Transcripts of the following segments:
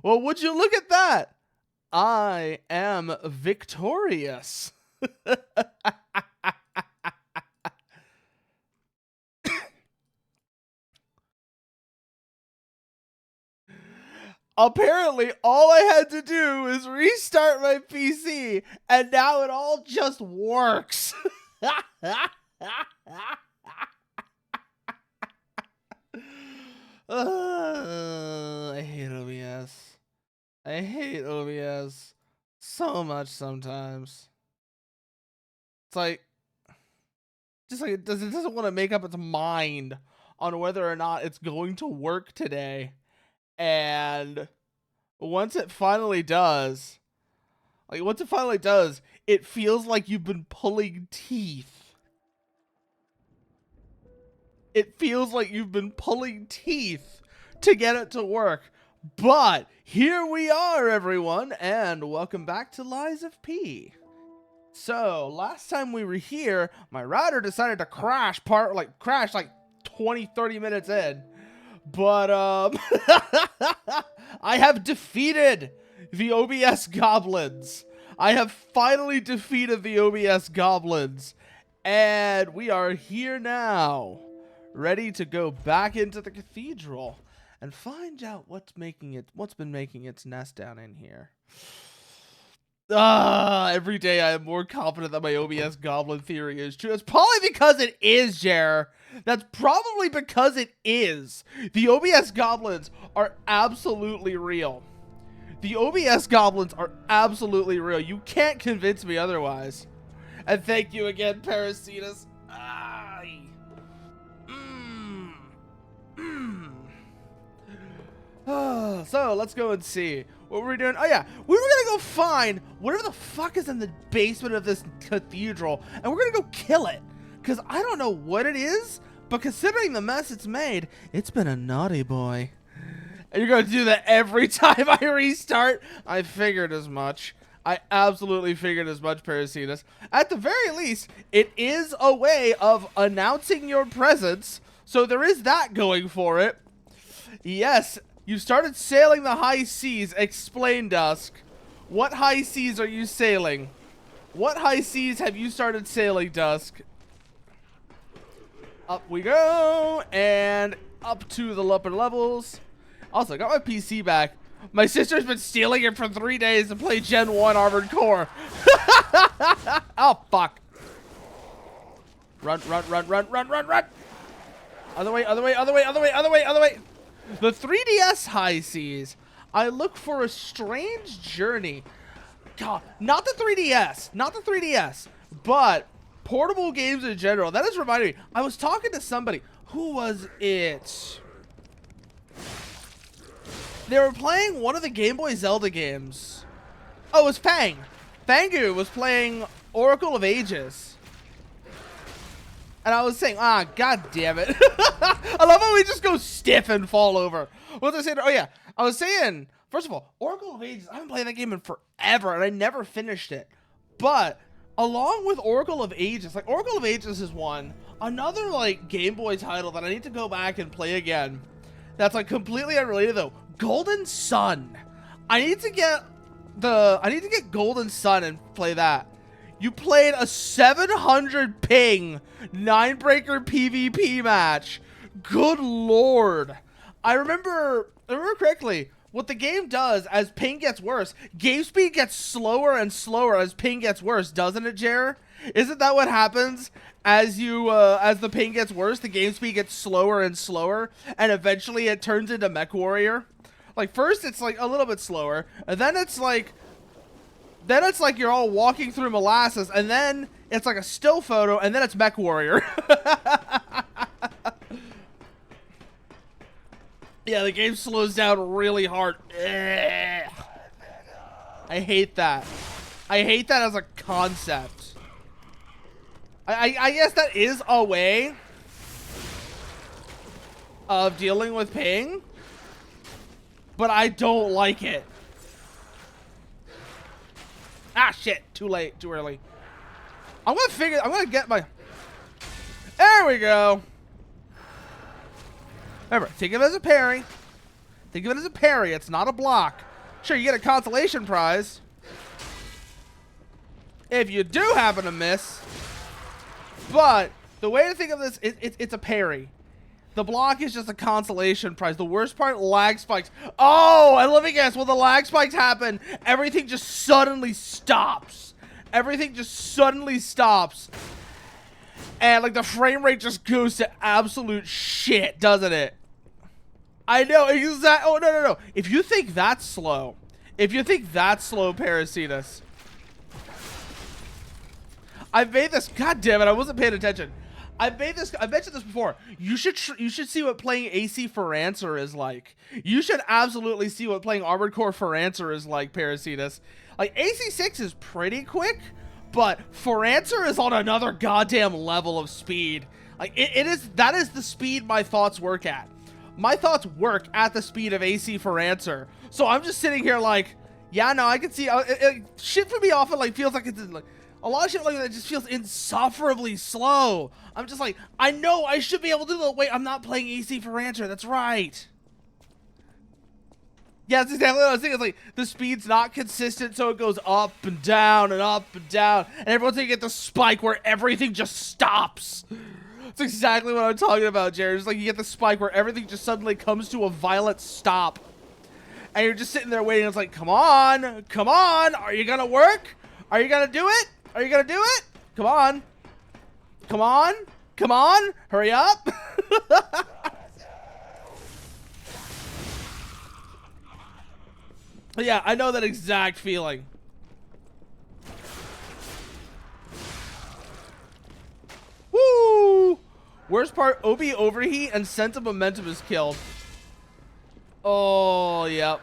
Well, would you look at that? I am victorious. Apparently, all I had to do is restart my PC, and now it all just works. I hate OBS. I hate OBS so much sometimes. It's like, just like it doesn't want to make up its mind on whether or not it's going to work today. And once it finally does, it feels like you've been pulling teeth. It feels like you've been pulling teeth to get it to work. But here we are, everyone, and welcome back to Lies of P. So, last time we were here, my router decided to crash like 20-30 minutes in. But I have defeated the OBS goblins. I have finally defeated the OBS goblins. And we are here now, ready to go back into the cathedral and find out what's been making its nest down in here. Every day I am more confident that my OBS goblin theory is true. It's probably because it is, Jer. That's probably because it is. The OBS goblins are absolutely real. The OBS goblins are absolutely real. You can't convince me otherwise. And thank you again, Parasitus. So, let's go and see. What were we doing? Oh, yeah. We were going to go find whatever the fuck is in the basement of this cathedral, and we're going to go kill it. Because I don't know what it is, but considering the mess it's made, it's been a naughty boy. And you're going to do that every time I restart? I figured as much. I absolutely figured as much, Parasitus. At the very least, it is a way of announcing your presence, so there is that going for it. Yes, you started sailing the high seas. Explain, Dusk. What high seas are you sailing? What high seas have you started sailing, Dusk? Up we go, and up to the upper levels. Also, I got my PC back. My sister's been stealing it for 3 days to play Gen 1 Armored Core. Oh, fuck. Run, run, run, run, run, run, run. Other way, other way, other way, other way, other way, other way. The 3DS high seas. I look for a strange journey. God, not the 3DS. Not the 3DS. But portable games in general. That is reminding me. I was talking to somebody. Who was it? They were playing one of the Game Boy Zelda games. Oh, it was Fang. Fangu was playing Oracle of Ages. And I was saying, god damn it. I love how we just go stiff and fall over. What was I saying? Oh, yeah. I was saying, first of all, Oracle of Ages, I haven't played that game in forever, and I never finished it. But along with Oracle of Ages, like, Oracle of Ages is one. Another, like, Game Boy title that I need to go back and play again. That's, like, completely unrelated, though. Golden Sun. I need to get Golden Sun and play that. You played a 700 ping 9-breaker PvP match. Good lord. I remember correctly, what the game does as ping gets worse, game speed gets slower and slower as ping gets worse, doesn't it, Jer? Isn't that what happens? As the ping gets worse, the game speed gets slower and slower, and eventually it turns into Mech Like, first it's like a little bit slower, and then it's like you're all walking through molasses, and then it's like a still photo, and then it's Mech Warrior. Yeah, the game slows down really hard. I hate that. I hate that as a concept. I guess that is a way of dealing with ping, but I don't like it. Ah, shit. Too late. Too early. I'm gonna get my... There we go. Remember, think of it as a parry. Think of it as a parry. It's not a block. Sure, you get a consolation prize if you do happen to miss. But the way to think of this, it's a parry. The block is just a consolation prize. The worst part, lag spikes. Oh, and let me guess, when the lag spikes happen, everything just suddenly stops. Everything just suddenly stops. And like the frame rate just goes to absolute shit, doesn't it? I know, exactly. Oh, no. If you think that's slow, Parasitus. I've made this, god damn it, I wasn't paying attention. I've mentioned this before. You should see what playing AC for Answer is like. You should absolutely see what playing Armored Core for Answer is like, Parasitus. Like, AC6 is pretty quick, but for Answer is on another goddamn level of speed. Like, that is the speed my thoughts work at. My thoughts work at the speed of AC for Answer. So I'm just sitting here like, yeah, no, I can see, shit for me often like feels like it's like, a lot of shit like that just feels insufferably slow. I'm just like, I know I should be able to do it. Wait, I'm not playing AC for Rancher. That's right. Yeah, that's exactly what I was thinking. It's like, the speed's not consistent, so it goes up and down and up and down. And everyone's gonna get the spike where everything just stops. That's exactly what I'm talking about, Jared. It's like you get the spike where everything just suddenly comes to a violent stop. And you're just sitting there waiting. It's like, come on. Are you gonna work? Are you gonna do it? Are you gonna do it? Come on. Hurry up. Yeah, I know that exact feeling. Woo! Worst part, OB overheat and sense of momentum is killed. Oh, yep.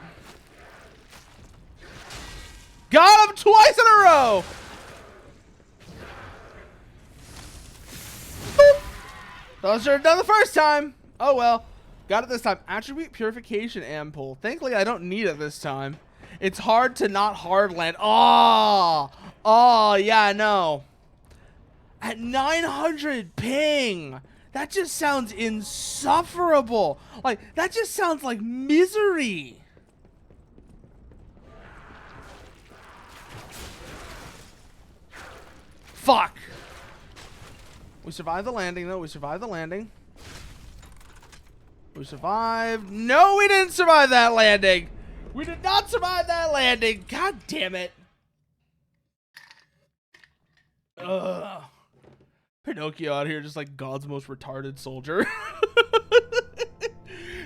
Got him twice in a row! Boop. Thought I should have done the first time. Oh well. Got it this time. Attribute purification ampoule. Thankfully, I don't need it this time. It's hard to not hard land. Oh, yeah, I know. At 900 ping. That just sounds insufferable. Like, that just sounds like misery. Fuck. We survived the landing, though. We survived. No, we didn't survive that landing. We did not survive that landing. God damn it. Ugh. Pinocchio out here just like God's most retarded soldier.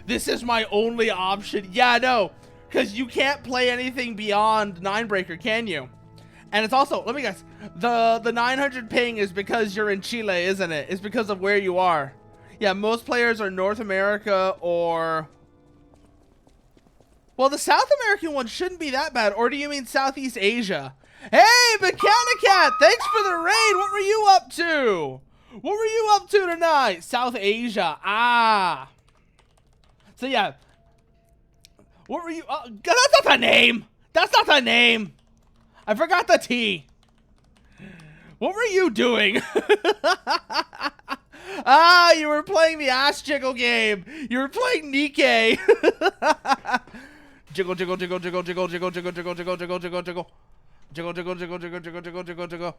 This is my only option. Yeah, no. Because you can't play anything beyond Ninebreaker, can you? And it's also, let me guess, the 900 ping is because you're in Chile, isn't it? It's because of where you are. Yeah, most players are North America or... Well, the South American one shouldn't be that bad. Or do you mean Southeast Asia? Hey, Mechanicat! Thanks for the raid! What were you up to? What were you up to tonight? South Asia. Ah. So, yeah. What were you... that's not the name! That's not the name! I forgot the T. What were you doing? Ah, you were playing the ass jiggle game. You were playing Nikkei. Jiggle, jiggle, jiggle, jiggle, jiggle, jiggle, jiggle, jiggle, jiggle, jiggle, jiggle, jiggle. Jiggle, jiggle, jiggle, jiggle, jiggle, jiggle, jiggle, jiggle.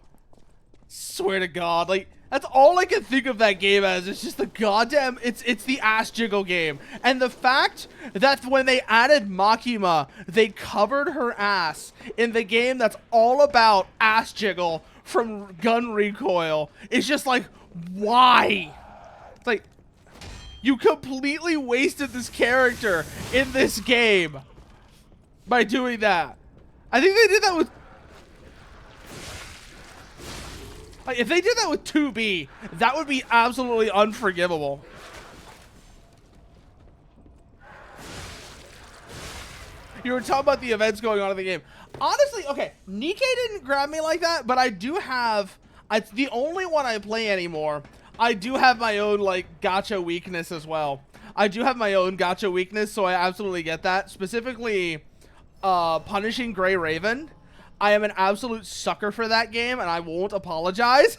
Swear to God, like, that's all I can think of that game as. It's just the goddamn, it's the ass jiggle game. And the fact that when they added Makima, they covered her ass in the game that's all about ass jiggle from gun recoil is just like, why? It's like, you completely wasted this character in this game by doing that. I think they did that with... Like, if they did that with 2B, that would be absolutely unforgivable. You were talking about the events going on in the game. Honestly, okay, Nikkei didn't grab me like that, but I do have... It's the only one I play anymore. I do have my own, like, gacha weakness as well. I do have my own gacha weakness, so I absolutely get that. Specifically, punishing Grey Raven. I am an absolute sucker for that game, and I won't apologize.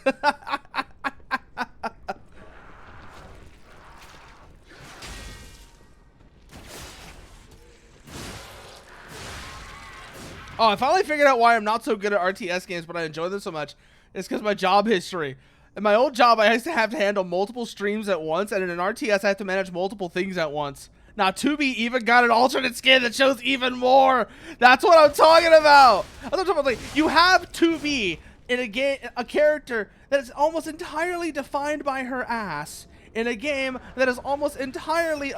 Oh, I finally figured out why I'm not so good at RTS games, but I enjoy them so much. It's because my job history. In my old job, I used to have to handle multiple streams at once, and in an RTS, I have to manage multiple things at once. Now, 2B even got an alternate skin that shows even more. That's what I'm talking about. I'm talking about, like, you have 2B in a game, a character that is almost entirely defined by her ass, in a game that is almost entirely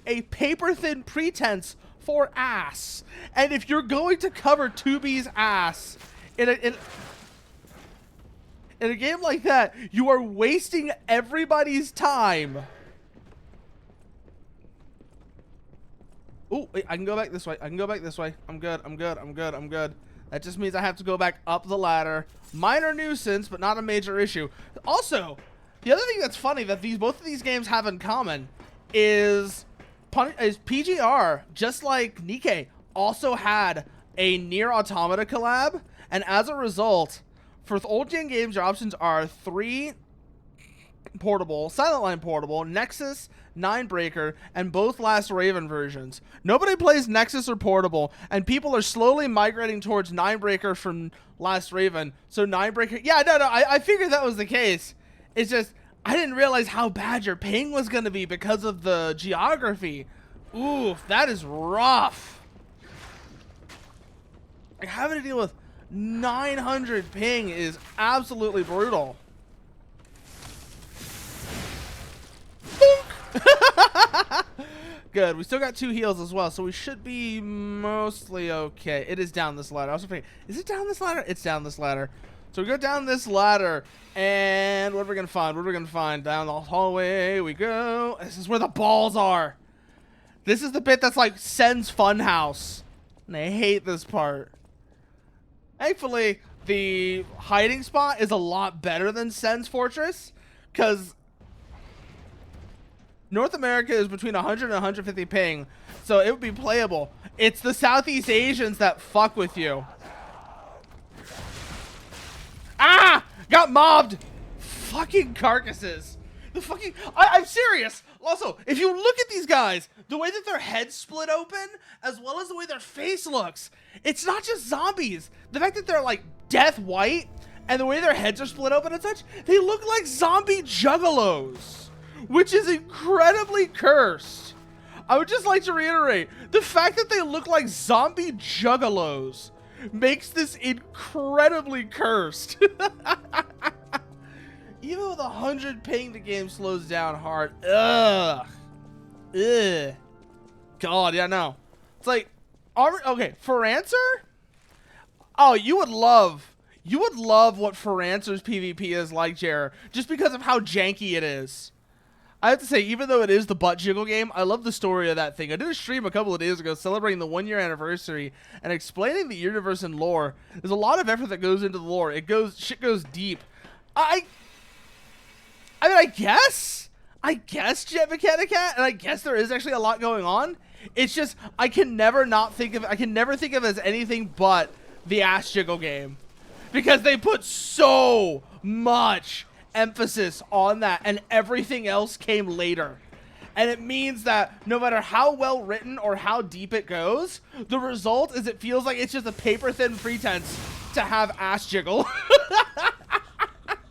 a paper-thin pretense for ass. And if you're going to cover 2B's ass in a game like that, you are wasting everybody's time. Oh, wait, I can go back this way. I can go back this way. I'm good. I'm good. I'm good. I'm good. That just means I have to go back up the ladder. Minor nuisance, but not a major issue. Also, the other thing that's funny that both of these games have in common is PGR, just like Nikke, also had a Nier Automata collab, and as a result, for old gen games, your options are 3 portable, Silent Line portable, Nexus, 9 breaker, and both Last Raven versions. Nobody plays Nexus or portable, and people are slowly migrating towards 9 breaker from Last Raven. So 9 breaker, yeah, no, I figured that was the case. It's just I didn't realize how bad your ping was gonna be because of the geography. Oof, that is rough. Like, having to deal with 900 ping is absolutely brutal. Good. We still got 2 heals as well, so we should be mostly okay. It is down this ladder. I was thinking, is it down this ladder? It's down this ladder. So we go down this ladder, and what are we gonna find? What are we gonna find? Down the hallway we go. This is where the balls are. This is the bit that's like Sen's Funhouse, and I hate this part. Thankfully, the hiding spot is a lot better than Sen's Fortress, because North America is between 100 and 150 ping, so it would be playable. It's the Southeast Asians that fuck with you. Ah! Got mobbed! Fucking carcasses. The fucking... I'm serious! Also, if you look at these guys, the way that their heads split open, as well as the way their face looks, it's not just zombies. The fact that they're, like, death white, and the way their heads are split open and such, they look like zombie juggalos, which is incredibly cursed. I would just like to reiterate, the fact that they look like zombie juggalos makes this incredibly cursed. Even with 100 ping, the game slows down hard. Ugh. Ugh. God, yeah, no. It's like, okay, for answer? Oh, you would love what For Answer's PvP is like, Jer, just because of how janky it is. I have to say, even though it is the butt jiggle game, I love the story of that thing. I did a stream a couple of days ago celebrating the 1-year anniversary and explaining the universe and lore. There's a lot of effort that goes into the lore. Shit goes deep. I mean, I guess Jet Mechanica, and I guess there is actually a lot going on. It's just, I can never think of it as anything but the ass jiggle game, because they put so much emphasis on that, and everything else came later. And it means that no matter how well written or how deep it goes, the result is it feels like it's just a paper thin pretense to have ass jiggle.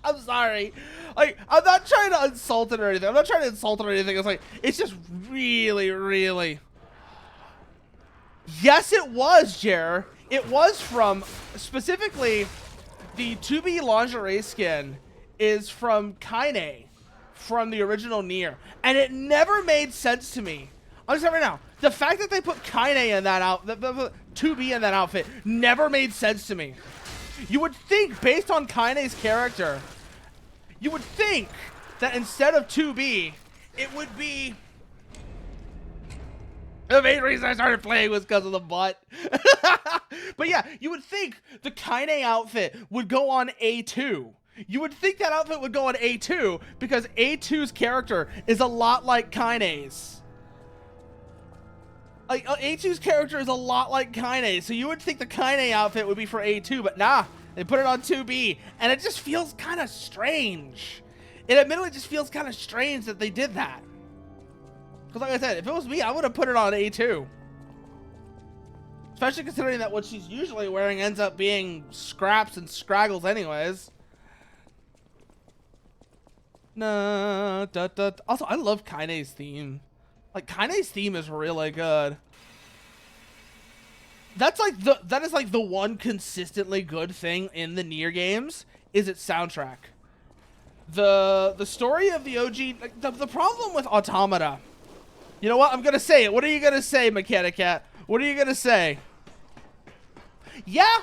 I'm sorry. Like, I'm not trying to insult it or anything. It's like, it's just really, really... Yes, it was, Jer. It was from, specifically, the 2B lingerie skin is from Kaine, from the original Nier, and it never made sense to me. I'll just say right now, the fact that they put Kaine in that 2B in that outfit never made sense to me. You would think, based on Kaine's character, you would think that instead of 2B, it would be... The main reason I started playing was because of the butt. But yeah, you would think the Kaine outfit would go on A2. You would think that outfit would go on A2 because A2's character is a lot like Kaine's. Like, A2's character is a lot like Kaine, so you would think the Kaine outfit would be for A2, but nah, they put it on 2B, and it just feels kind of strange. It admittedly just feels kind of strange that they did that. Because like I said, if it was me, I would have put it on A2. Especially considering that what she's usually wearing ends up being scraps and scraggles anyways. Nah, also, I love Kaine's theme. Like, Kaine's theme is really good. That is like the one consistently good thing in the Nier games is its soundtrack. The story of the OG, like, the problem with Automata. You know what? I'm gonna say it. What are you gonna say, Mechanicat? What are you gonna say? Yeah,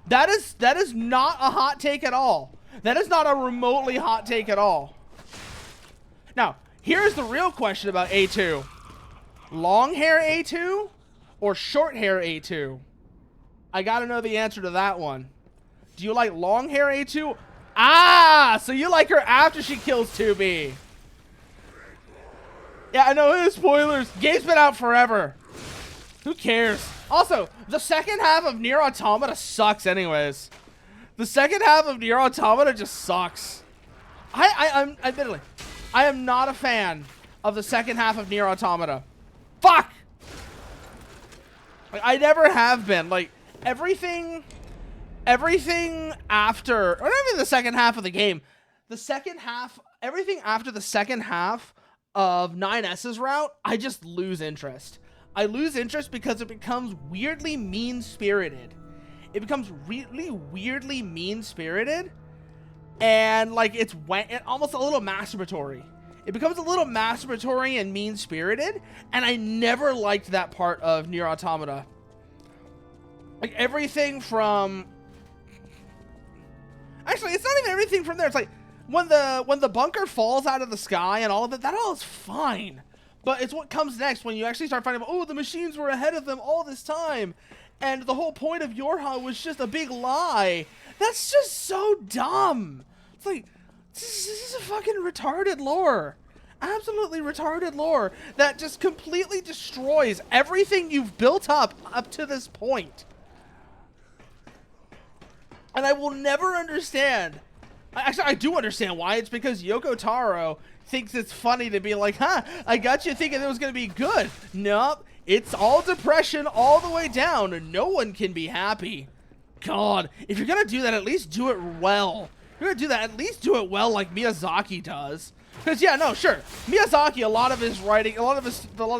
that is not a hot take at all. That is not a remotely hot take at all. Now, here's the real question about A2. Long hair A2 or short hair A2? I gotta know the answer to that one. Do you like long hair A2? Ah, so you like her after she kills 2B. Yeah, I know, spoilers. Game's been out forever. Who cares? Also, the second half of Nier Automata sucks anyways. The second half of Nier Automata just sucks. Admittedly, I am not a fan of the second half of Nier Automata. Fuck! Like, I never have been. Like, everything after, or not even the second half of the game, the second half, everything after the second half of 9S's route, I just lose interest. I lose interest because it becomes weirdly mean-spirited. It becomes really weirdly mean-spirited, and like it's almost a little masturbatory. It becomes a little masturbatory and mean-spirited, and I never liked that part of Nier Automata. Like everything from, actually, it's not even everything from there. It's like when the bunker falls out of the sky and all of it, that all is fine. But it's what comes next when you actually start finding out, oh, the machines were ahead of them all this time. And the whole point of Yorha was just a big lie. That's just so dumb. It's like, this is a fucking retarded lore. Absolutely retarded lore that just completely destroys everything you've built up to this point. And I will never understand. Actually, I do understand why. It's because Yoko Taro thinks it's funny to be like, huh, I got you thinking it was going to be good. Nope. It's all depression all the way down. No one can be happy. God, if you're going to do that, at least do it well. If you're going to do that, at least do it well like Miyazaki does. Because, yeah, no, sure. Miyazaki, a lot of his writing, a lot of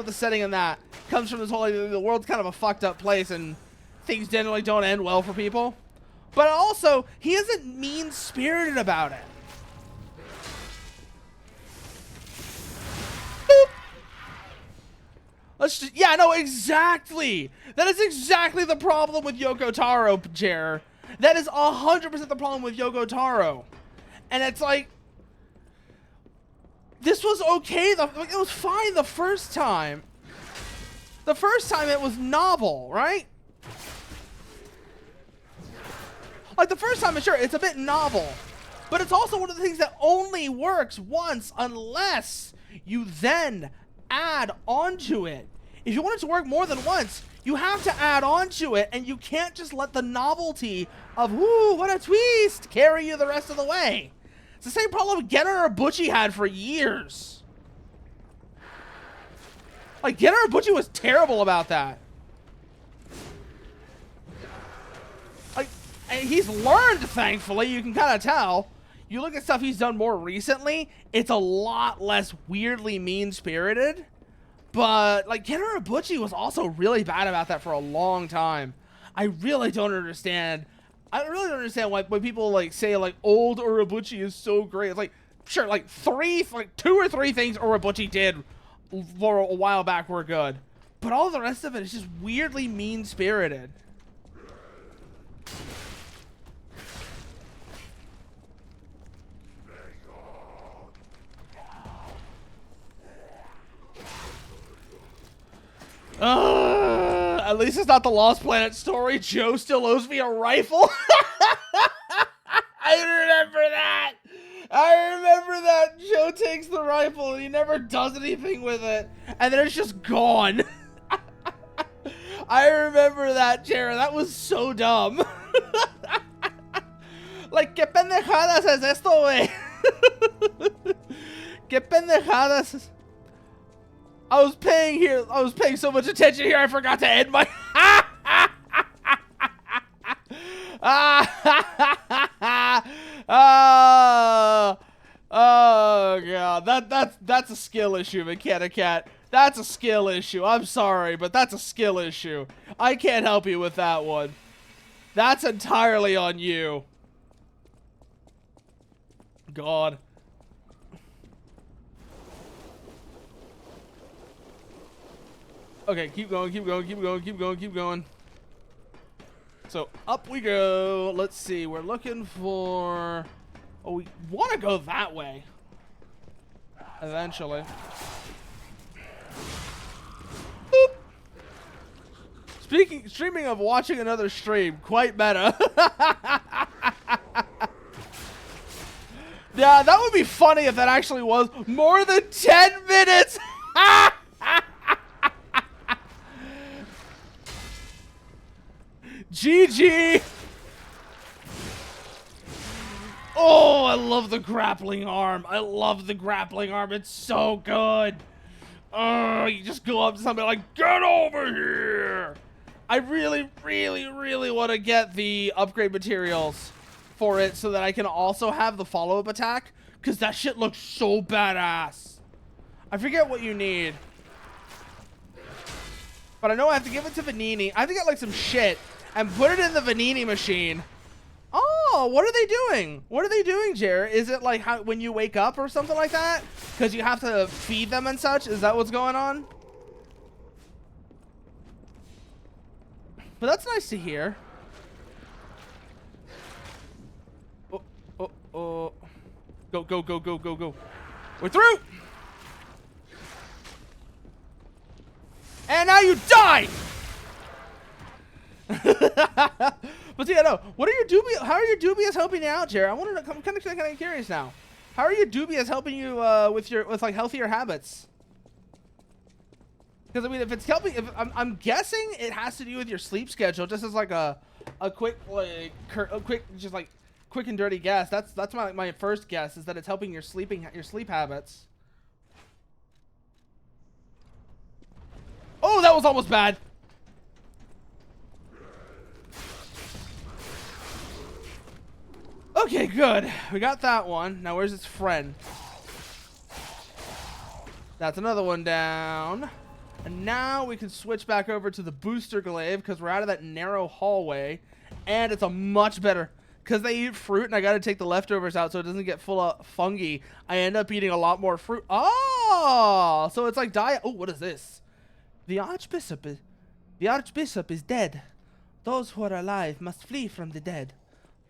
the setting in that comes from this whole, like, the world's kind of a fucked up place and things generally don't end well for people. But also, he isn't mean-spirited about it. Boop. Let's just, yeah, no, exactly. That is exactly the problem with Yoko Taro, Jer. That is 100% the problem with Yoko Taro. And it's like, this was okay. It was fine the first time. The first time it was novel, right? Like, the first time, sure, it's a bit novel. But it's also one of the things that only works once unless you then add onto it. If you want it to work more than once, you have to add onto it, and you can't just let the novelty of, ooh, what a twist, carry you the rest of the way. It's the same problem Getter Ibuchi had for years. Like, Getter Ibuchi was terrible about that. Like, and he's learned, thankfully, you can kind of tell. You look at stuff he's done more recently, it's a lot less weirdly mean-spirited. But, like, Getter Ibuchi was also really bad about that for a long time. I really don't understand. I really don't understand why people, like, say, like, old Urabuchi is so great. It's like, sure, like, 2 or 3 things Urabuchi did for a while back were good. But all the rest of it is just weirdly mean-spirited. At least it's not the Lost Planet story. Joe still owes me a rifle. I remember that. I remember that. Joe takes the rifle and he never does anything with it. And then it's just gone. I remember that, Jared. That was so dumb. Like, ¿qué pendejadas es esto, güey? ¿Qué pendejadas? I was paying so much attention here, I forgot to end my... Oh god, that's a skill issue, Mechanic Cat. That's a skill issue. I'm sorry, but that's a skill issue. I can't help you with that one. That's entirely on you. God. Okay, keep going, keep going, keep going, keep going, keep going. So up we go. Let's see. We're looking for... Oh, we want to go that way. Eventually. Boop. Streaming of watching another stream. Quite meta. Yeah, that would be funny if that actually was more than 10 minutes. GG. Oh, I love the grappling arm. I love the grappling arm. It's so good. Oh, you just go up to somebody like, get over here. I really, really, really want to get the upgrade materials for it so that I can also have the follow-up attack, because that shit looks so badass. I forget what you need, but I know I have to give it to Vanini. I have to get like some shit and put it in the Vanini machine. Oh, what are they doing? What are they doing, Jer? Is it like how when you wake up or something like that? Because you have to feed them and such? Is that what's going on? But that's nice to hear. Oh, oh, oh. Go, go, go, go, go, go. We're through! And now you die! But yeah, no. What are your dubious? How are your dubious helping you out, Jared? I want to. I'm kind of curious now. How are your dubious helping you with like healthier habits? Because I mean, if it's helping, if I'm guessing it has to do with your sleep schedule. Just as like a quick quick and dirty guess. That's my first guess, is that it's helping your sleep habits. Oh, that was almost bad. Okay, good. We got that one. Now, where's its friend? That's another one down. And now we can switch back over to the booster glaive because we're out of that narrow hallway. And it's a much better... Because they eat fruit and I got to take the leftovers out so it doesn't get full of fungi. I end up eating a lot more fruit. Oh! So it's like diet... Oh, what is this? The Archbishop is dead. Those who are alive must flee from the dead.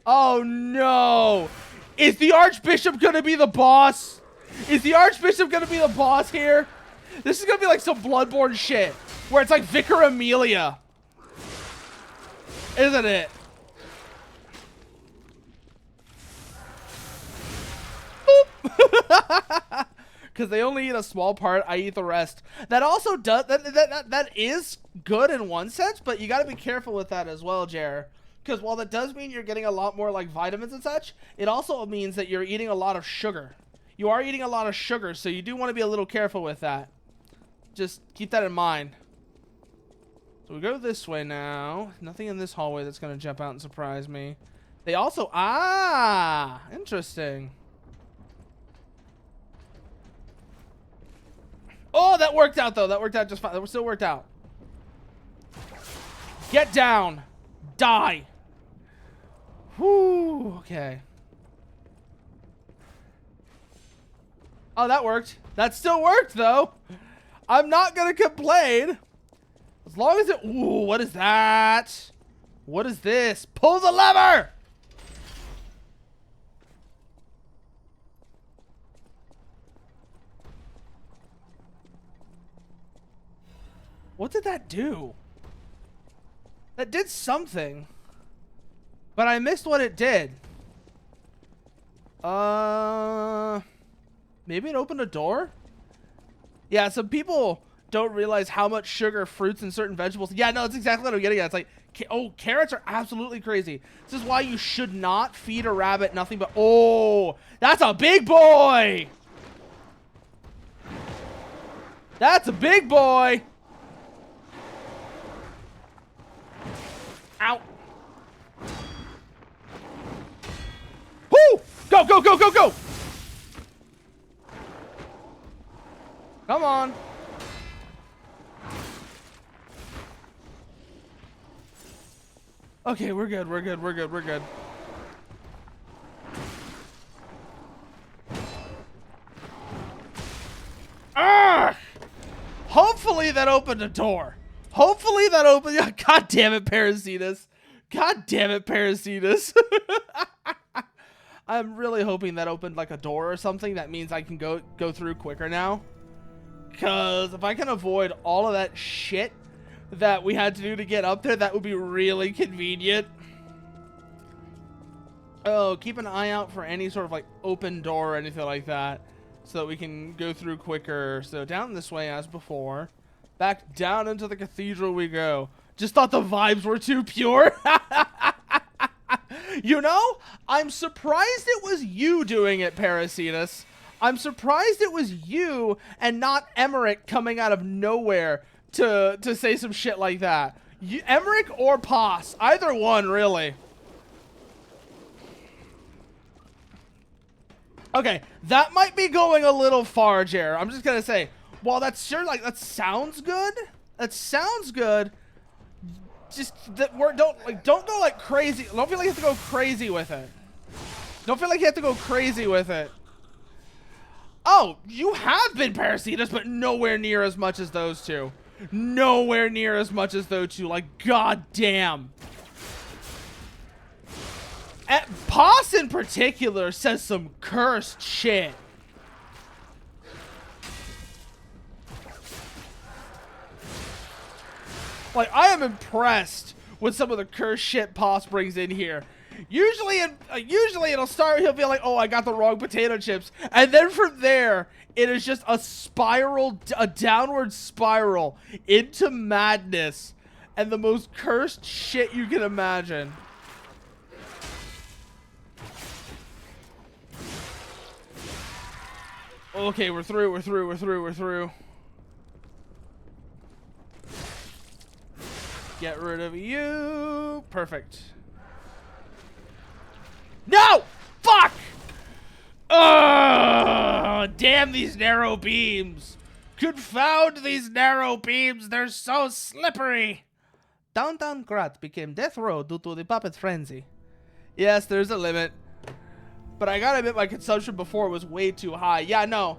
Oh no! Is the Archbishop gonna be the boss? Is the Archbishop gonna be the boss here? This is gonna be like some Bloodborne shit, where it's like Vicar Amelia. Isn't it? Because they only eat a small part, I eat the rest. That also does, that is good in one sense, but you gotta be careful with that as well, Jer. Because while that does mean you're getting a lot more like vitamins and such, it also means that you're eating a lot of sugar. You are eating a lot of sugar, so you do want to be a little careful with that. Just keep that in mind. So we go this way now. Nothing in this hallway that's going to jump out and surprise me. They also... Ah! Interesting. Oh, that worked out, though. That worked out just fine. That still worked out. Get down. Die. Whew, okay. Oh, that worked. That still worked, though. I'm not gonna complain. As long as it... Ooh, what is that? What is this? Pull the lever! What did that do? That did something. But I missed what it did. Maybe it opened a door? Yeah, some people don't realize how much sugar fruits and certain vegetables... Yeah, no, that's exactly what I'm getting at. It's like, oh, carrots are absolutely crazy. This is why you should not feed a rabbit nothing but... Oh, that's a big boy! That's a big boy. Ow. Woo! Go, go, go, go, go! Come on. Okay, we're good, we're good, we're good, we're good. Ugh! Hopefully that opened a door. Hopefully that opened... God damn it, Parasitus. God damn it, Parasitus. I'm really hoping that opened like a door or something. That means I can go through quicker now. Because if I can avoid all of that shit that we had to do to get up there, that would be really convenient. Oh, keep an eye out for any sort of like open door or anything like that, so that we can go through quicker. So down this way as before. Back down into the cathedral we go. Just thought the vibes were too pure. You know, I'm surprised it was you doing it, Parasitus. I'm surprised it was you and not Emmerich coming out of nowhere to say some shit like that. Emmerich or Poss, either one, really. Okay, that might be going a little far, Jer. I'm just gonna say, while that's sure, like, that sounds good. That sounds good. Just that don't go like crazy. Don't feel like you have to go crazy with it. Don't feel like you have to go crazy with it. Oh, you have been Parasitus, but nowhere near as much as those two. Nowhere near as much as those two. Like, goddamn. Poss in particular says some cursed shit. Like, I am impressed with some of the cursed shit Poss brings in here. Usually it'll start, he'll be like, oh, I got the wrong potato chips. And then from there, it is just a spiral, a downward spiral into madness and the most cursed shit you can imagine. Okay, we're through, we're through, we're through, we're through. Get rid of you. Perfect. No! Fuck! Ugh! Damn these narrow beams. Confound these narrow beams. They're so slippery. Downtown Grat became death row due to the puppet frenzy. Yes, there's a limit. But I gotta admit, my consumption before was way too high. Yeah, no.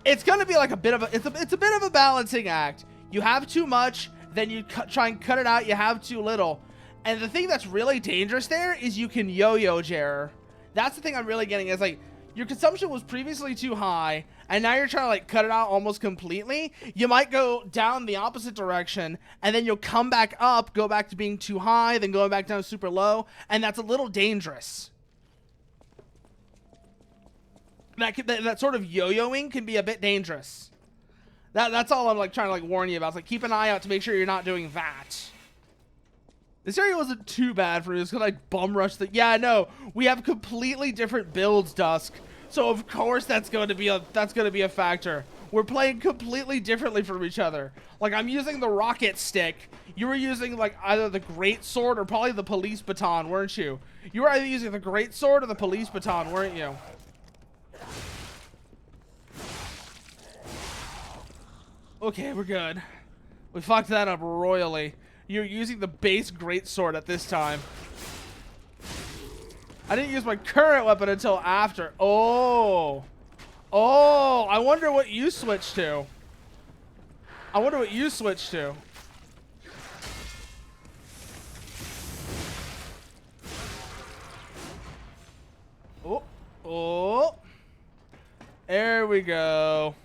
It's gonna be like a bit of a... It's a bit of a balancing act. You have too much... Then you try and cut it out, you have too little. And the thing that's really dangerous there is you can yo-yo, Jer. That's the thing I'm really getting is like, your consumption was previously too high, and now you're trying to like cut it out almost completely. You might go down the opposite direction, and then you'll come back up, go back to being too high, then going back down super low, and that's a little dangerous. That sort of yo-yoing can be a bit dangerous. That's all I'm like trying to like warn you about. It's like keep an eye out to make sure you're not doing that. This area wasn't too bad for me. It's because I bum rushed the... Yeah, no, we have completely different builds, Dusk. So of course that's going to be a factor. We're playing completely differently from each other. Like I'm using the rocket stick. You were using like either the great sword or probably the police baton, weren't you? You were either using the great sword or the police baton, weren't you? Okay, we're good. We fucked that up royally. You're using the base greatsword at this time. I didn't use my current weapon until after. Oh. Oh, I wonder what you switched to. I wonder what you switched to. Oh. Oh. There we go.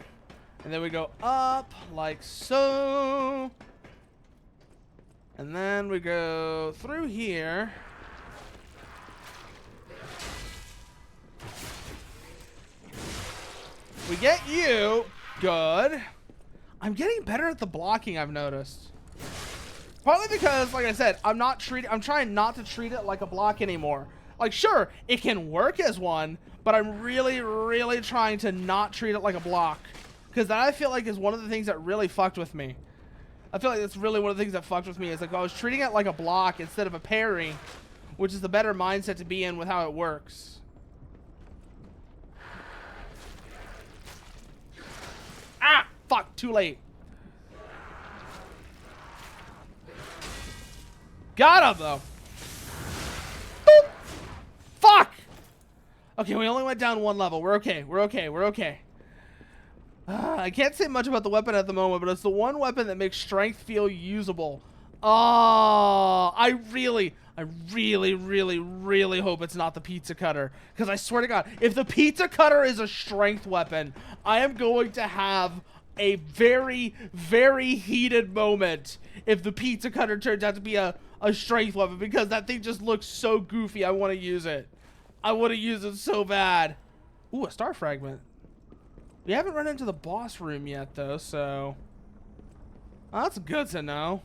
And then we go up like so. And then we go through here. We get you. Good. I'm getting better at the blocking, I've noticed. Partly because, like I said, I'm trying not to treat it like a block anymore. Like, sure, it can work as one, but I'm really, really trying to not treat it like a block. Because that I feel like is one of the things that really fucked with me. I feel like that's really one of the things that fucked with me is like I was treating it like a block instead of a parry, which is the better mindset to be in with how it works. Ah! Fuck, too late. Got him, though. Boop. Fuck! Okay, we only went down one level. We're okay. We're okay. We're okay. I can't say much about the weapon at the moment, but it's the one weapon that makes strength feel usable. Oh, I really hope it's not the pizza cutter. Because I swear to God, if the pizza cutter is a strength weapon, I am going to have a very, very heated moment if the pizza cutter turns out to be a strength weapon. Because that thing just looks so goofy, I want to use it. I want to use it so bad. Ooh, a star fragment. We haven't run into the boss room yet, though, so... Oh, that's good to know.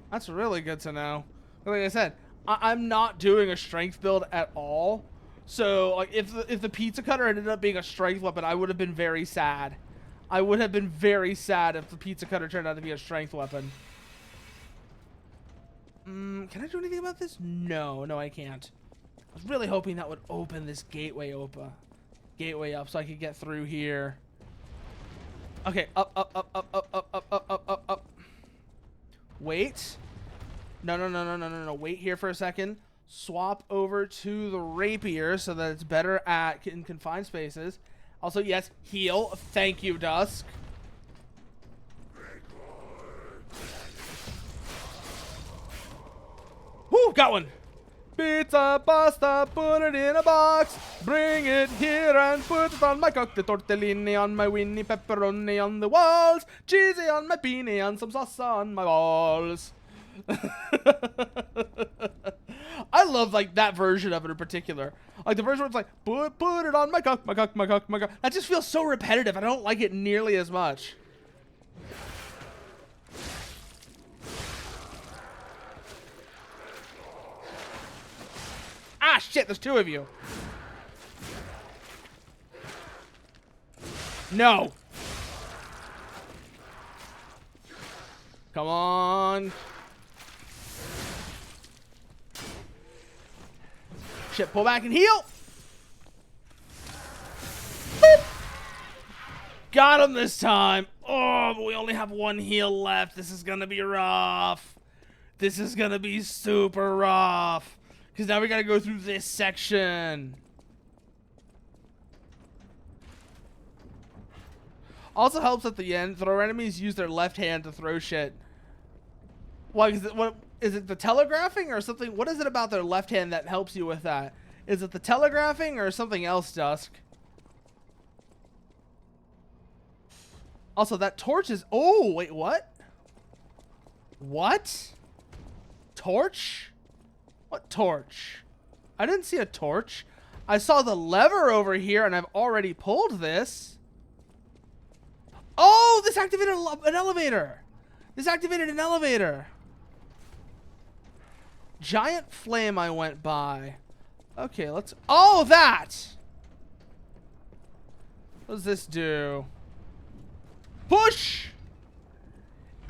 That's really good to know. Like I said, I'm not doing a strength build at all. So, like, if the pizza cutter ended up being a strength weapon, I would have been very sad. I would have been very sad if the pizza cutter turned out to be a strength weapon. Can I do anything about this? No, I can't. I was really hoping that would open this gateway up so I could get through here. Okay, up. Wait. No. Wait here for a second. Swap over to the rapier so that it's better in confined spaces. Also, yes, heal. Thank you, Dusk. Woo, got one. Pizza, pasta, put it in a box. Bring it here and put it on my cock. The tortellini on my winnie, pepperoni on the walls. Cheesy on my beanie and some salsa on my balls. I love like that version of it in particular. Like the version where it's like, put it on my cock, my cock, my cock, my cock. That just feels so repetitive. I don't like it nearly as much. Ah, shit, there's two of you. No. Come on. Shit, pull back and heal. Boop. Got him this time. Oh, but we only have one heal left. This is gonna be rough. This is gonna be super rough. Because now we gotta go through this section. Also helps at the end, throw enemies use their left hand to throw shit. What is it the telegraphing or something? What is it about their left hand that helps you with that? Is it the telegraphing or something else, Dusk? Also, that torch is... Oh, wait, what? What? Torch? What torch? I didn't see a torch. I saw the lever over here, and I've already pulled this. Oh, this activated an elevator. This activated an elevator. Giant flame I went by. Okay, let's... Oh, that! What does this do? Push!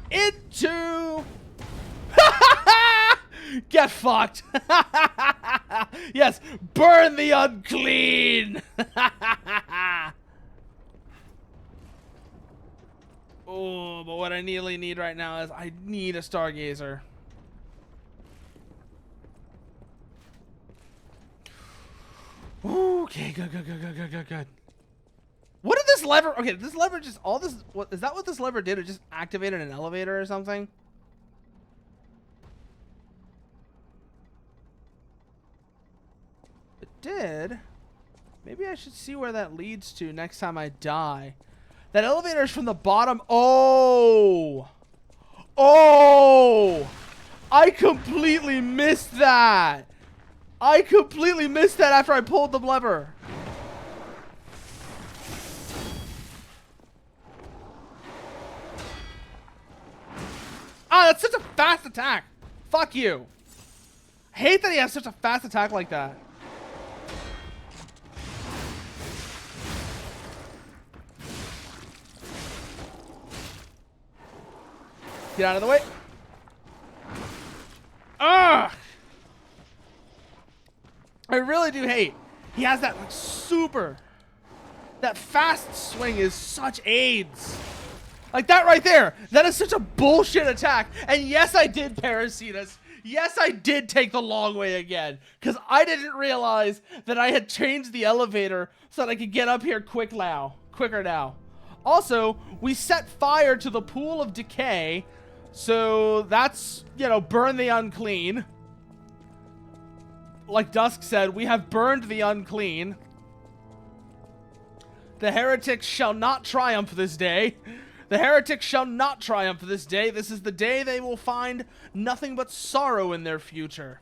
Into... Get fucked. Yes, burn the unclean. Oh, but what I really need right now is I need a stargazer. Okay, good. What did this lever... Okay, this lever just... All this... What, is that what this lever did? It just activated an elevator or something? It did. Maybe I should see where that leads to next time I die. That elevator is from the bottom. Oh! Oh! I completely missed that! I completely missed that after I pulled the lever. Ah, that's such a fast attack. Fuck you. I hate that he has such a fast attack like that. Get out of the way. Ugh! I really do hate. He has that like super. That fast swing is such AIDS. Like that right there. That is such a bullshit attack. And yes, I did Parasitus. Yes, I did take the long way again. Because I didn't realize that I had changed the elevator so that I could get up here quicker now. Also, we set fire to the pool of decay. So that's, you know, burn the unclean. Like Dusk said, we have burned the unclean. The heretics shall not triumph this day. The heretics shall not triumph this day. This is the day they will find nothing but sorrow in their future.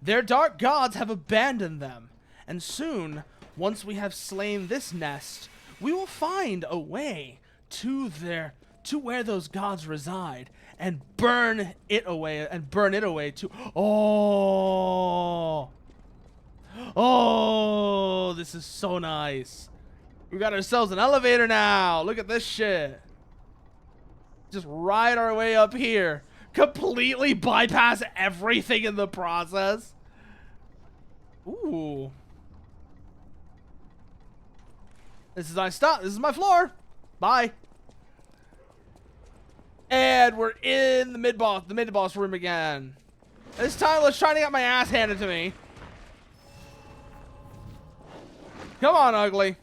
Their dark gods have abandoned them. And soon, once we have slain this nest, we will find a way to where those gods reside and burn it away to Oh, this is so nice. We got ourselves an elevator now. Look at this shit. Just ride our way up here. Completely bypass everything in the process. Ooh. This is my stop. This is my floor. Bye. And we're in the mid-boss room again. This time, let's try to get my ass handed to me. Come on, ugly.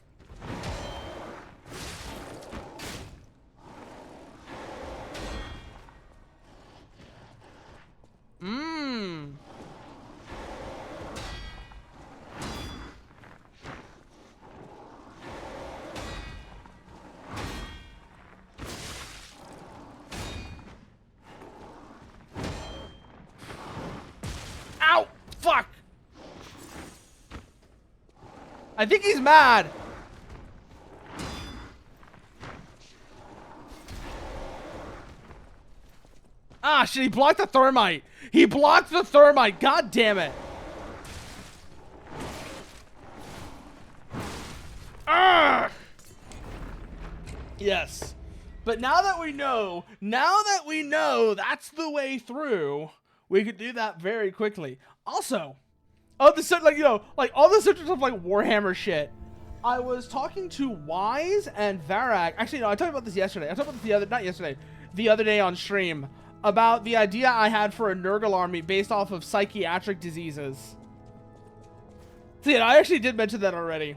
Ow! Fuck! I think he's mad. Ah, shit, he blocked the thermite. He blocked the thermite. God damn it. Ugh. Yes. But now that we know that's the way through, we could do that very quickly. Also, all the stuff, like, you know, like all the stuff like Warhammer shit. I was talking to Wise and Varag. Actually, no, I talked about this yesterday. I talked about this the other day on stream about the idea I had for a Nurgle army based off of psychiatric diseases. See, I actually did mention that already.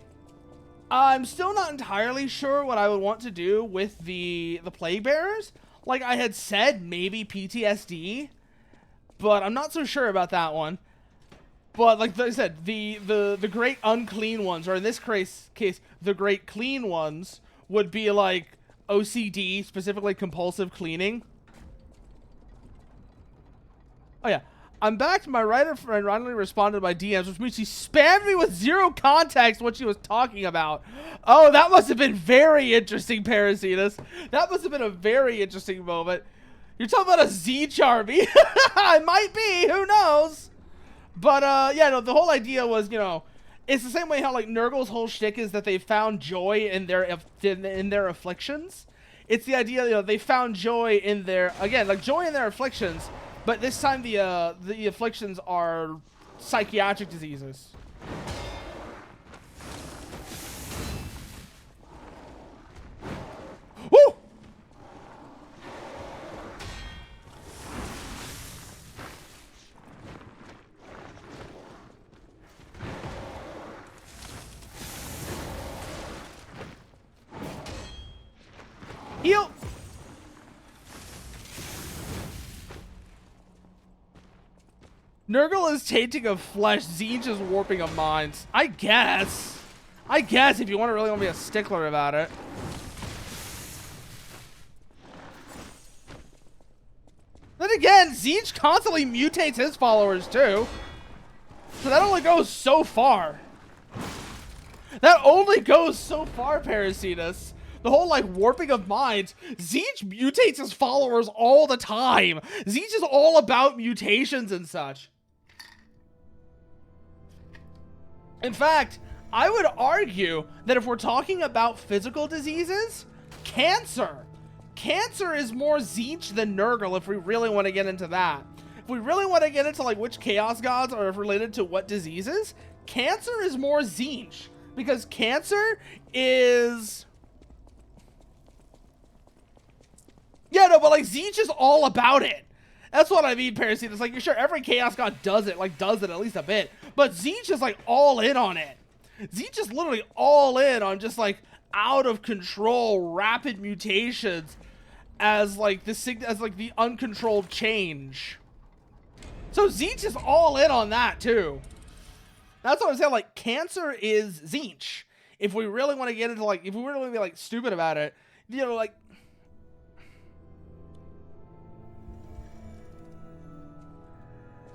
I'm still not entirely sure what I would want to do with the Plague Bearers. Like I had said, maybe PTSD, but I'm not so sure about that one. But like I said, the great unclean ones, or in this case, the great clean ones, would be like OCD, specifically compulsive cleaning. Oh yeah, I'm back. My writer friend randomly responded by DMs, which means she spammed me with zero context what she was talking about. Oh, that must have been very interesting, Parasitus. That must have been a very interesting moment. You're talking about a Zeech army? It might be. Who knows? But yeah, no. The whole idea was, you know, it's the same way how like Nurgle's whole shtick is that they found joy in their afflictions. It's the idea, you know, they found joy in their joy in their afflictions. But this time the afflictions are psychiatric diseases. Woo! Heal! Nurgle is tainting of flesh. Zeech is warping of minds. I guess if you really want to be a stickler about it. Then again, Zeech constantly mutates his followers too. So that only goes so far. That only goes so far, Parasitus. The whole, like, warping of minds. Zeech mutates his followers all the time. Zeech is all about mutations and such. In fact, I would argue that if we're talking about physical diseases, cancer Cancer is more Tzeentch than Nurgle if we really want to get into that. If we really want to get into like which Chaos Gods are related to what diseases, Cancer is more Tzeentch. Because Cancer is... Yeah, no, but like Tzeentch is all about it. That's what I mean, Parasite. It's like, you're sure every Chaos God does it at least a bit. But Tzeentch is like all in on it. Tzeentch is literally all in on just like out of control, rapid mutations as like the uncontrolled change. So Tzeentch is all in on that too. That's what I'm saying. Like, Cancer is Tzeentch. If we really want to get into like, if we really want to be like stupid about it, you know, like.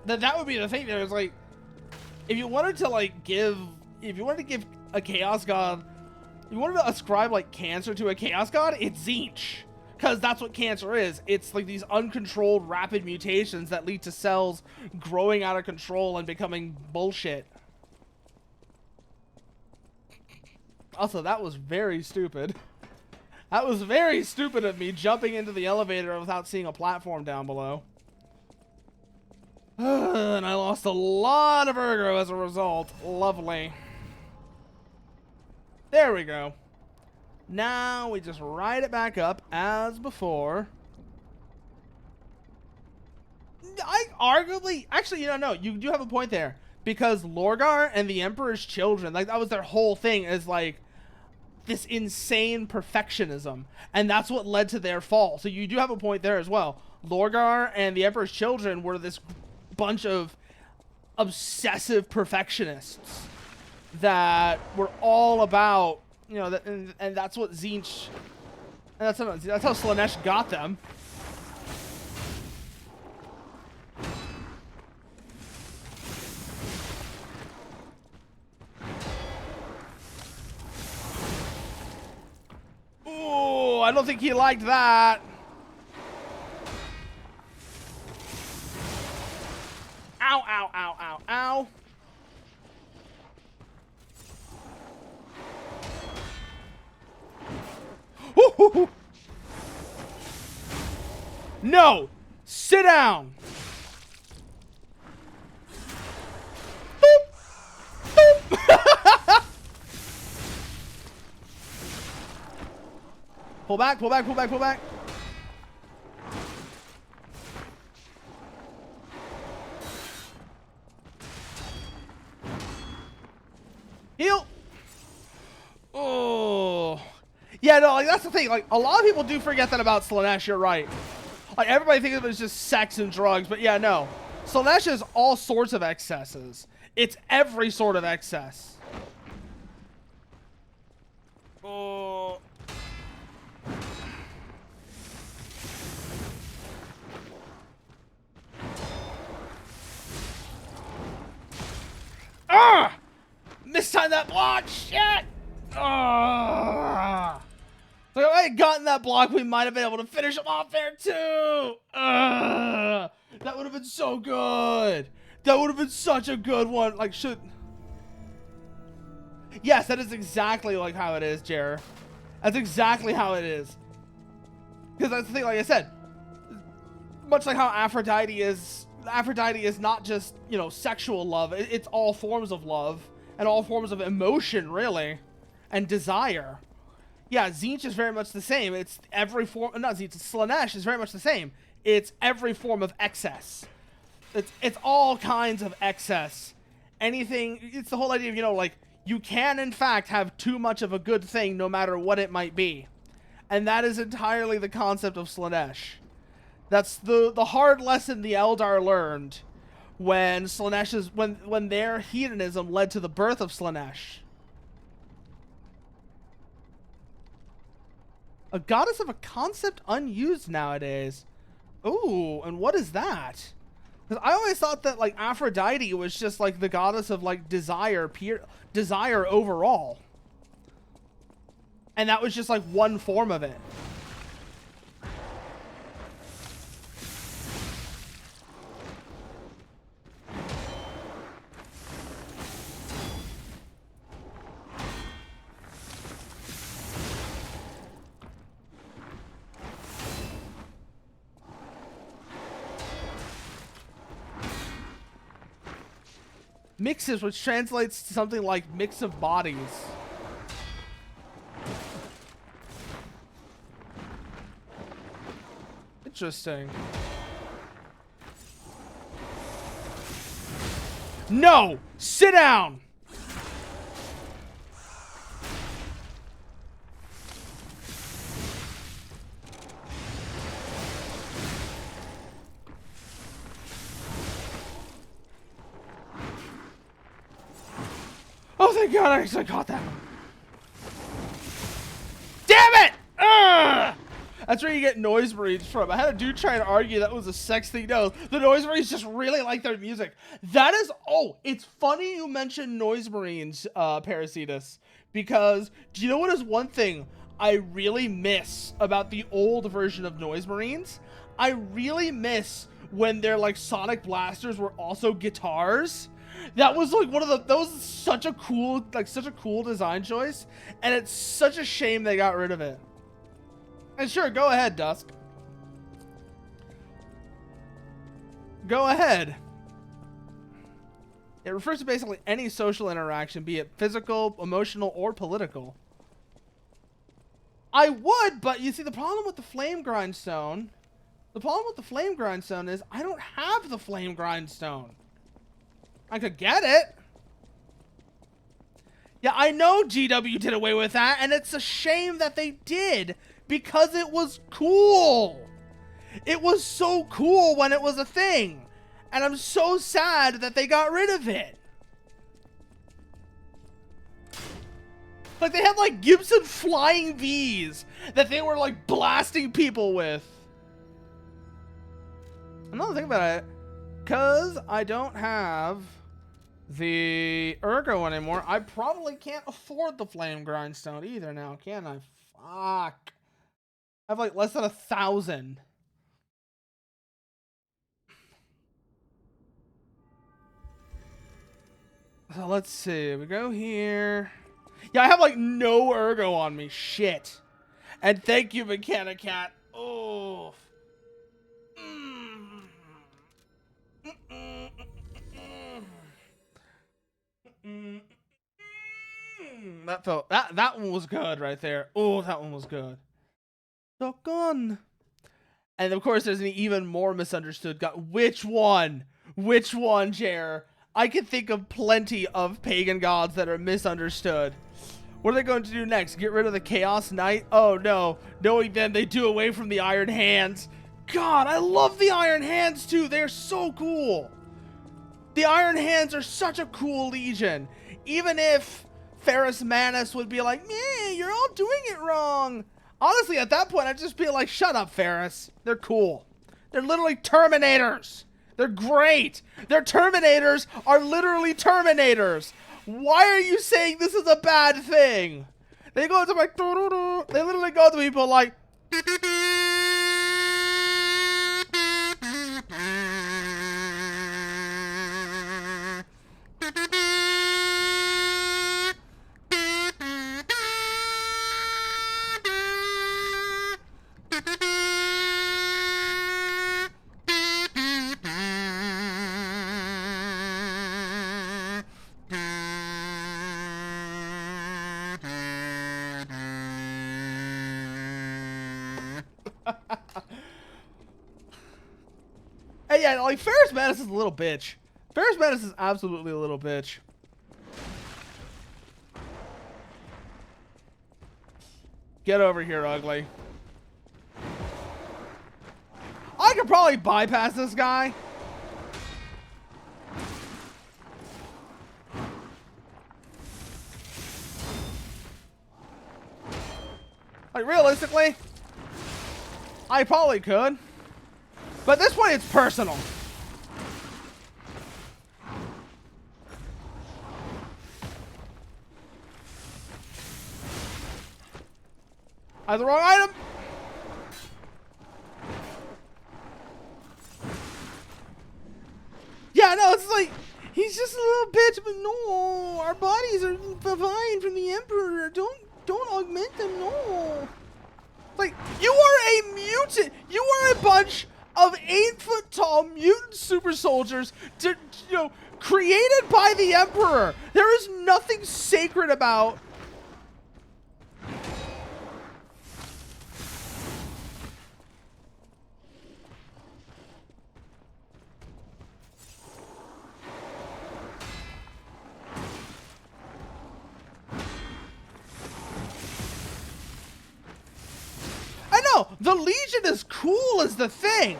That would be the thing there. Is like, if you wanted to give a Chaos God, you wanted to ascribe like Cancer to a Chaos God, it's Tzeentch. Because that's what Cancer is. It's like these uncontrolled rapid mutations that lead to cells growing out of control and becoming bullshit. Also, that was very stupid. That was very stupid of me, jumping into the elevator without seeing a platform down below. And I lost a lot of ergo as a result. Lovely. There we go. Now we just ride it back up as before. Actually, you don't know. You do have a point there. Because Lorgar and the Emperor's Children, like, that was their whole thing, is like this insane perfectionism. And that's what led to their fall. So you do have a point there as well. Lorgar and the Emperor's Children were this bunch of obsessive perfectionists that were all about, you know, that, and that's what Tzeentch, and that's how Slaanesh got them. Ooh, I don't think he liked that. Ow, ow, ow, ow, ow. Woo-hoo-hoo. No! Sit down! Boop. Boop. Pull back, pull back, pull back, pull back. Heal! Oh. Yeah, no, like, that's the thing. Like, a lot of people do forget that about Slaanesh, you're right. Like, everybody thinks of it as just sex and drugs, but yeah, no. Slaanesh is all sorts of excesses. It's every sort of excess. Oh. Ah! Mistimed that block! Shit! Ah! So if I had gotten that block, we might have been able to finish him off there too! That would have been so good! That would have been such a good one! Like, Yes, that is exactly like how it is, Jer. That's exactly how it is. Because that's the thing, like I said, much like how Aphrodite is not just, you know, sexual love. It's all forms of love and all forms of emotion, really, and desire. Yeah, Tzeentch is very much the same. It's every form, not Tzeentch, Slaanesh is very much the same. It's every form of excess. It's all kinds of excess. Anything, it's the whole idea of, you know, like, you can, in fact, have too much of a good thing no matter what it might be. And that is entirely the concept of Slaanesh. That's the hard lesson the Eldar learned when Slaanesh's, when their hedonism led to the birth of Slaanesh. A goddess of a concept unused nowadays. Ooh, and what is that? Because I always thought that, like, Aphrodite was just, like, the goddess of, like, desire overall. And that was just, like, one form of it. mixes, which translates to something like mix of bodies. Interesting. No! Sit down! Oh, thank God, I actually caught that one. Damn it! Ugh! That's where you get noise marines from. I had a dude try to argue that was a sex thing. No, the noise marines just really like their music. That is, oh, it's funny you mentioned noise marines, Parasitus, because do you know what is one thing I really miss about the old version of noise marines? I really miss when their like sonic blasters were also guitars. That was like that was such a cool design choice, and it's such a shame they got rid of it. And sure, go ahead, Dusk. Go ahead. It refers to basically any social interaction, be it physical, emotional, or political. I would, but you see, the problem with the flame grindstone, is I don't have the flame grindstone. I could get it. Yeah, I know GW did away with that, and it's a shame that they did, because it was cool. It was so cool when it was a thing, and I'm so sad that they got rid of it. Like, they had, like, Gibson Flying Vs that they were, like, blasting people with. Another thing about it, because I don't have the Ergo anymore, I probably can't afford the Flame Grindstone either now, can I? Fuck. I have like less than 1,000. So let's see. We go here. Yeah, I have like no Ergo on me. Shit. And thank you, Mechanicat. Oh. That one was good right there. Oh, that one was good. Doggone. And of course, there's an even more misunderstood god. Which one? Which one, Jer? I can think of plenty of pagan gods that are misunderstood. What are they going to do next? Get rid of the Chaos Knight? Oh no. Knowing then they do away from the Iron Hands. God, I love the Iron Hands too. They're so cool. The Iron Hands are such a cool legion. Even if Ferrus Manus would be like, meh, you're all doing it wrong. Honestly, at that point, I'd just be like, shut up, Ferrus. They're cool. They're literally Terminators. They're great. Their Terminators are literally Terminators. Why are you saying this is a bad thing? They go to like, they literally go to people like, hey, yeah, like Ferrus Manus is a little bitch. Ferrus Manus is absolutely a little bitch. Get over here, ugly. I could probably bypass this guy. Like, realistically, I probably could. But at this point, it's personal. I have the wrong item. Yeah, no, it's like, he's just a little bitch, but no, our bodies are divine from the Emperor. Don't augment them, no. Like, you are a mutant. You are a bunch of 8-foot-tall mutant super soldiers to, Created by the Emperor. There is nothing sacred about... I know, the Legion is cool is the thing.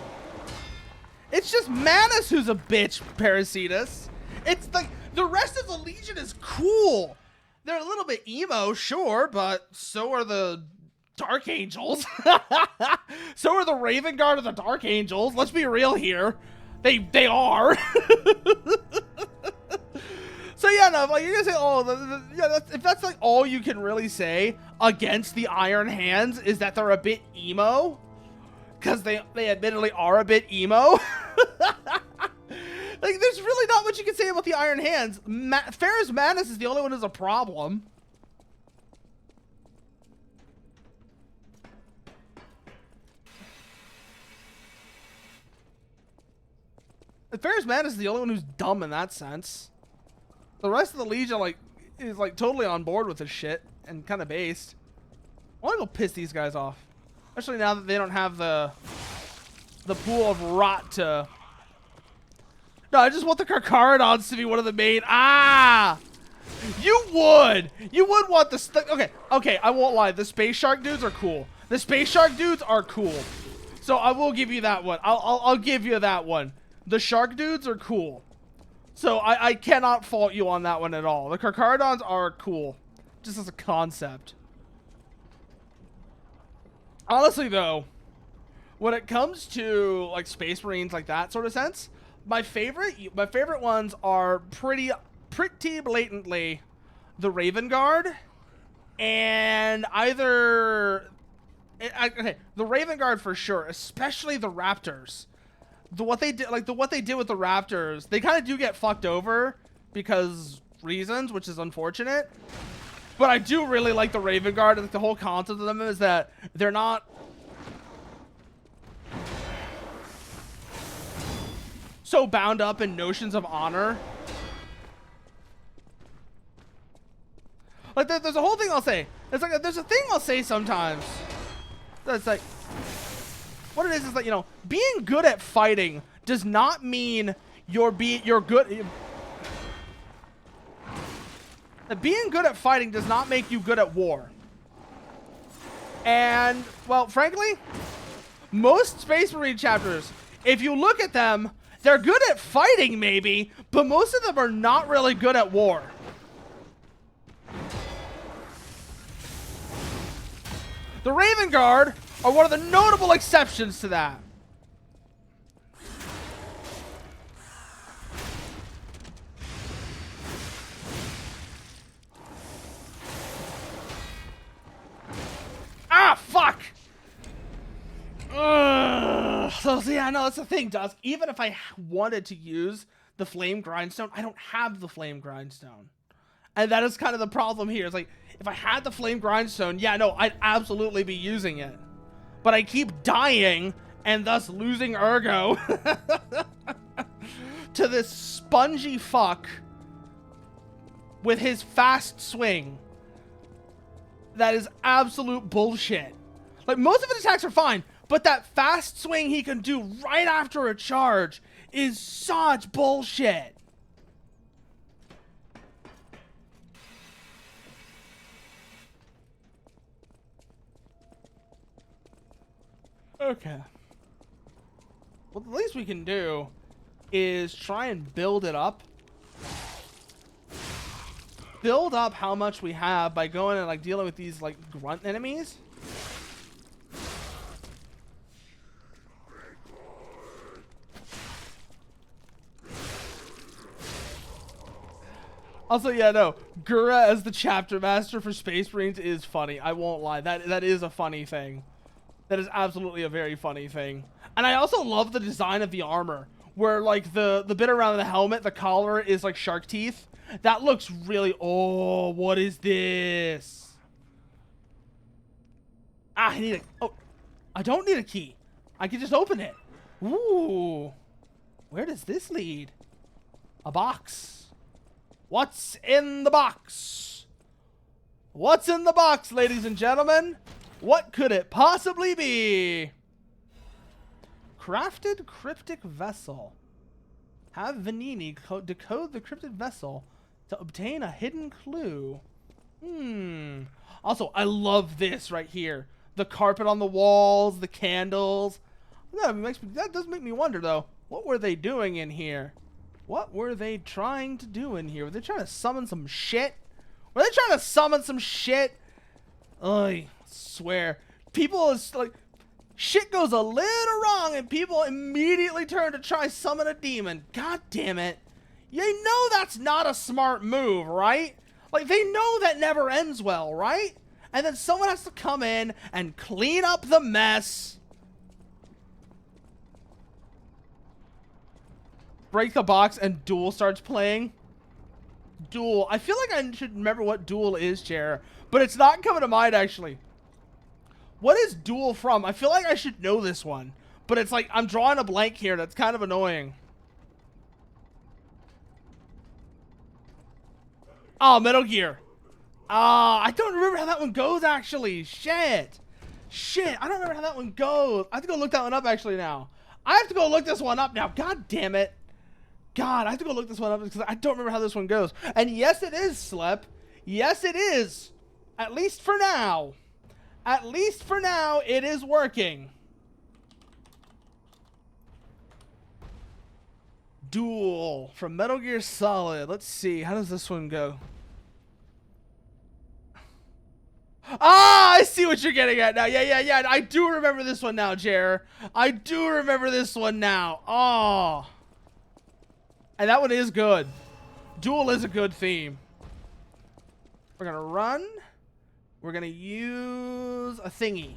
It's just Manus who's a bitch, Parasitus. It's like, the rest of the Legion is cool. They're a little bit emo, sure, but so are the Dark Angels. So are the Raven Guard of the Dark Angels. Let's be real here. They are. So yeah, no, like you're gonna say, oh, yeah, if that's like all you can really say against the Iron Hands is that they're a bit emo, because they admittedly are a bit emo. Like, there's really not much you can say about the Iron Hands. Ferrous Manus is the only one who's a problem. Ferrous Manus is the only one who's dumb in that sense. The rest of the Legion, like, is like totally on board with this shit and kind of based. I want to go piss these guys off, especially now that they don't have the pool of rot to. No, I just want the Carcharodons to be one of the main. Ah, you would want the. Okay, I won't lie. The Space Shark dudes are cool. The Space Shark dudes are cool. So I will give you that one. I'll give you that one. The Shark dudes are cool. So I cannot fault you on that one at all. The Carcharodons are cool, just as a concept. Honestly, though, when it comes to like Space Marines, like that sort of sense, my favorite ones are pretty blatantly the Raven Guard, and either the Raven Guard for sure, especially the Raptors. What they did with the Raptors, they kind of do get fucked over because reasons, which is unfortunate. But I do really like the Raven Guard, and the whole concept of them is that they're not so bound up in notions of honor. Like there's a whole thing I'll say. It's like there's a thing I'll say sometimes. That's like. What it is that, you know, being good at fighting does not mean you're good. Being good at fighting does not make you good at war. And, well, frankly, most Space Marine chapters, if you look at them, they're good at fighting maybe, but most of them are not really good at war. The Raven Guard are one of the notable exceptions to that. Ah, fuck! Ugh. So, yeah, no, that's the thing, Dusk. Even if I wanted to use the Flame Grindstone, I don't have the Flame Grindstone. And that is kind of the problem here. It's like, if I had the Flame Grindstone, yeah, no, I'd absolutely be using it. But I keep dying and thus losing Ergo to this spongy fuck with his fast swing. That is absolute bullshit. Like, most of his attacks are fine, but that fast swing he can do right after a charge is such bullshit. Okay. Well, the least we can do is try and build it up. Build up how much we have by going and like dealing with these like grunt enemies. Also, yeah, no, Gura as the chapter master for Space Marines is funny. I won't lie. That is a funny thing. That is absolutely a very funny thing. And I also love the design of the armor, where like the bit around the helmet, the collar is like shark teeth. That looks really, oh, what is this? Ah, I need a, oh, I don't need a key. I can just open it. Ooh, where does this lead? A box. What's in the box? What's in the box, ladies and gentlemen? What could it possibly be? Crafted cryptic vessel. Have Vanini decode the cryptic vessel to obtain a hidden clue. Also, I love this right here. The carpet on the walls, the candles. That does make me wonder, though. What were they doing in here? What were they trying to do in here? Were they trying to summon some shit? Were they trying to summon some shit? I swear. People is like... Shit goes a little wrong and people immediately turn to try summon a demon. God damn it. You know that's not a smart move, right? Like, they know that never ends well, right? And then someone has to come in and clean up the mess. Break the box and Duel starts playing. Duel. I feel like I should remember what Duel is, Chair. But it's not coming to mind, actually. What is Duel from? I feel like I should know this one. But it's like, I'm drawing a blank here. That's kind of annoying. Oh, Metal Gear. I don't remember how that one goes, actually. Shit. I don't remember how that one goes. I have to go look that one up, actually, now. I have to go look this one up now. God damn it. God, I have to go look this one up because I don't remember how this one goes. And yes, it is, Slep. Yes, it is. At least for now. At least for now, it is working. Duel from Metal Gear Solid. Let's see. How does this one go? Ah, I see what you're getting at now. Yeah. I do remember this one now, Jer. I do remember this one now. Oh. And that one is good. Duel is a good theme. We're going to run. We're going to use a thingy.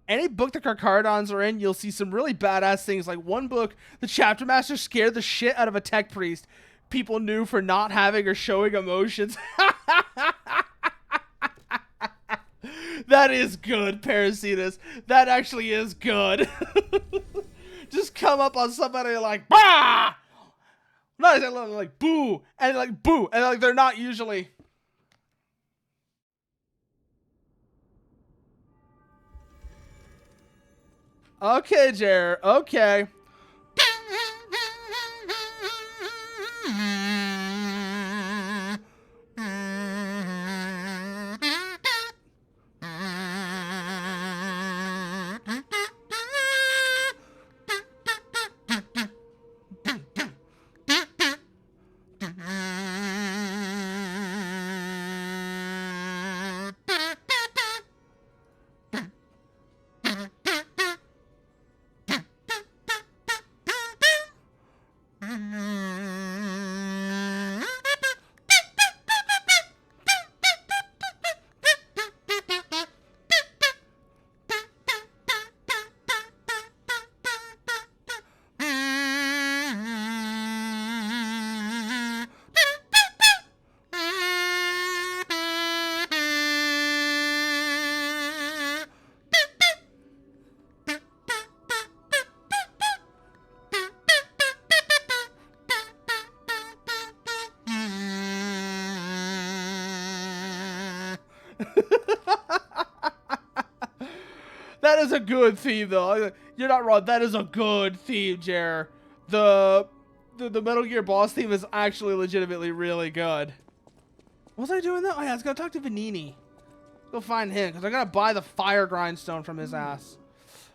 Any book the Carcardons are in, you'll see some really badass things. Like one book, the chapter master scared the shit out of a tech priest people knew for not having or showing emotions. That is good, Parasitas. That actually is good. Just come up on somebody like, bah! Not like, boo, and like, boo, and like, they're not usually. Okay, Jer. Okay. That is a good theme, though. You're not wrong. That is a good theme, Jer. The Metal Gear boss theme is actually legitimately really good. What was I doing though? Oh yeah, I was gonna talk to Vanini. Go find him, because I gotta buy the fire grindstone from his ass.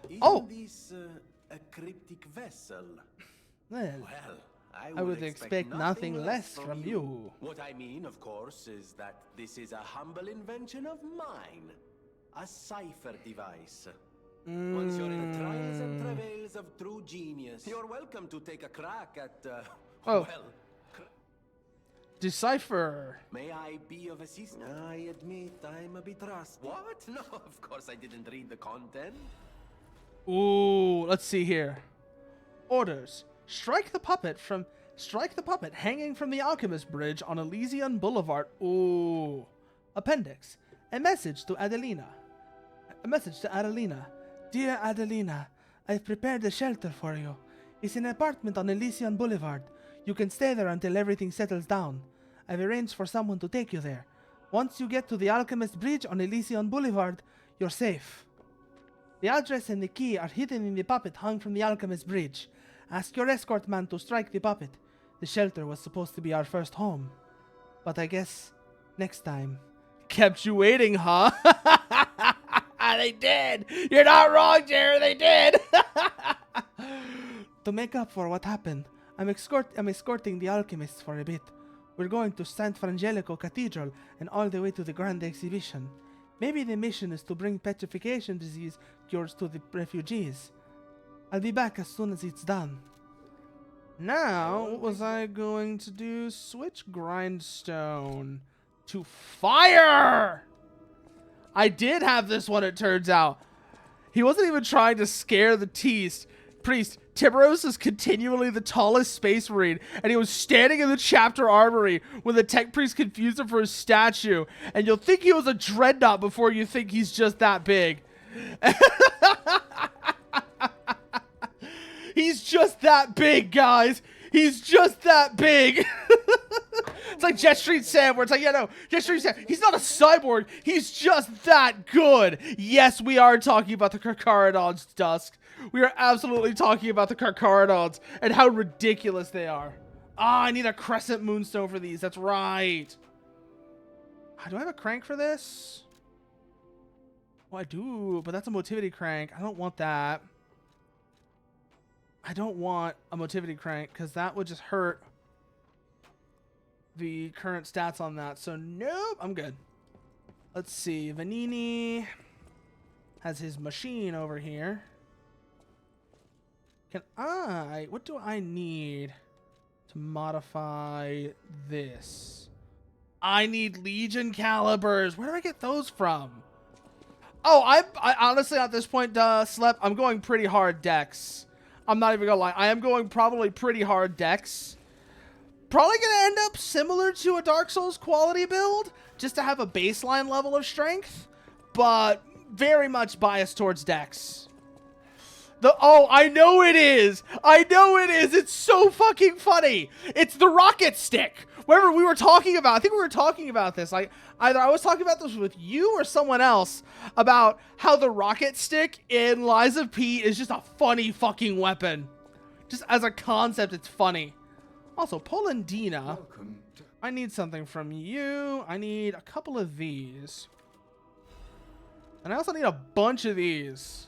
Isn't this a cryptic vessel? Well, I would expect nothing less from you. What I mean, of course, is that this is a humble invention of mine. A cipher device. Once you're in the trials and travails of true genius, you're welcome to take a crack at, well... Decipher. May I be of assistance? I admit I'm a bit rusty. What? No, of course I didn't read the content. Ooh, let's see here. Orders. Strike the puppet hanging from the Alchemist Bridge on Elysian Boulevard. Ooh. Appendix. A message to Adelina. Dear Adelina, I've prepared a shelter for you. It's an apartment on Elysian Boulevard. You can stay there until everything settles down. I've arranged for someone to take you there. Once you get to the Alchemist Bridge on Elysion Boulevard, you're safe. The address and the key are hidden in the puppet hung from the Alchemist Bridge. Ask your escort man to strike the puppet. The shelter was supposed to be our first home. But I guess next time. Kept you waiting, huh? They did. You're not wrong, Jared. They did. To make up for what happened, I'm escorting the alchemists for a bit. We're going to San Frangelico Cathedral and all the way to the Grand Exhibition. Maybe the mission is to bring petrification disease cures to the refugees. I'll be back as soon as it's done. Now, what was I going to do? Switch grindstone to fire! I did have this one, it turns out. He wasn't even trying to scare the priest. Tiburos is continually the tallest space marine, and he was standing in the chapter armory when the tech priest confused him for a statue. And you'll think he was a dreadnought before you think he's just that big. He's just that big, guys. He's just that big. It's like Jet Street Sam, where it's like, yeah, no, Jet Street Sam, he's not a cyborg. He's just that good. Yes, we are talking about the Carcharodons, Dusk. We are absolutely talking about the Carcharodons and how ridiculous they are. Ah, I need a Crescent Moonstone for these. That's right. Do I have a crank for this? Oh, I do, but that's a motivity crank. I don't want that. I don't want a motivity crank because that would just hurt the current stats on that. So nope, I'm good. Let's see. Vanini has his machine over here. What do I need to modify this? I need Legion calibers. Where do I get those from? Oh, I honestly at this point, Slep, I'm going pretty hard Dex. I'm not even gonna lie. I am going probably pretty hard Dex. Probably gonna end up similar to a Dark Souls quality build, just to have a baseline level of strength, but very much biased towards Dex. Oh, I know it is. I know it is. It's so fucking funny. It's the rocket stick. Wherever we were talking about, I think we were talking about this. Like, either I was talking about this with you or someone else about how the rocket stick in Lies of P is just a funny fucking weapon. Just as a concept, it's funny. Also, Polandina, I need something from you. I need a couple of these. And I also need a bunch of these.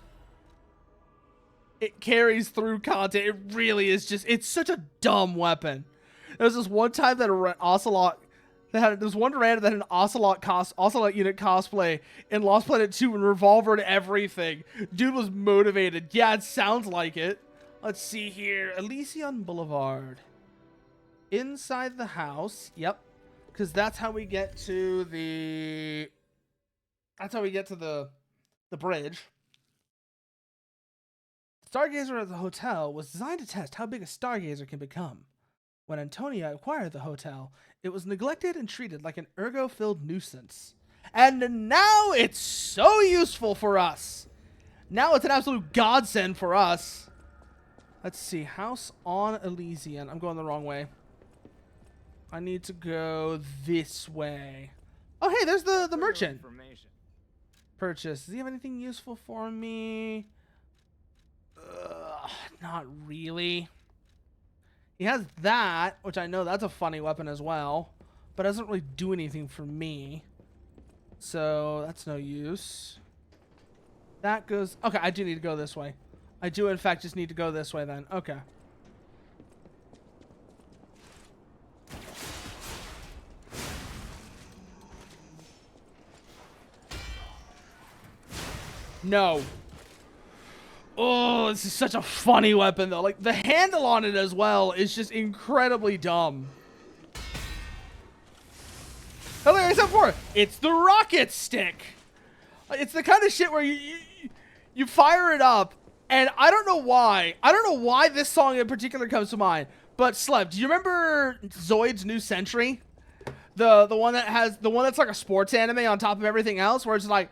It carries through content. It really is just, it's such a dumb weapon. There was this one time that an Ocelot, this one random that had an Ocelot unit cosplay in Lost Planet 2 and revolvered everything. Dude was motivated. Yeah, it sounds like it. Let's see here. Elysion Boulevard. Inside the house. Yep. Because that's how we get to the... That's how we get to the bridge. Stargazer at the hotel was designed to test how big a stargazer can become. When Antonia acquired the hotel, it was neglected and treated like an ergo-filled nuisance. And now it's so useful for us. Now it's an absolute godsend for us. Let's see. House on Elysian. I'm going the wrong way. I need to go this way. Oh, hey, there's the merchant. Purchase. Does he have anything useful for me? Not really. He has that, which I know that's a funny weapon as well, but it doesn't really do anything for me. So that's no use. That goes... Okay, I do need to go this way. I do, in fact, just need to go this way then. Okay. No. Oh, this is such a funny weapon, though. Like, the handle on it as well is just incredibly dumb. Hilarious except for it's the rocket stick. It's the kind of shit where you fire it up, and I don't know why. I don't know why this song in particular comes to mind. But Slev, do you remember Zoid's New Century? The one that has the one that's like a sports anime on top of everything else, where it's like.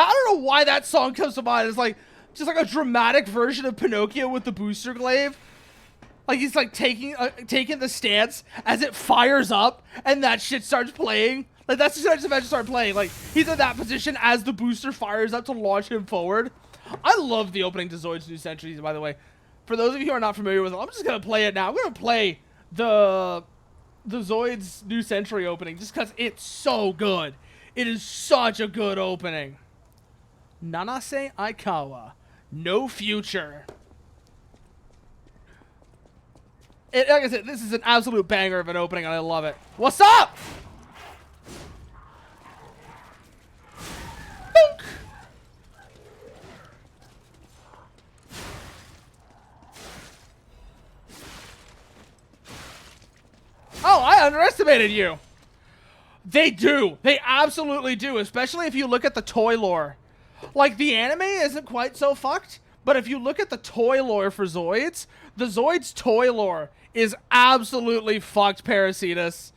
I don't know why that song comes to mind. It's like just like a dramatic version of Pinocchio with the booster glaive. Like he's like taking the stance as it fires up, and that shit starts playing. Like that's just eventually start playing. Like he's in that position as the booster fires up to launch him forward. I love the opening to Zoid's New Centuries, by the way. For those of you who are not familiar with it, I'm just gonna play it now. I'm gonna play the Zoid's New Century opening just because it's so good. It is such a good opening. Nanase Aikawa, no future. Like I said, this is an absolute banger of an opening, and I love it. What's up? Boink. Oh, I underestimated you. They do. They absolutely do, especially if you look at the toy lore. Like, the anime isn't quite so fucked, but if you look at the toy lore for Zoids, the Zoids toy lore is absolutely fucked, Parasitus.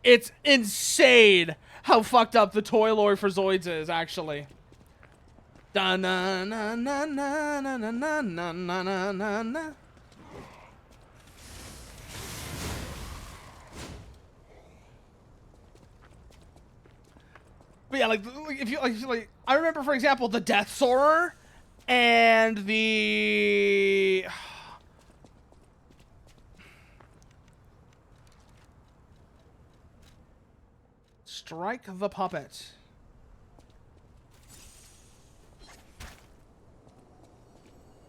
It's insane how fucked up the toy lore for Zoids is, actually. Da na na na na na na na na na na na. But yeah, like if you like, I remember, for example, the Death Soarer and the Strike the Puppet.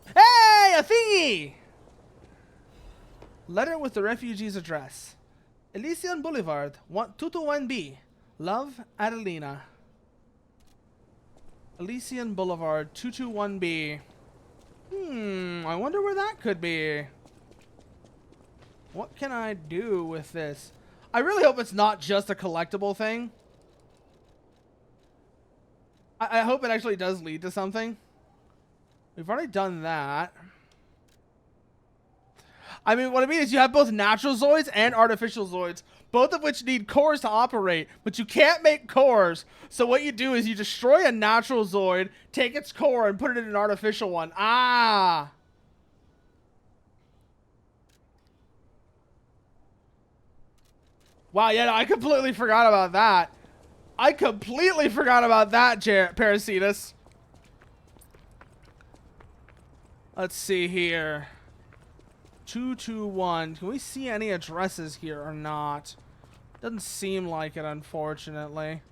Hey, a thingy! Letter with the refugee's address. Elysian Boulevard, 221B. Love, Adelina. Elysian Boulevard, 221B. I wonder where that could be. What can I do with this? I really hope it's not just a collectible thing. I hope it actually does lead to something. We've already done that. I mean, what I mean is you have both natural Zoids and artificial Zoids, both of which need cores to operate, but you can't make cores. So what you do is you destroy a natural Zoid, take its core, and put it in an artificial one. Ah! Wow, yeah, no, I completely forgot about that. I completely forgot about that, Parasitus. Let's see here. 221. Can we see any addresses here or not? Doesn't seem like it, unfortunately.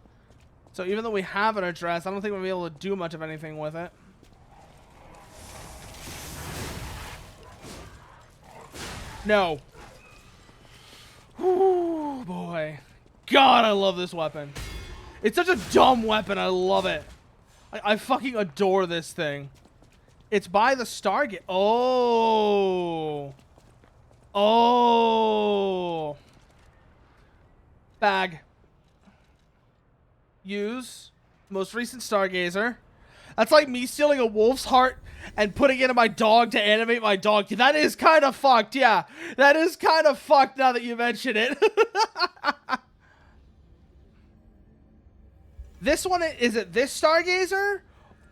So even though we have an address, I don't think we'll be able to do much of anything with it. No. Ooh, boy. God, I love this weapon. It's such a dumb weapon. I love it. I fucking adore this thing. It's by the Stargate. Oh. Oh. Bag. Use. Most recent Stargazer. That's like me stealing a wolf's heart and putting it in my dog to animate my dog. That is kind of fucked, yeah. That is kind of fucked now that you mention it. This one, is it this Stargazer?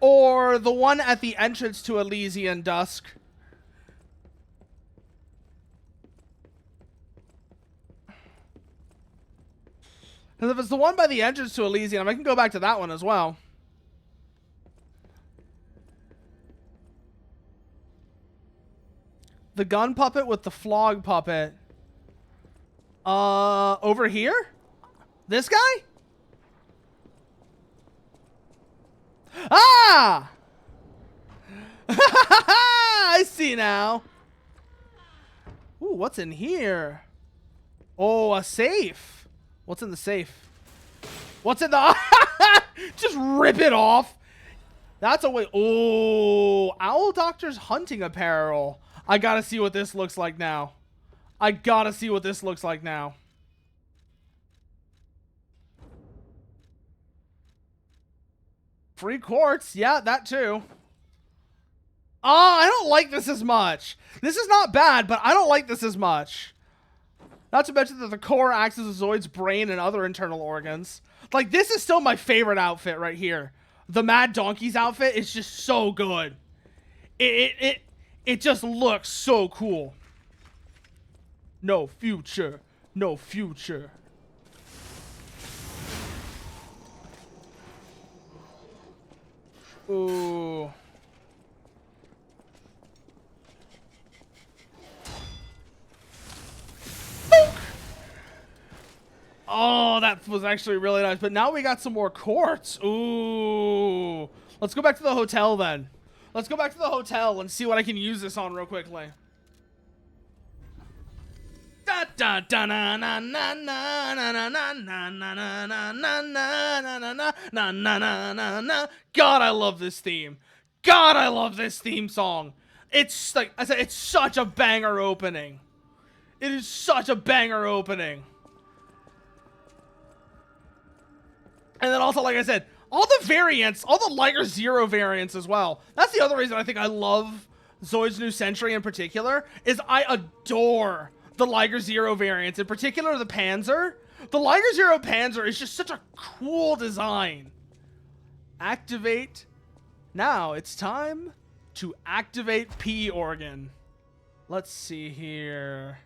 Or the one at the entrance to Elysian Dusk? Because if it's the one by the entrance to Elysium, I can go back to that one as well. The gun puppet with the flog puppet. Over here? This guy? Ah! I see now. Ooh, what's in here? Oh, a safe. What's in the safe? What's in the... Just rip it off. That's a way... Oh, Owl Doctor's hunting apparel. I gotta see what this looks like now. I gotta see what this looks like now. Free quartz. Yeah, that too. Oh, I don't like this as much. This is not bad, but I don't like this as much. Not to mention that the core acts as a Zoid's brain and other internal organs. Like, this is still my favorite outfit right here. the Mad Donkey's outfit is just so good. It just looks so cool. No future. No future. Ooh. Oh, that was actually really nice. But now we got some more quartz. Ooh. Let's go back to the hotel then. Let's go back to the hotel and see what I can use this on real quickly. God, I love this theme. God, I love this theme song. It's like I said, it's such a banger opening. It is such a banger opening. And then also, like I said, all the variants, all the Liger Zero variants as well. That's the other reason I think I love Zoid's New Century in particular, is I adore the Liger Zero variants, in particular the Panzer. The Liger Zero Panzer is just such a cool design. Activate. Now it's time to activate P organ. Let's see here.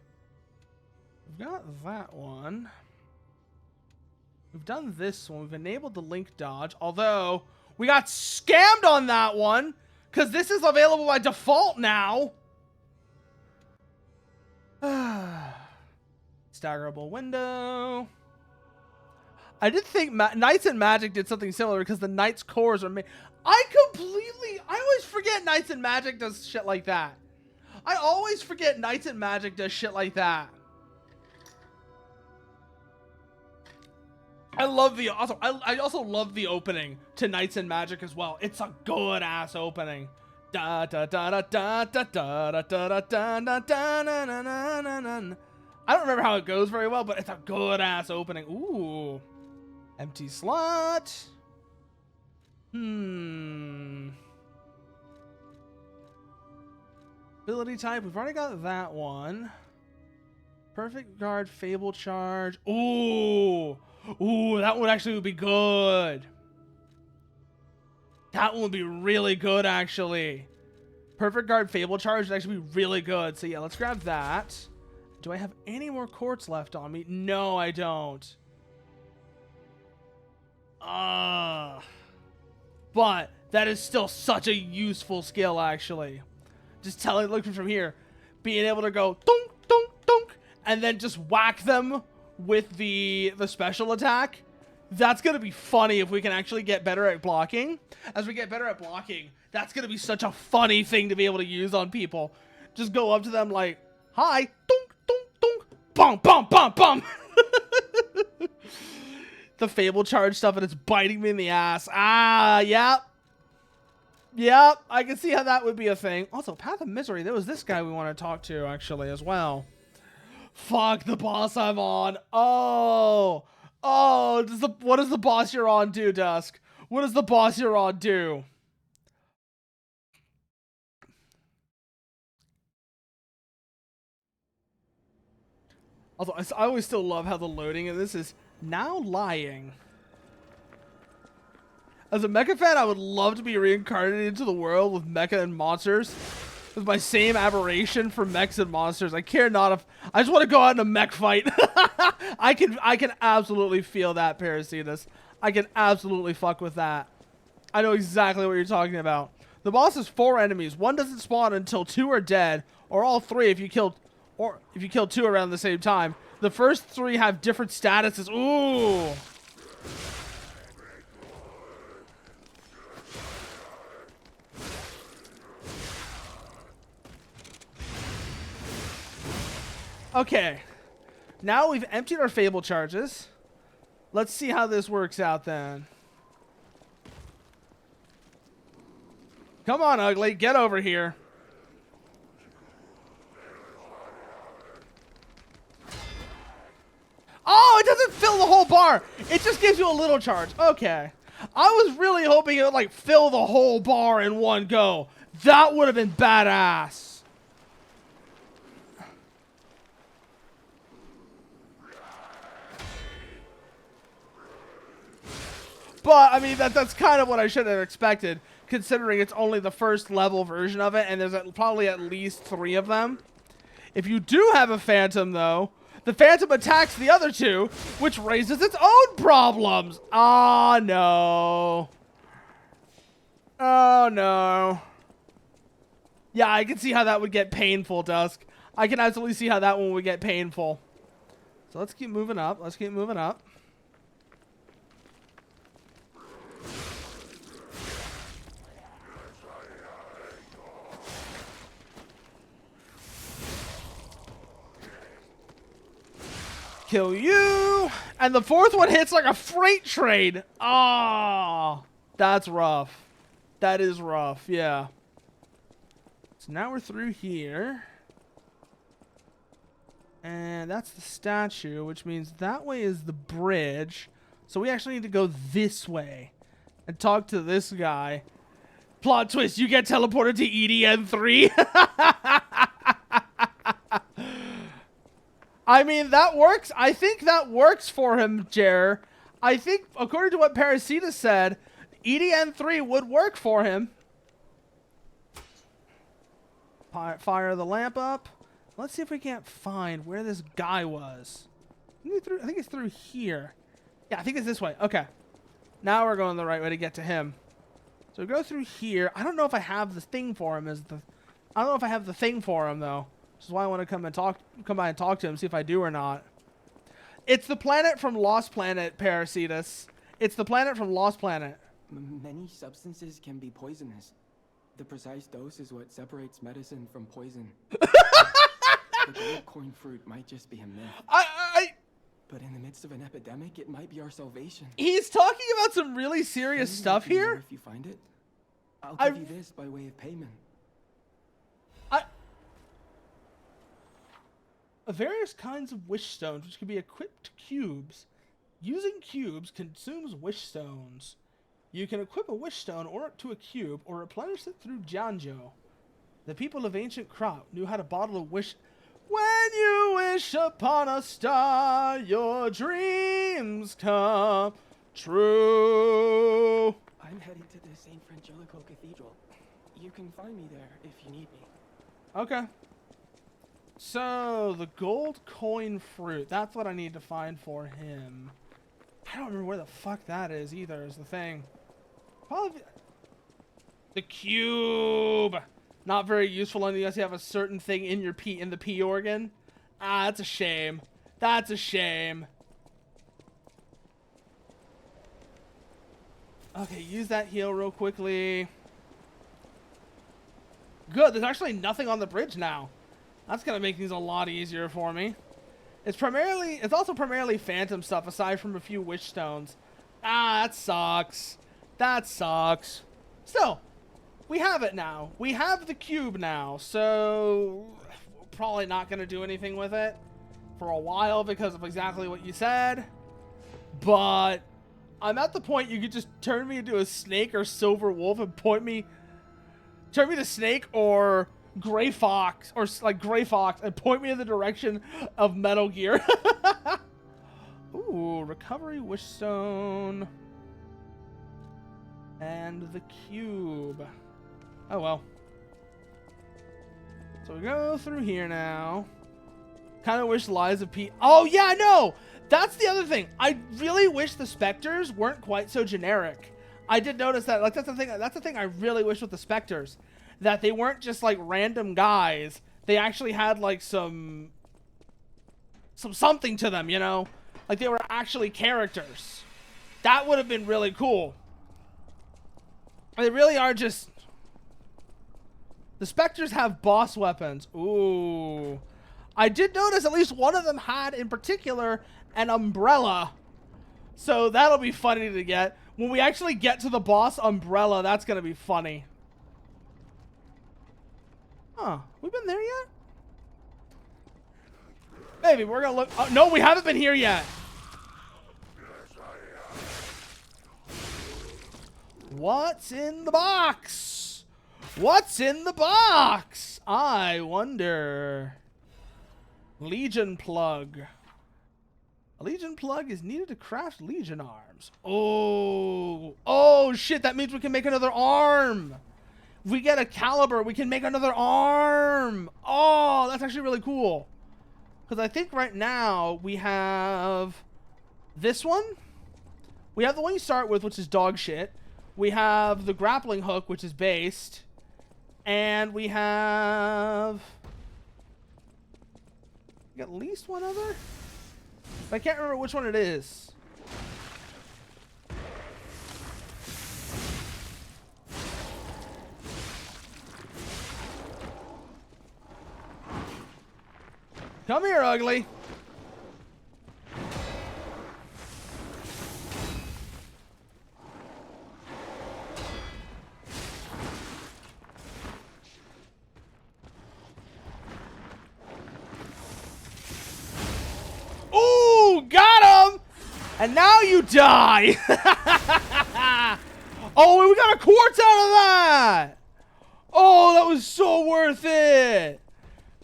We've got that one. We've done this one. We've enabled the link dodge, although we got scammed on that one because this is available by default now. Staggerable window. I did think Knights and Magic did something similar because the Knights cores are made. I always forget Knights and Magic does shit like that. I always forget Knights and Magic does shit like that. I love the I also love the opening to Knights and Magic as well. It's a good ass opening. Da da da da da da da da da da da da da. I don't remember how it goes very well, but it's a good ass opening. Ooh. Empty slot. Ability type, we've already got that one. Perfect guard, Fable charge. Ooh. Ooh, that one actually would be good. That one would be really good, actually. Perfect guard, Fable charge would actually be really good. So yeah, let's grab that. Do I have any more quartz left on me? No, I don't. But that is still such a useful skill, actually. Just looking from here, being able to go dunk, dunk, dunk, and then just whack them with the special attack. That's gonna be funny if we can actually get better at blocking. As we get better at blocking, that's gonna be such a funny thing to be able to use on people. Just go up to them like, hi, dunk, dunk, dunk, bum, bum, bum, bum. The Fable charge stuff, and it's biting me in the ass. Yep. Yep, I can see how that would be a thing. Also, Path of Misery, there was this guy we want to talk to, actually, as well. Fuck, the boss I'm on. Oh, what does the boss you're on do, Dusk? What does the boss you're on do? Also, I always still love how the loading of this is now lying. As a mecha fan, I would love to be reincarnated into the world with mecha and monsters. With my same aberration for mechs and monsters. I care not if I just want to go out in a mech fight. I can absolutely feel that, Parasitus. I can absolutely fuck with that. I know exactly what you're talking about. The boss has 4 enemies. One doesn't spawn until 2 are dead, or all 3 if you kill 2 around the same time. The first 3 have different statuses. Ooh. Okay, now we've emptied our Fable charges. Let's see how this works out then. Come on, Ugly, get over here. Oh, it doesn't fill the whole bar. It just gives you a little charge. Okay. I was really hoping it would like fill the whole bar in one go. That would have been badass. But, I mean, that's kind of what I should have expected, considering it's only the first level version of it, and there's probably at least 3 of them. If you do have a Phantom, though, the Phantom attacks the other 2, which raises its own problems. Oh, no. Oh, no. Yeah, I can see how that would get painful, Dusk. I can absolutely see how that one would get painful. So let's keep moving up. Let's keep moving up. Kill you. And the 4th one hits like a freight train. Oh, that's rough. That is rough. Yeah. So now we're through here. And that's the statue, which means that way is the bridge. So we actually need to go this way and talk to this guy. Plot twist, you get teleported to EDN3. I mean, that works. I think that works for him, Jer. I think, according to what Parasita said, EDN3 would work for him. Fire the lamp up. Let's see if we can't find where this guy was. I think it's through here. Yeah, I think it's this way. Okay. Now we're going the right way to get to him. So we go through here. I don't know if I have the thing for him. I don't know if I have the thing for him, though. Which is why I want to come by and talk to him, see if I do or not. It's the planet from Lost Planet, Parasitus. It's the planet from Lost Planet. Many substances can be poisonous. The precise dose is what separates medicine from poison. The gold coin fruit might just be a myth. But in the midst of an epidemic, it might be our salvation. He's talking about some really serious stuff here. If you find it, I'll give you this by way of payment. Various kinds of wish stones, which can be equipped to cubes. Using cubes consumes wish stones. You can equip a wish stone or to a cube, or replenish it through Janjo. The people of ancient Kraut knew how to bottle a wish. When you wish upon a star, your dreams come true. I'm heading to the St. Frangelico Cathedral. You can find me there if you need me. Okay. So, the gold coin fruit. That's what I need to find for him. I don't remember where the fuck that is either, is the thing. Probably the cube. Not very useful unless you have a certain thing in your in the P organ. Ah, that's a shame. That's a shame. Okay, use that heal real quickly. Good, there's actually nothing on the bridge now. That's gonna make things a lot easier for me. It's also primarily phantom stuff aside from a few wish stones. Ah, that sucks. That sucks. Still, we have it now. We have the cube now, so we're probably not gonna do anything with it for a while because of exactly what you said. But I'm at the point you could just turn me into a snake or silver wolf and turn me to snake or Gray Fox, or like Gray Fox, and point me in the direction of Metal Gear. Ooh, recovery wish stone. And the cube. Oh well. So we go through here now. Kind of wish Liza P. Oh yeah, no! That's the other thing. I really wish the specters weren't quite so generic. I did notice that. Like that's the thing I really wish with the specters. That they weren't just like random guys. They actually had like some something to them, you know? Like they were actually characters. That would have been really cool. They really are just... The specters have boss weapons. Ooh. I did notice at least one of them had, in particular, an umbrella. So that'll be funny to get. When we actually get to the boss umbrella, that's going to be funny. Huh. We been there yet? Maybe. We're going to look... Oh, no, we haven't been here yet. What's in the box? What's in the box? I wonder. Legion plug. A Legion plug is needed to craft Legion arms. Oh. Oh, shit. That means we can make another arm. If we get a caliber, we can make another arm. Oh, that's actually really cool. Because I think right now we have this one. We have the one you start with, which is dog shit. We have the grappling hook, which is based. And we have at least one other. I can't remember which one it is. Come here, ugly. Ooh, got him! And now you die. Oh, we got a quartz out of that. Oh, that was so worth it.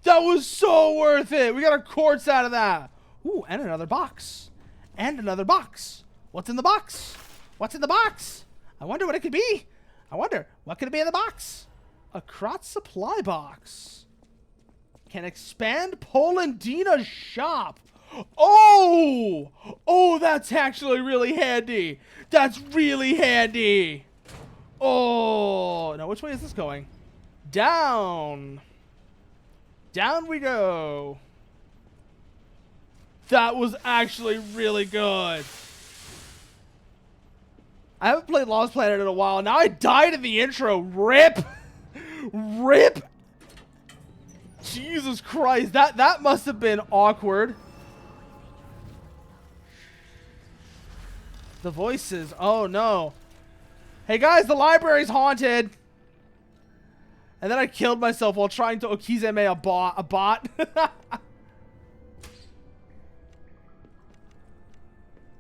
That was so worth it. We got a quartz out of that. Ooh, and another box. And another box. What's in the box? What's in the box? I wonder what it could be. I wonder, what could it be in the box? A Kratz supply box. Can expand Polandina's shop. Oh! Oh, that's actually really handy. That's really handy. Oh, now which way is this going? Down. Down we go. That was actually really good. I haven't played Lost Planet in a while. Now I died in the intro. Rip. Rip. Jesus Christ. That must have been awkward. The voices. Oh, no. Hey, guys, the library's haunted. And then I killed myself while trying to Okizeme a bot.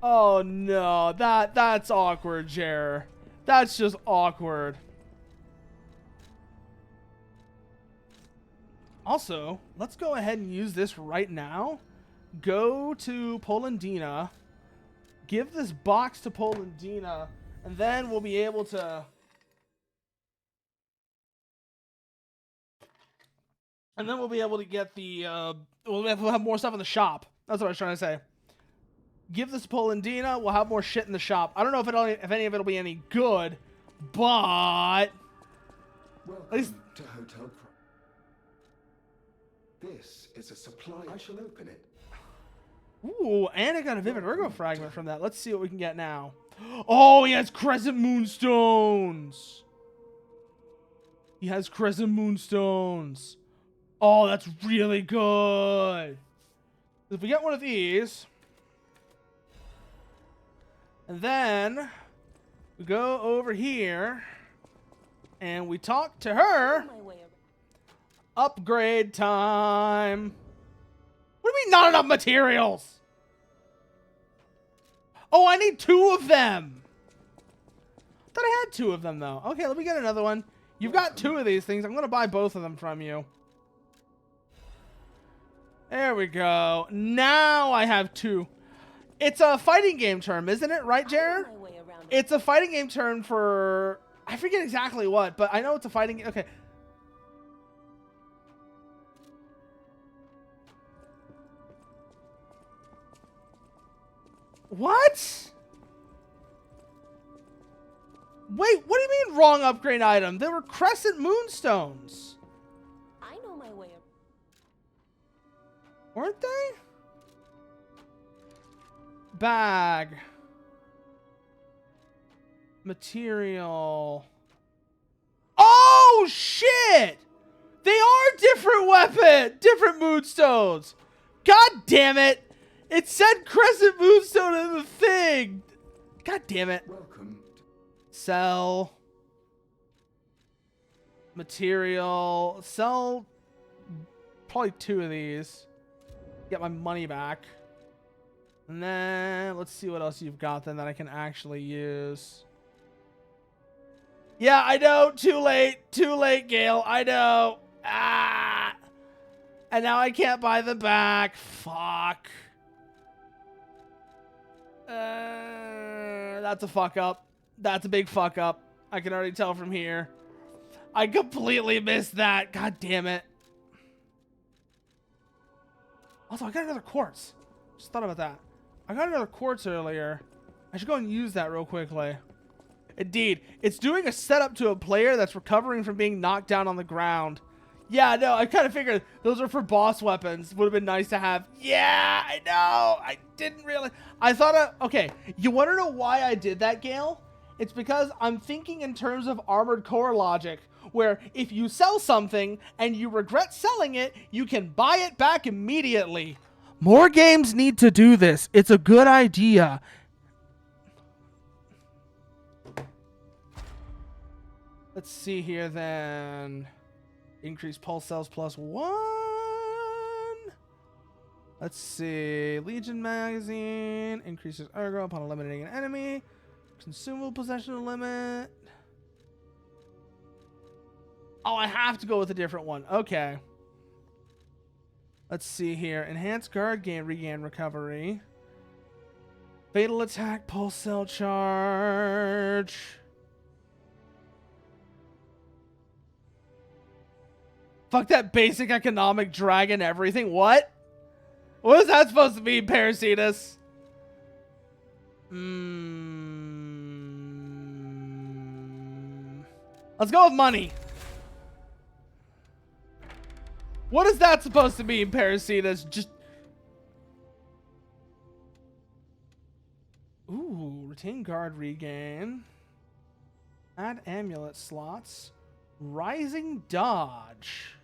Oh no, that's awkward, Jer. That's just awkward. Also, let's go ahead and use this right now. Go to Polandina. Give this box to Polandina. And then we'll be able to... And then we'll be able to get the, we'll have more stuff in the shop. That's what I was trying to say. Give this to Polandina, we'll have more shit in the shop. I don't know if any of it will be any good, but... Welcome at least... to Hotel This is a supply. I shall open it. Ooh, and I got a Vivid Ergo fragment from that. Let's see what we can get now. Oh, he has Crescent Moonstones. He has Crescent Moonstones. Oh, that's really good. If we get one of these, and then we go over here and we talk to her. Upgrade time. What do you mean not enough materials? Oh, I need 2 of them. I thought I had 2 of them though. Okay, let me get another one. You've got 2 of these things. I'm going to buy both of them from you. There we go. Now I have 2. It's a fighting game term, isn't it? Right, Jared? It's a fighting game term for... I forget exactly what, but I know it's a fighting game. Okay. What? Wait, what do you mean wrong upgrade item? There were Crescent Moonstones. I know my way around. Weren't they? Bag. Material. Oh, shit! They are different weapon! Different Moonstones! God damn it! It said Crescent Moonstone in the thing! God damn it. Welcome. Sell. Material. Sell probably 2 of these. Get my money back. And then let's see what else you've got then that I can actually use. Yeah, I know. Too late. Too late, Gale. I know. Ah. And now I can't buy them back. Fuck. That's a fuck up. That's a big fuck up. I can already tell from here. I completely missed that. God damn it. Also, I got another quartz. Just thought about that. I got another quartz earlier. I should go and use that real quickly. Indeed. It's doing a setup to a player that's recovering from being knocked down on the ground. Yeah, no, I kind of figured those are for boss weapons. Would have been nice to have. Yeah, I know. I didn't realize. I thought, okay, you want to know why I did that, Gale? It's because I'm thinking in terms of Armored Core logic, where if you sell something and you regret selling it, you can buy it back immediately. More games need to do this. It's a good idea. Let's see here then. Increase pulse cells +1. Let's see. Legion magazine. Increases aggro upon eliminating an enemy. Consumable possession limit. Oh, I have to go with a different one. Okay. Let's see here. Enhanced guard gain, regain recovery. Fatal attack, pulse cell charge. Fuck that basic economic dragon everything. What? What is that supposed to mean, Parasitus? Let's go with money. What is that supposed to mean, Parasitus? Just... Ooh, retain guard regain. Add amulet slots. Rising dodge.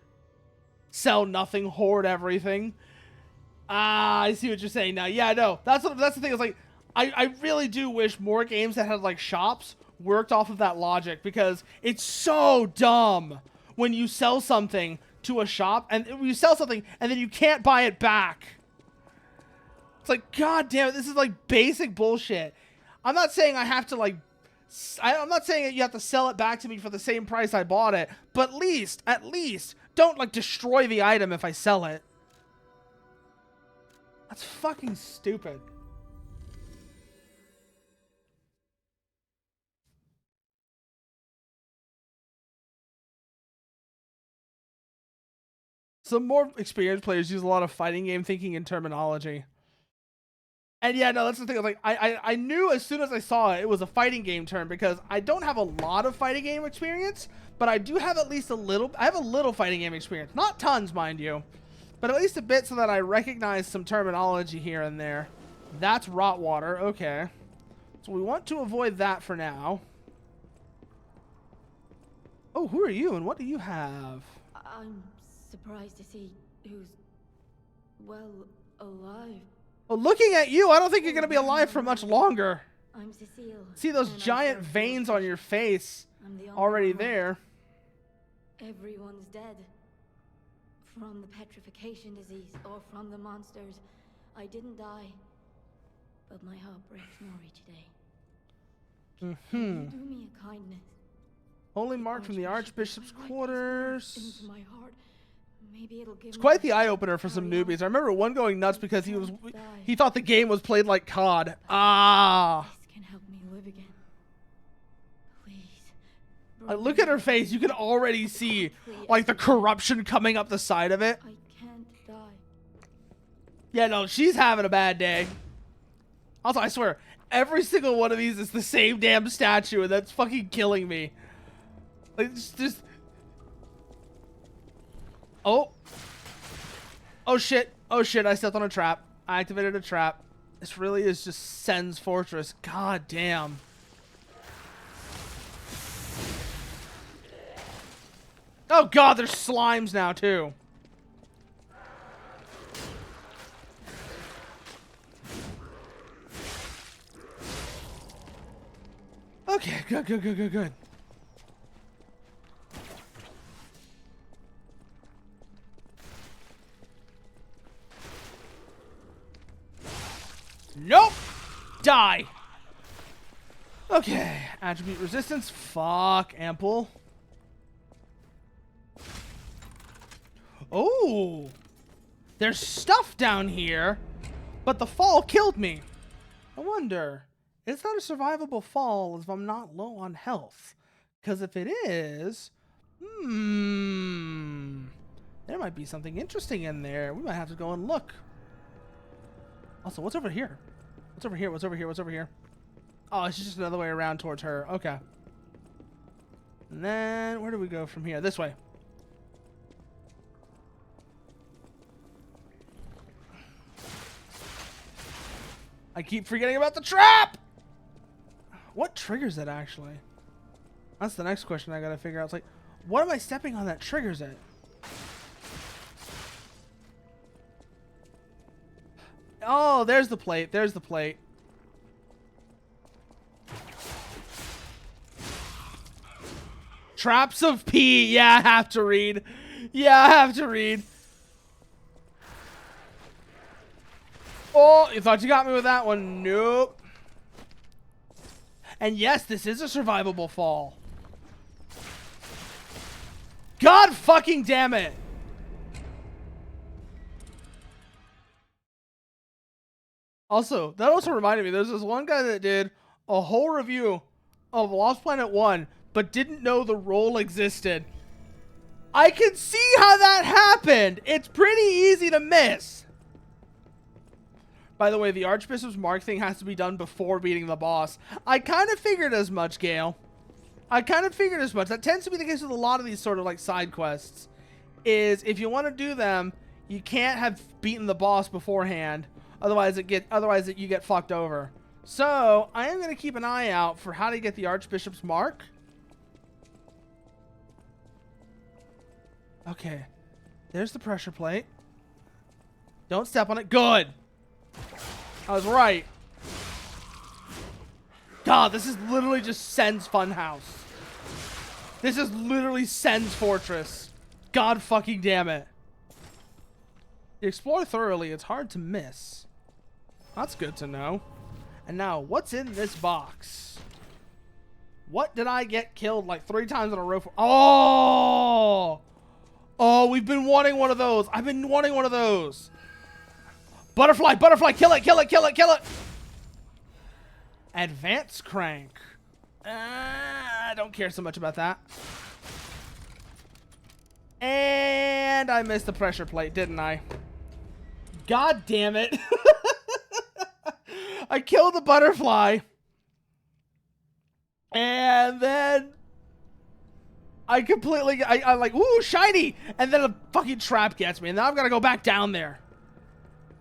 Sell nothing, hoard everything. Ah, I see what you're saying now. Yeah, no, that's the thing. It's like, I really do wish more games that had like shops worked off of that logic, because it's so dumb when you sell something to a shop and you sell something and then you can't buy it back. It's like, god damn it, this is like basic bullshit. I'm not saying I have to like, I'm not saying that you have to sell it back to me for the same price I bought it, but at least don't like destroy the item if I sell it. That's fucking stupid. Some more experienced players use a lot of fighting game thinking and terminology. And yeah, no, that's the thing. Like, I knew as soon as I saw it, it was a fighting game term, because I don't have a lot of fighting game experience, but I do have at least a little. I have a little fighting game experience. Not tons, mind you, but at least a bit, so that I recognize some terminology here and there. That's rot water. Okay. So we want to avoid that for now. Oh, who are you and what do you have? I'm surprised to see who's, well, alive. Well, looking at you, I don't think you're going to be alive for much longer. I'm Cecile. See those giant veins on your face already there. Everyone's dead. From the petrification disease or from the monsters. I didn't die. But my heart breaks Nori today. Can you do me a kindness? Holy mark from the Archbishop's quarters. Into my heart. Maybe it'll give It's quite the eye-opener for some newbies. I remember one going nuts because he thought the game was played like COD. Ah. This can help me live again. Please. Look at her face. You can already see like the corruption coming up the side of it. I can't die. Yeah, no, she's having a bad day. Also, I swear, every single one of these is the same damn statue, and that's fucking killing me. Like, just... Oh. Oh, shit. Oh, shit. I stepped on a trap. I activated a trap. This really is just Sen's Fortress. God damn. Oh, God. There's slimes now, too. Okay. Good. Nope! Die! Okay. Attribute resistance. Fuck. Ample. Oh! There's stuff down here, but the fall killed me. I wonder, is that a survivable fall if I'm not low on health? Because if it is, there might be something interesting in there. We might have to go and look. Also, what's over here? What's over here? What's over here? What's over here? Oh, it's just another way around towards her. Okay. And then, where do we go from here? This way. I keep forgetting about the trap! What triggers it, actually? That's the next question I gotta figure out. It's like, what am I stepping on that triggers it? Oh, there's the plate. There's the plate. Traps of P. Yeah, I have to read. Yeah, I have to read. Oh, you thought you got me with that one? Nope. And yes, this is a survivable fall. God fucking damn it. Also, that also reminded me, there's this one guy that did a whole review of Lost Planet 1, but didn't know the role existed. I can see how that happened. It's pretty easy to miss. By the way, the Archbishop's Mark thing has to be done before beating the boss. I kind of figured as much, Gale. I kind of figured as much. That tends to be the case with a lot of these sort of like side quests. Is if you want to do them, you can't have beaten the boss beforehand. Otherwise, you get fucked over. So, I am going to keep an eye out for how to get the Archbishop's Mark. Okay. There's the pressure plate. Don't step on it. Good. I was right. God, this is literally just Sen's Funhouse. This is literally Sen's Fortress. God fucking damn it. You explore thoroughly, it's hard to miss. That's good to know. And now, what's in this box? What did I get killed like 3 times in a row for? Oh! Oh, we've been wanting one of those. I've been wanting one of those. Butterfly, butterfly, kill it, kill it, kill it, kill it. Advanced crank. I don't care so much about that. And I missed the pressure plate, didn't I? God damn it. I killed the butterfly. And then I'm like, ooh, shiny. And then a fucking trap gets me. And now I've got to go back down there.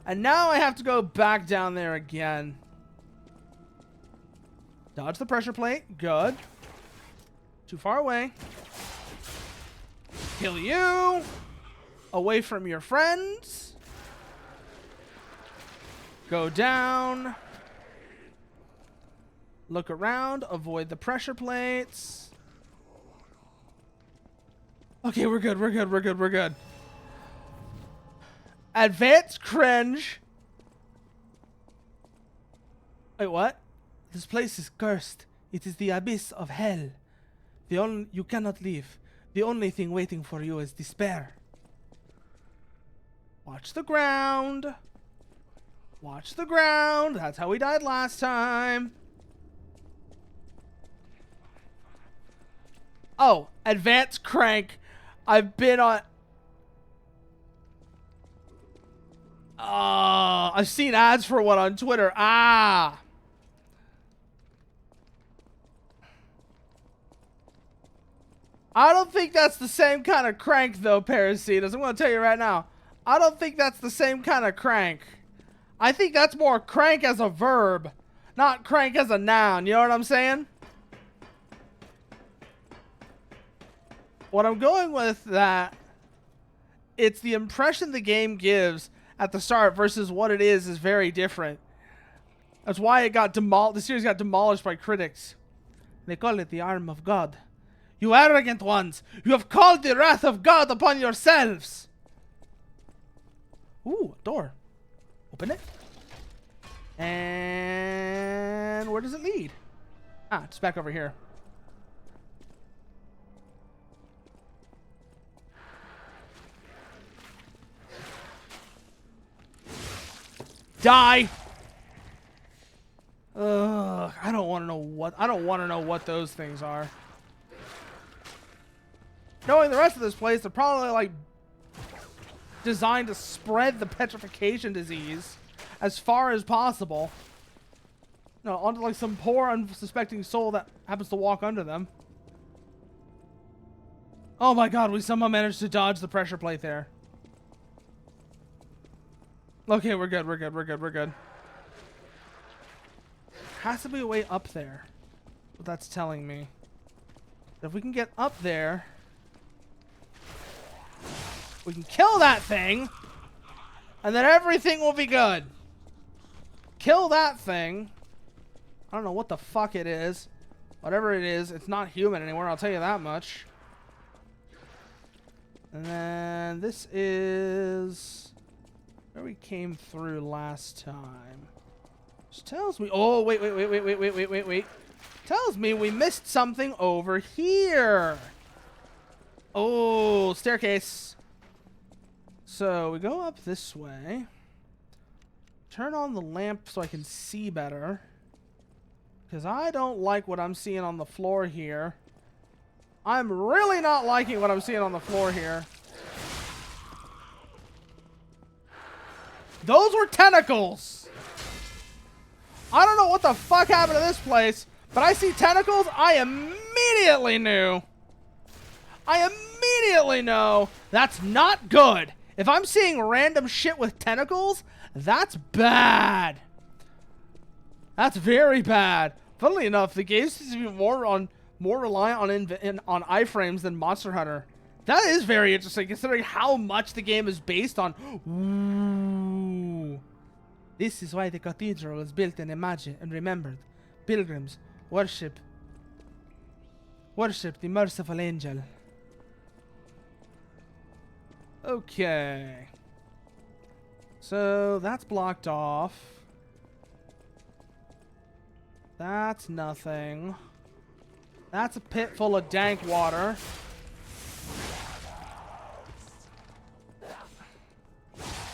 And now I have to go back down there again. Dodge the pressure plate. Good. Too far away. Kill you. Away from your friends. Go down. Look around. Avoid the pressure plates. Okay, we're good. We're good. We're good. We're good. Advanced cringe. Wait, what? This place is cursed. It is the abyss of hell. You cannot leave. The only thing waiting for you is despair. Watch the ground. Watch the ground. That's how we died last time. Oh, advanced crank. I've been on... I've seen ads for one on Twitter. Ah. I don't think that's the same kind of crank, though, Parasitas. I'm going to tell you right now. I don't think that's the same kind of crank. I think that's more crank as a verb, not crank as a noun. You know what I'm saying? What I'm going with that, it's the impression the game gives at the start versus what it is very different. That's why it got the series got demolished by critics. They call it the arm of God. You arrogant ones! You have called the wrath of God upon yourselves! Ooh, a door. Open it. And where does it lead? Ah, it's back over here. Die! I don't want to know what those things are. Knowing the rest of this place, they're probably like designed to spread the petrification disease as far as possible. No, onto like some poor unsuspecting soul that happens to walk under them. Oh my god, we somehow managed to dodge the pressure plate there. Okay, we're good, we're good, we're good, we're good. Has to be a way up there. What that's telling me. If we can get up there, we can kill that thing, and then everything will be good. Kill that thing. I don't know what the fuck it is. Whatever it is, it's not human anymore, I'll tell you that much. And then this is where we came through last time. Which tells me, oh, wait. Tells me we missed something over here. Oh, staircase. So we go up this way. Turn on the lamp so I can see better. Because I don't like what I'm seeing on the floor here. I'm really not liking what I'm seeing on the floor here. Those were tentacles. I don't know what the fuck happened to this place, but I see tentacles. I immediately knew. I immediately know that's not good. If I'm seeing random shit with tentacles, that's bad. That's very bad. Funnily enough, the game seems to be more reliant on iframes than Monster Hunter. That is very interesting, considering how much the game is based on. Ooh. This is why the cathedral was built and imagined and remembered. Pilgrims worship the merciful angel. Okay. So that's blocked off. That's nothing. That's a pit full of dank water.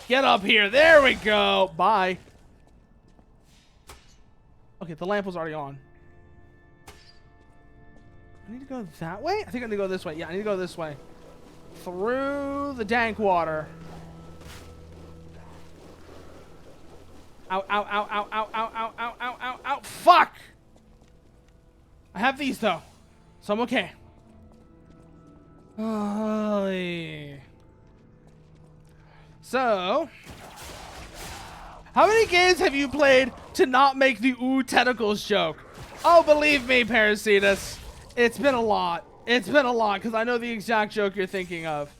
Get up here. There we go. Bye. Okay, the lamp was already on. I need to go that way? I think I need to go this way. Yeah, I need to go this way. Through the dank water. Ow, ow, ow, ow, ow, ow, ow, ow, ow, ow, ow. Fuck! I have these, though. So I'm okay. So, how many games have you played to not make the ooh tentacles joke? Oh, believe me, Parasitus, it's been a lot. It's been a lot, because I know the exact joke you're thinking of.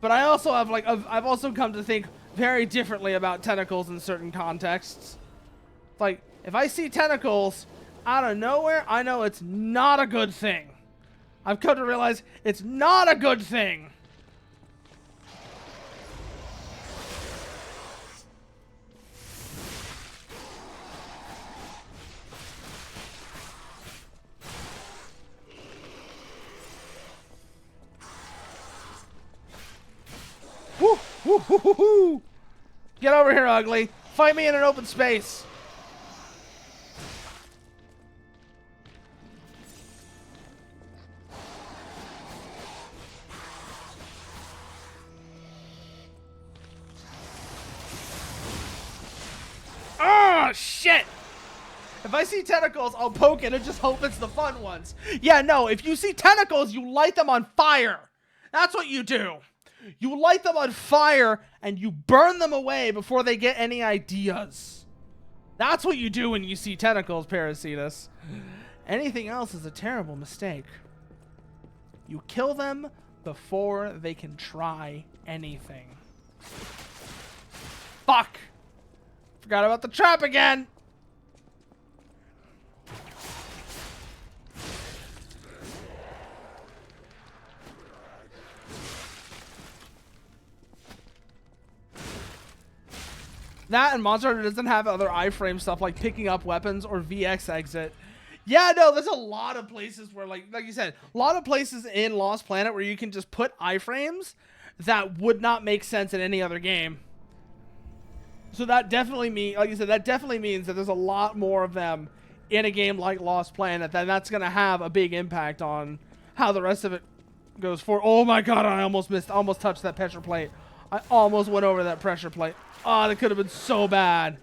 But I also have, like, I've also come to think very differently about tentacles in certain contexts. Like, if I see tentacles out of nowhere, I know it's not a good thing. I've come to realize it's not a good thing. Woo, woo, woo, woo, woo. Get over here, ugly. Fight me in an open space. Oh, shit. If I see tentacles, I'll poke it and just hope it's the fun ones. Yeah, no, if you see tentacles, you light them on fire. That's what you do. You light them on fire and you burn them away before they get any ideas. That's what you do when you see tentacles, Parasitus. Anything else is a terrible mistake. You kill them before they can try anything. Fuck! Forgot about the trap again! That and Monster Hunter doesn't have other iframe stuff like picking up weapons or VX exit. Yeah, no, there's a lot of places where, like you said, a lot of places in Lost Planet where you can just put iframes that would not make sense in any other game. So that definitely means, like you said, that definitely means that there's a lot more of them in a game like Lost Planet, then that's going to have a big impact on how the rest of it goes forward. Oh my god, I almost touched that pressure plate. I almost went over that pressure plate. Oh, that could have been so bad.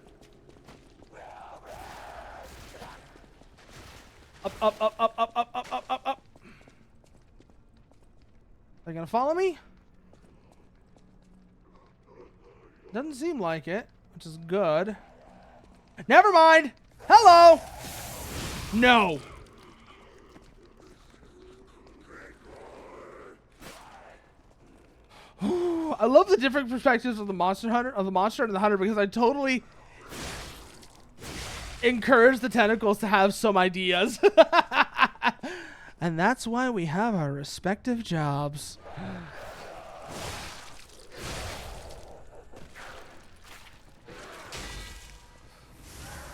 Up, up, up, up, up, up, up, up, up, up. Are they gonna follow me? Doesn't seem like it, which is good. Never mind. Hello. No. I love the different perspectives of the monster and the hunter, because I totally encourage the tentacles to have some ideas. And that's why we have our respective jobs.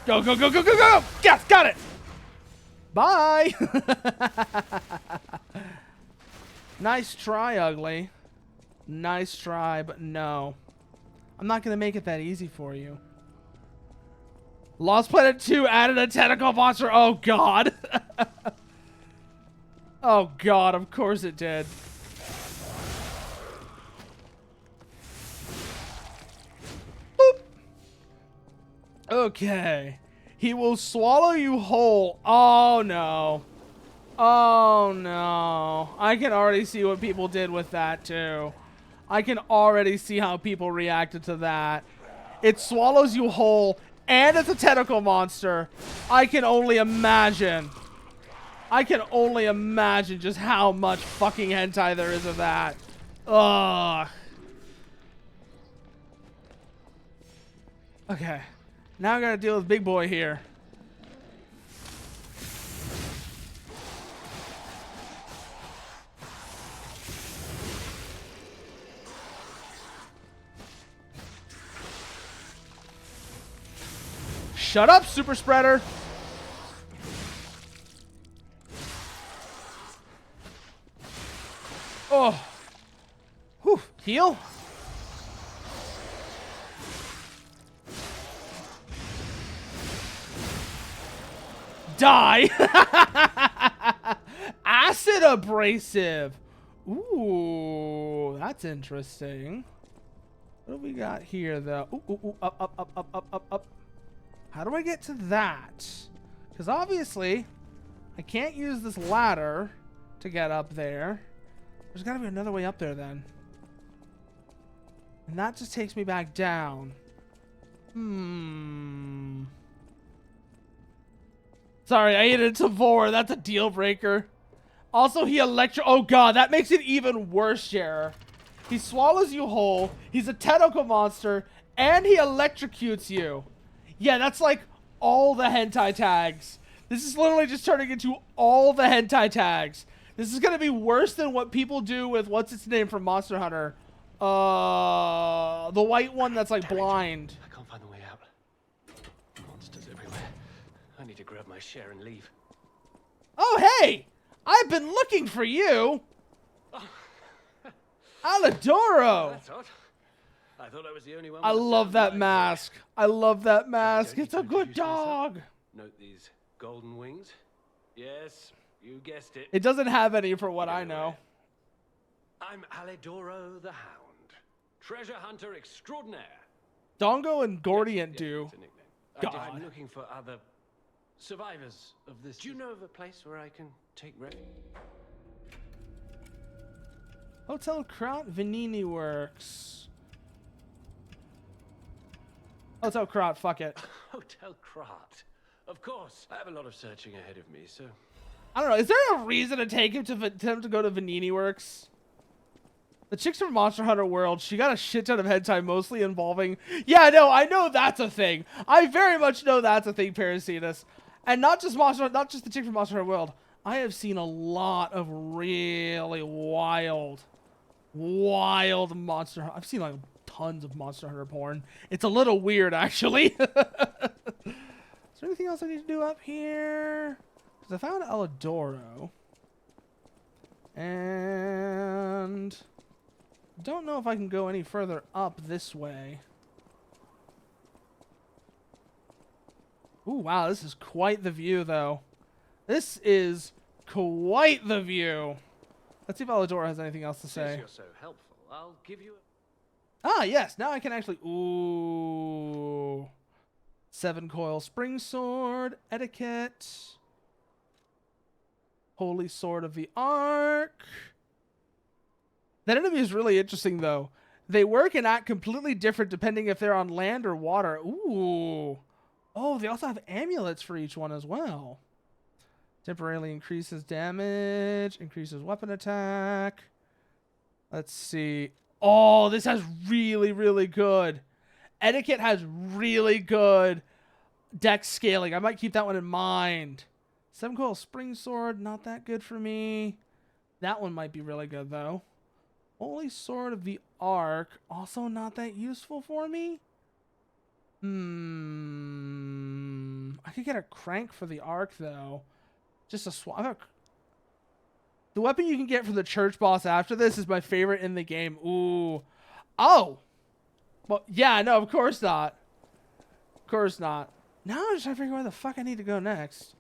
Go, go, go, go, go, go! Yes, got it! Bye! Nice try, Ugly. Nice try, but no. I'm not going to make it that easy for you. Lost Planet 2 added a tentacle monster. Oh, God. Oh, God. Of course it did. Boop. Okay. He will swallow you whole. Oh, no. Oh, no. I can already see what people did with that, too. I can already see how people reacted to that. It swallows you whole, and it's a tentacle monster. I can only imagine. I can only imagine just how much fucking hentai there is of that. Ugh. Okay. Now I gotta deal with Big Boy here. Shut up, super spreader. Oh. Whew. Heal. Die. Acid abrasive. Ooh, that's interesting. What do we got here, though? Ooh, ooh, ooh, up, up, up, up, up, up, up. How do I get to that? Because obviously, I can't use this ladder to get up there. There's got to be another way up there then. And that just takes me back down. Sorry, I ate a Tavor. That's a deal breaker. Also, he Oh, God. That makes it even worse, Jer. He swallows you whole. He's a tentacle monster. And he electrocutes you. Yeah, that's like all the hentai tags. This is literally just turning into all the hentai tags. This is going to be worse than what people do with, what's its name from Monster Hunter? The white one that's like blind. I can't find the way out. Monsters everywhere. I need to grab my share and leave. Oh, hey! I've been looking for you! Alidoro! That's odd. I thought I was the only one. I love that mask. I love that mask. It's a good dog. Note these golden wings. Yes, you guessed it. It doesn't have any for what I know. I'm Alidoro the Hound, treasure hunter extraordinaire. Dongo and Gordian do. God. I'm looking for other survivors of this. Do you know of a place where I can take refuge? Hotel Kraut Vanini Works. Hotel Kraut, fuck it. Hotel Kraut. Of course. I have a lot of searching ahead of me, so... I don't know. Is there a reason to take him to go to Vanini Works? The chicks from Monster Hunter World, she got a shit ton of hentai, mostly involving... Yeah, no, I know that's a thing. I very much know that's a thing, Parasitus. And not just the chick from Monster Hunter World. I have seen a lot of really wild Monster Hunter... I've seen like tons of Monster Hunter porn. It's a little weird, actually. Is there anything else I need to do up here? Because I found Alidoro. And... don't know if I can go any further up this way. Ooh, Ooh, wow, this is quite the view, though. This is quite the view. Let's see if Aladora has anything else to say. Since you're so helpful, I'll give you Ah, yes. Now I can actually... Ooh. 7-coil spring sword. Etiquette. Holy Sword of the Ark. That enemy is really interesting, though. They work and act completely different depending if they're on land or water. Ooh. Oh, they also have amulets for each one as well. Temporarily increases damage, increases weapon attack. Let's see. Oh, this has really, really good. Etiquette has really good dex scaling. I might keep that one in mind. 7-coil spring sword, not that good for me. That one might be really good, though. Holy Sword of the Ark, also not that useful for me. I could get a crank for the Ark, though. Just a swap. The weapon you can get from the church boss after this is my favorite in the game. Ooh. Oh. Well, yeah, no, of course not. Of course not. Now I'm just trying to figure out where the fuck I need to go next.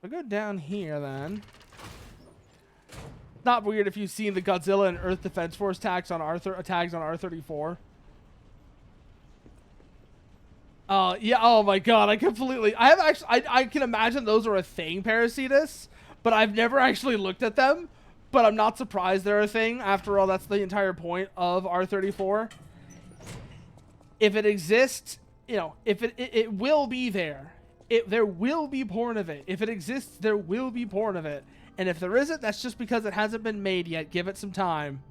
I'll go down here, then. Not weird if you've seen the Godzilla and Earth Defense Force tags on R34. Yeah, oh my god, I can imagine those are a thing, Parasitus, but I've never actually looked at them, but I'm not surprised they're a thing. After all, that's the entire point of R34. If it exists, you know, if it will be there. There will be porn of it. If it exists, there will be porn of it. And if there isn't, that's just because it hasn't been made yet. Give it some time.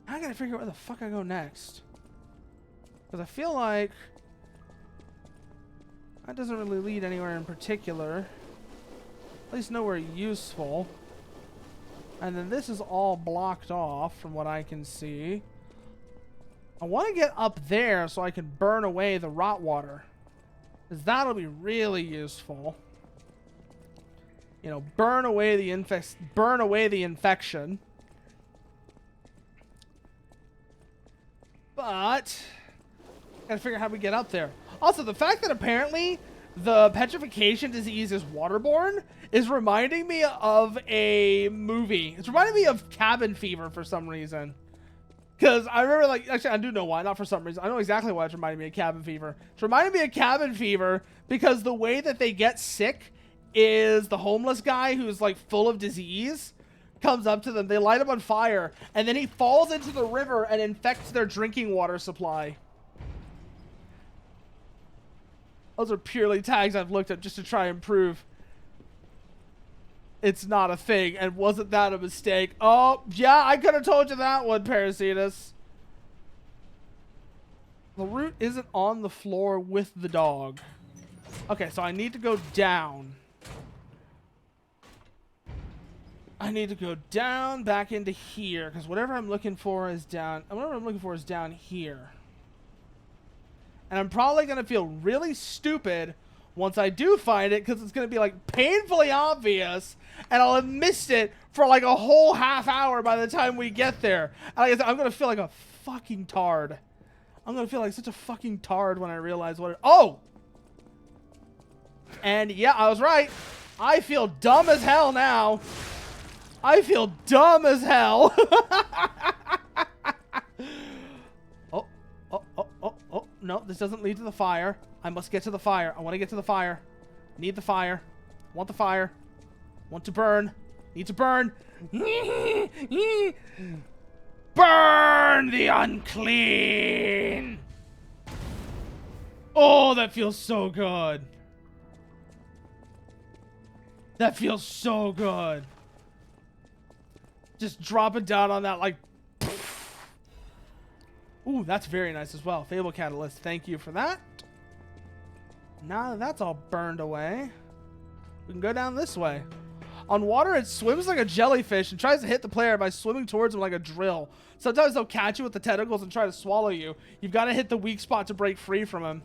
I gotta figure out where the fuck I go next. Because I feel like that doesn't really lead anywhere in particular. At least nowhere useful. And then this is all blocked off from what I can see. I want to get up there so I can burn away the rot water. Because that'll be really useful. You know, burn away the infection. But gotta figure out how we get up there. Also, the fact that apparently the petrification disease is waterborne is reminding me of a movie. It's reminding me of Cabin Fever for some reason. Because I remember, like, actually, I do know why, not for some reason. I know exactly why it's reminding me of Cabin Fever. It's reminding me of Cabin Fever because the way that they get sick is the homeless guy who's, like, full of disease comes up to them. They light him on fire, and then he falls into the river and infects their drinking water supply. Those are purely tags I've looked at just to try and prove it's not a thing. And wasn't that a mistake? Oh, yeah, I could have told you that one, Parasitus. The root isn't on the floor with the dog. Okay, so I need to go down. I need to go down back into here because whatever I'm looking for is down. Whatever I'm looking for is down here. And I'm probably going to feel really stupid once I do find it because it's going to be like painfully obvious and I'll have missed it for like a whole half hour by the time we get there. And like I said, I'm going to feel like a fucking tard. I'm going to feel like such a fucking tard when I realize what it... Oh! And yeah, I was right. I feel dumb as hell now. I feel dumb as hell. Oh, no, this doesn't lead to the fire. I must get to the fire. I want to get to the fire. Need the fire. Want the fire. Want to burn. Need to burn. Burn the unclean. Oh, that feels so good. That feels so good. Just drop it down on that like... Ooh, that's very nice as well. Fable Catalyst, thank you for that. Now that that's all burned away, we can go down this way. On water, it swims like a jellyfish and tries to hit the player by swimming towards them like a drill. Sometimes they'll catch you with the tentacles and try to swallow you. You've got to hit the weak spot to break free from them.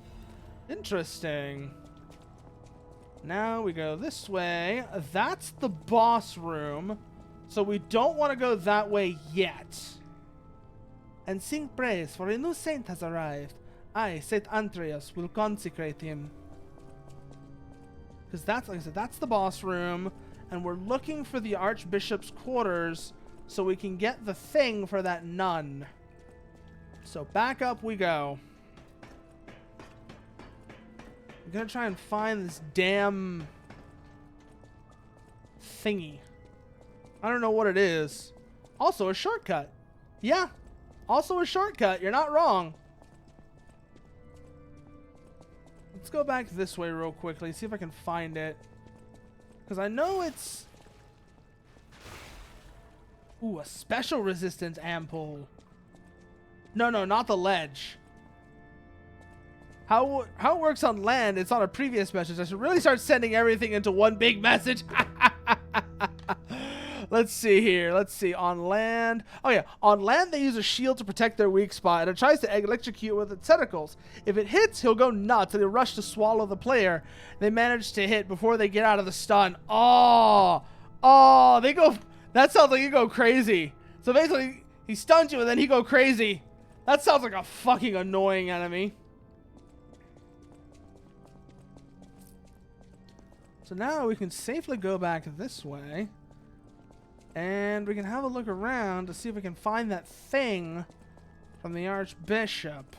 Interesting. Now we go this way. That's the boss room. So we don't want to go that way yet. And sing praise, for a new saint has arrived. I, Saint Andreas, will consecrate him. Because that's, like I said, that's the boss room. And we're looking for the Archbishop's quarters so we can get the thing for that nun. So back up we go. I'm going to try and find this damn thingy. I don't know what it is. Also a shortcut. Yeah. Also a shortcut. You're not wrong. Let's go back this way real quickly. See if I can find it. Because I know it's... Ooh, a special resistance ampoule. No, not the ledge. How it works on land, it's on a previous message. I should really start sending everything into one big message. Let's see here. Let's see. On land. Oh, yeah. On land, they use a shield to protect their weak spot, and it tries to electrocute with its tentacles. If it hits, he'll go nuts, and he'll rush to swallow the player. They manage to hit before they get out of the stun. Oh, they go... That sounds like you go crazy. So basically, he stuns you, and then he go crazy. That sounds like a fucking annoying enemy. So now we can safely go back this way. And we can have a look around to see if we can find that thing from the Archbishop.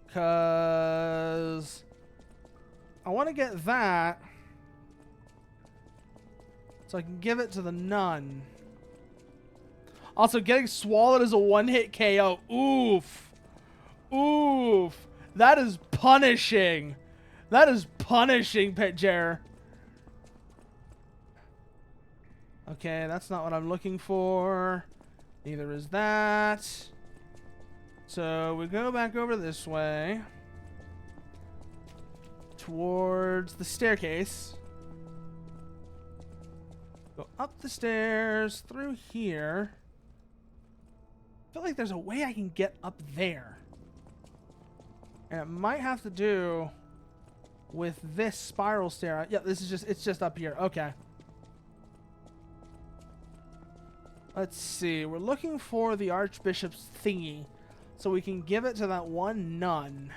Because I want to get that so I can give it to the nun. Also, getting swallowed is a one-hit KO. Oof. Oof. That is punishing. That is punishing, Petjer. Okay, that's not what I'm looking for. Neither is that. So we go back over this way. Towards the staircase. Go up the stairs, through here. I feel like there's a way I can get up there. And it might have to do with this spiral stair. Yeah, this is just, it's just up here. Okay. Let's see. We're looking for the Archbishop's thingy so we can give it to that one nun.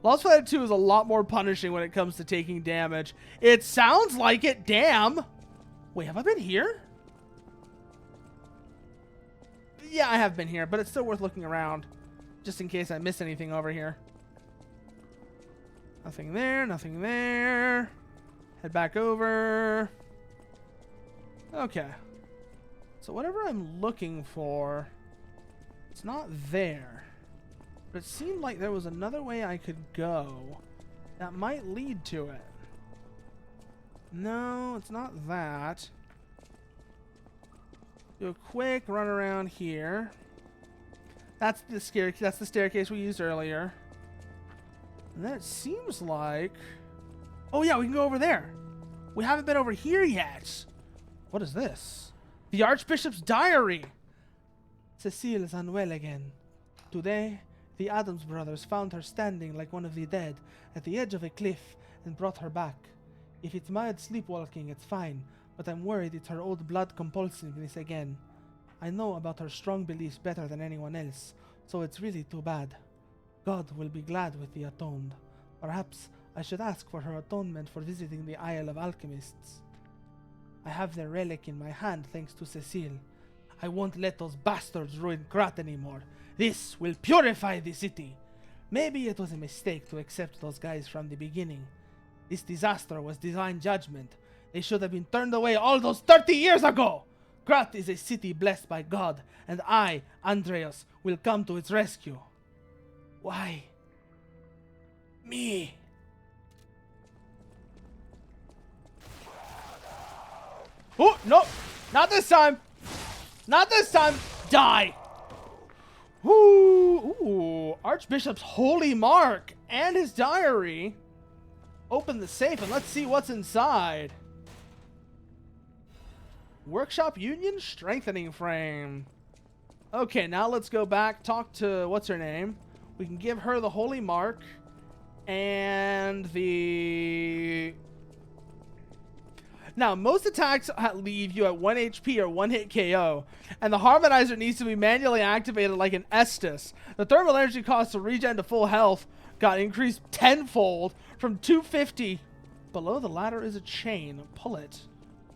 Lost Fighter 2 is a lot more punishing when it comes to taking damage. It sounds like it. Damn. Wait, have I been here? Yeah, I have been here, but it's still worth looking around just in case I miss anything over here. Nothing there, nothing there. Head back over. Okay. So whatever I'm looking for, it's not there. But it seemed like there was another way I could go that might lead to it. No, it's not that. Do a quick run around here. That's the staircase we used earlier. And then it seems like... Oh yeah, we can go over there. We haven't been over here yet. What is this? The Archbishop's diary. Cecile is unwell again. Today, the Adams brothers found her standing like one of the dead at the edge of a cliff and brought her back. If it's mild sleepwalking, it's fine, but I'm worried it's her old blood compulsiveness again. I know about her strong beliefs better than anyone else, so it's really too bad. God will be glad with the atoned. Perhaps I should ask for her atonement for visiting the Isle of Alchemists. I have their relic in my hand thanks to Cecile. I won't let those bastards ruin Krat anymore. This will purify the city. Maybe it was a mistake to accept those guys from the beginning. This disaster was divine judgment. They should have been turned away all those 30 years ago. Krat is a city blessed by God, and I, Andreas, will come to its rescue. Why? Me. Oh, no. Not this time. Not this time. Die. Ooh, Archbishop's holy mark and his diary. Open the safe and let's see what's inside. Workshop Union strengthening frame. Okay, now let's go back, talk to what's her name. We can give her the holy mark and the... Now, most attacks leave you at 1 HP or 1 hit KO, and the Harmonizer needs to be manually activated like an Estus. The thermal energy cost to regen to full health got increased tenfold from 250 Below the ladder is a chain. Pull it.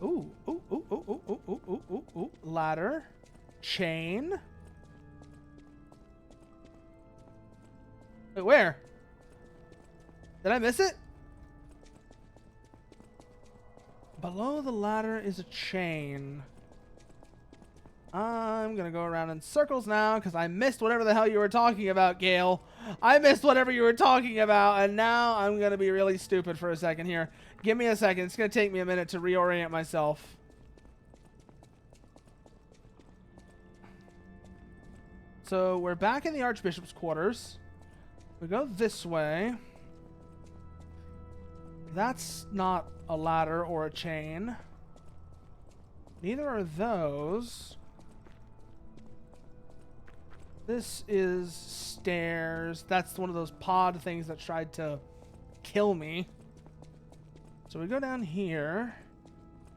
Ooh, ooh, ooh, ooh, ooh, ooh, ooh, ooh, ooh, ooh. Ladder. Chain. Wait, where? Did I miss it? Below the ladder is a chain. I'm gonna go around in circles now because I missed whatever the hell you were talking about, Gale. I missed whatever you were talking about, and now I'm gonna be really stupid for a second here. Give me a second. It's gonna take me a minute to reorient myself. So we're back in the Archbishop's quarters. We go this way. That's not a ladder or a chain. Neither are those. This is stairs. That's one of those pod things that tried to kill me. So we go down here.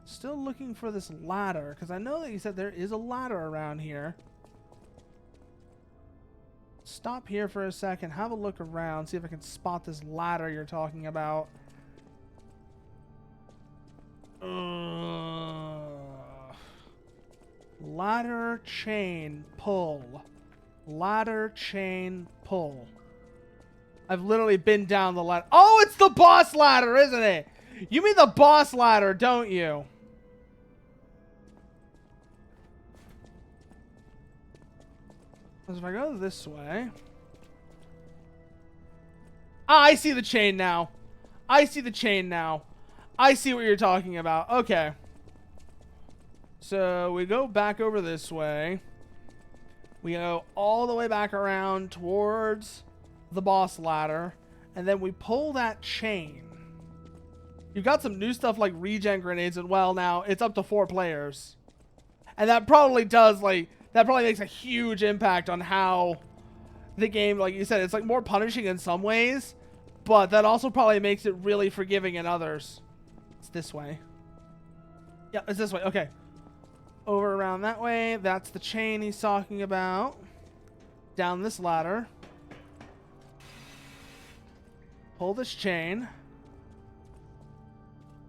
Still looking for this ladder, because I know that you said there is a ladder around here. Stop here for a second. Have a look around. See if I can spot this ladder you're talking about. Ladder, chain, pull. Ladder, chain, pull. I've literally been down the ladder. Oh, it's the boss ladder, isn't it? You mean the boss ladder, don't you? Because if I go this way... Ah, I see the chain now. I see the chain now. I see what you're talking about. Okay. So we go back over this way. We go all the way back around towards the boss ladder. And then we pull that chain. You've got some new stuff like regen grenades, and well, now it's up to 4 players. And that probably does, like, that probably makes a huge impact on how the game, like you said, it's like more punishing in some ways, but that also probably makes it really forgiving in others. It's this way. Yeah, it's this way. Okay. Over around that way. That's the chain he's talking about. Down this ladder. Pull this chain.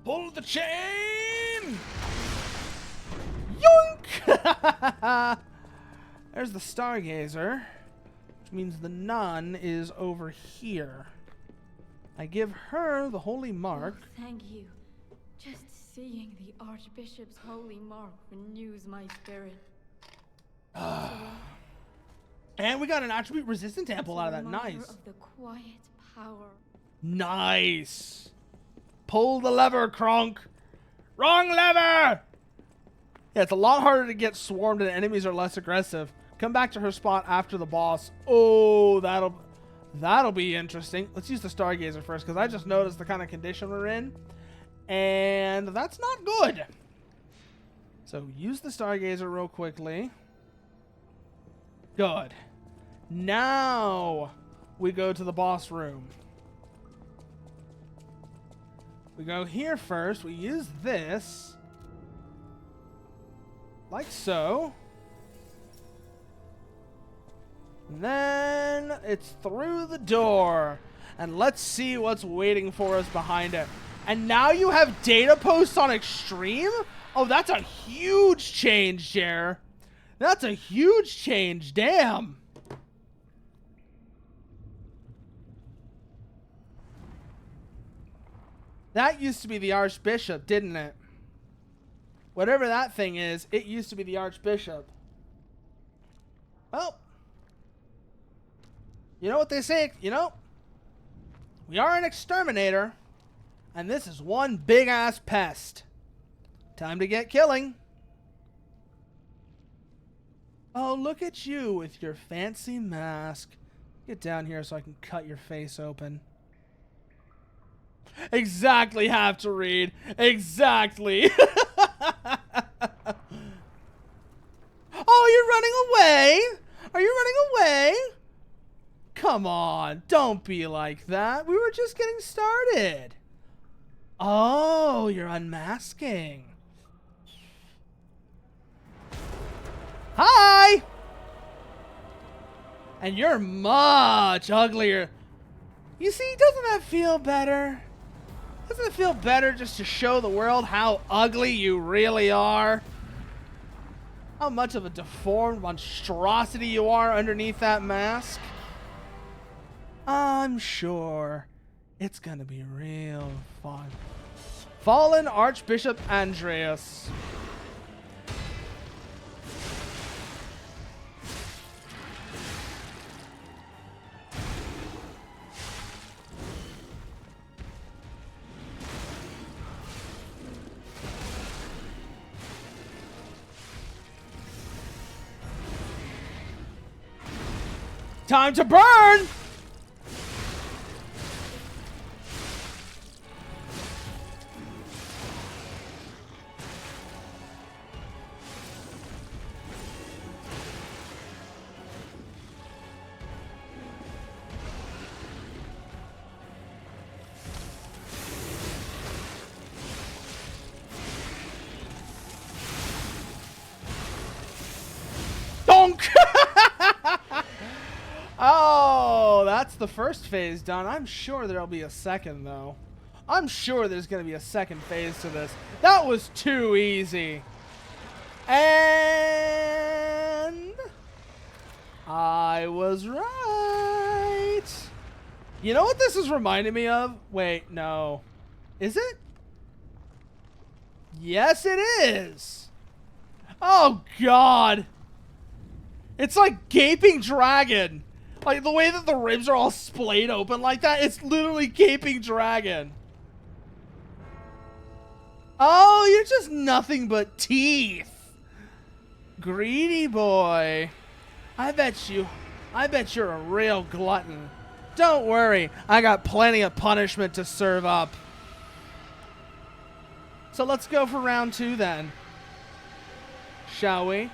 Pull the chain! Yoink! There's the Stargazer, which means the nun is over here. I give her the holy mark. Oh, thank you. Just seeing the Archbishop's holy mark renews my spirit. And we got an attribute resistant ample out of that. Nice. Of the quiet power. Nice. Pull the lever, Kronk. Wrong lever! Yeah, it's a lot harder to get swarmed and enemies are less aggressive. Come back to her spot after the boss. Oh, that'll be interesting. Let's use the Stargazer first, because I just noticed the kind of condition we're in. And that's not good. So use the Stargazer real quickly. Good. Now we go to the boss room. We go here first. We use this. Like so. And then it's through the door. And let's see what's waiting for us behind it. And now you have data posts on Extreme? Oh, that's a huge change, Jer. That's a huge change. Damn. That used to be the Archbishop, didn't it? Whatever that thing is, it used to be the Archbishop. Well, you know what they say, you know? We are an exterminator, and this is one big-ass pest. Time to get killing. Oh, look at you with your fancy mask. Get down here so I can cut your face open. Exactly, have to read. Exactly. Oh, you're running away? Are you running away? Come on, don't be like that. We were just getting started. Oh, you're unmasking. Hi! And you're much uglier. You see, doesn't that feel better? Doesn't it feel better just to show the world how ugly you really are? How much of a deformed monstrosity you are underneath that mask? I'm sure it's gonna be real fun. Fallen Archbishop Andreas. Time to burn! Donk! Oh, that's the first phase done. I'm sure there'll be a second, though. I'm sure there's going to be a second phase to this. That was too easy. And I was right. You know what this is reminding me of? Wait, no. Is it? Yes, it is. Oh, God. It's like Gaping Dragon. Like, the way that the ribs are all splayed open like that, it's literally Gaping Dragon. Oh, you're just nothing but teeth. Greedy boy. I bet you're a real glutton. Don't worry, I got plenty of punishment to serve up. So let's go for round 2 then. Shall we?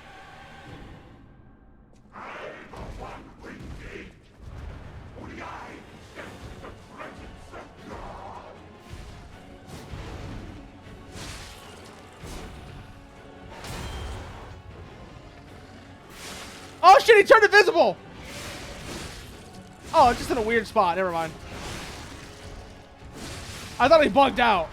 Oh shit, he turned invisible! Oh, just in a weird spot. Never mind. I thought he bugged out.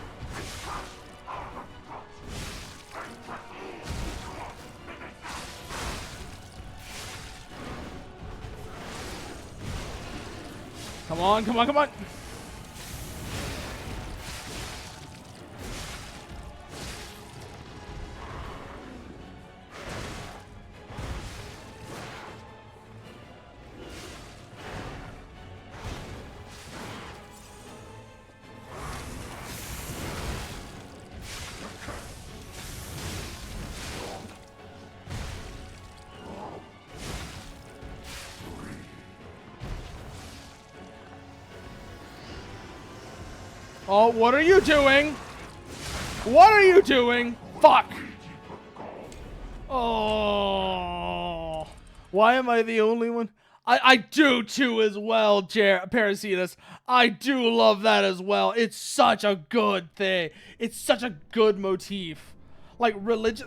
Come on, come on, come on. Oh, what are you doing? What are you doing? Fuck. Oh. Why am I the only one? I do too as well, Parasitus. I do love that as well. It's such a good thing. It's such a good motif. Like,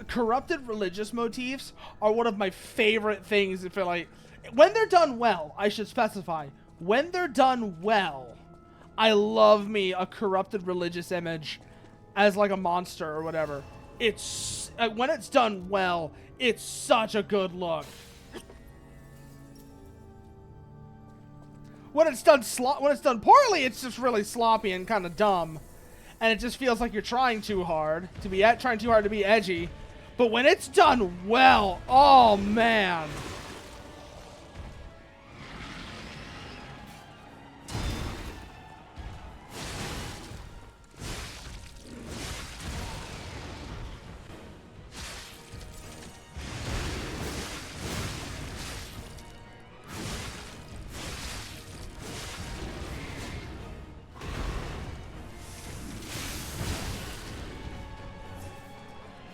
corrupted religious motifs are one of my favorite things. If like, when they're done well, I should specify. When they're done well, I love me a corrupted religious image as like a monster or whatever. It's when it's done well, it's such a good look. When it's done poorly, it's just really sloppy and kind of dumb, and it just feels like you're trying too hard to be edgy. But when it's done well, oh man.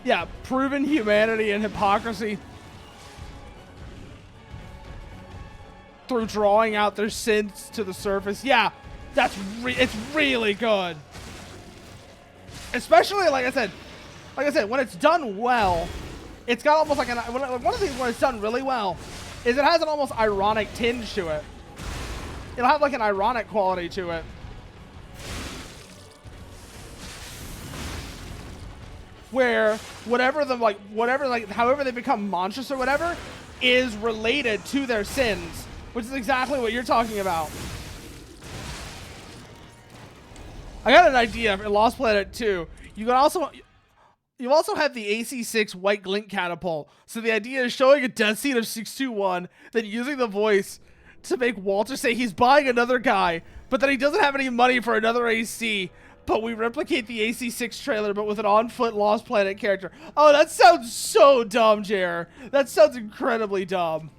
Yeah, proven humanity and hypocrisy through drawing out their sins to the surface. Yeah, it's really good. Especially, like I said, when it's done well, it's got almost like one of the things when it's done really well is it has an almost ironic tinge to it. It'll have like an ironic quality to it. where whatever however they become monstrous or whatever is related to their sins, which is exactly what you're talking about. I got an idea for Lost Planet 2. You also have the AC-6 white glint catapult. So the idea is showing a death scene of 621, then using the voice to make Walter say he's buying another guy, but that he doesn't have any money for another AC. But we replicate the AC-6 trailer, but with an on-foot Lost Planet character. Oh, that sounds so dumb, Jer. That sounds incredibly dumb.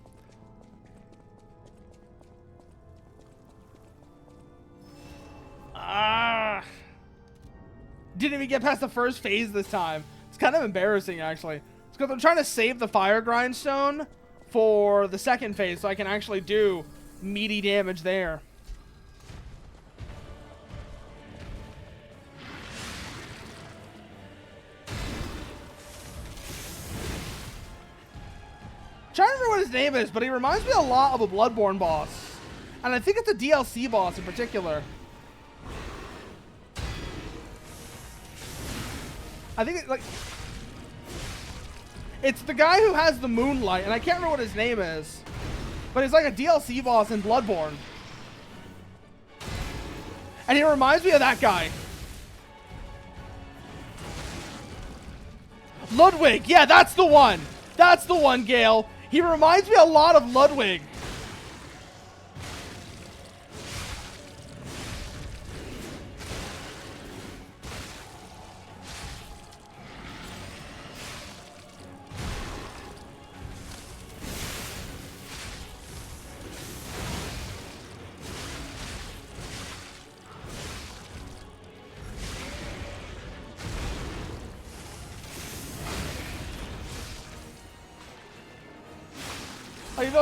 Didn't even get past the first phase this time. It's kind of embarrassing, actually. It's because I'm trying to save the fire grindstone for the second phase so I can actually do meaty damage there. I'm trying to remember what his name is, but he reminds me a lot of a Bloodborne boss. And I think it's a DLC boss in particular. I think it's the guy who has the moonlight, and I can't remember what his name is, but he's like a DLC boss in Bloodborne. And he reminds me of that guy. Ludwig, yeah, that's the one. That's the one, Gale. He reminds me a lot of Ludwig.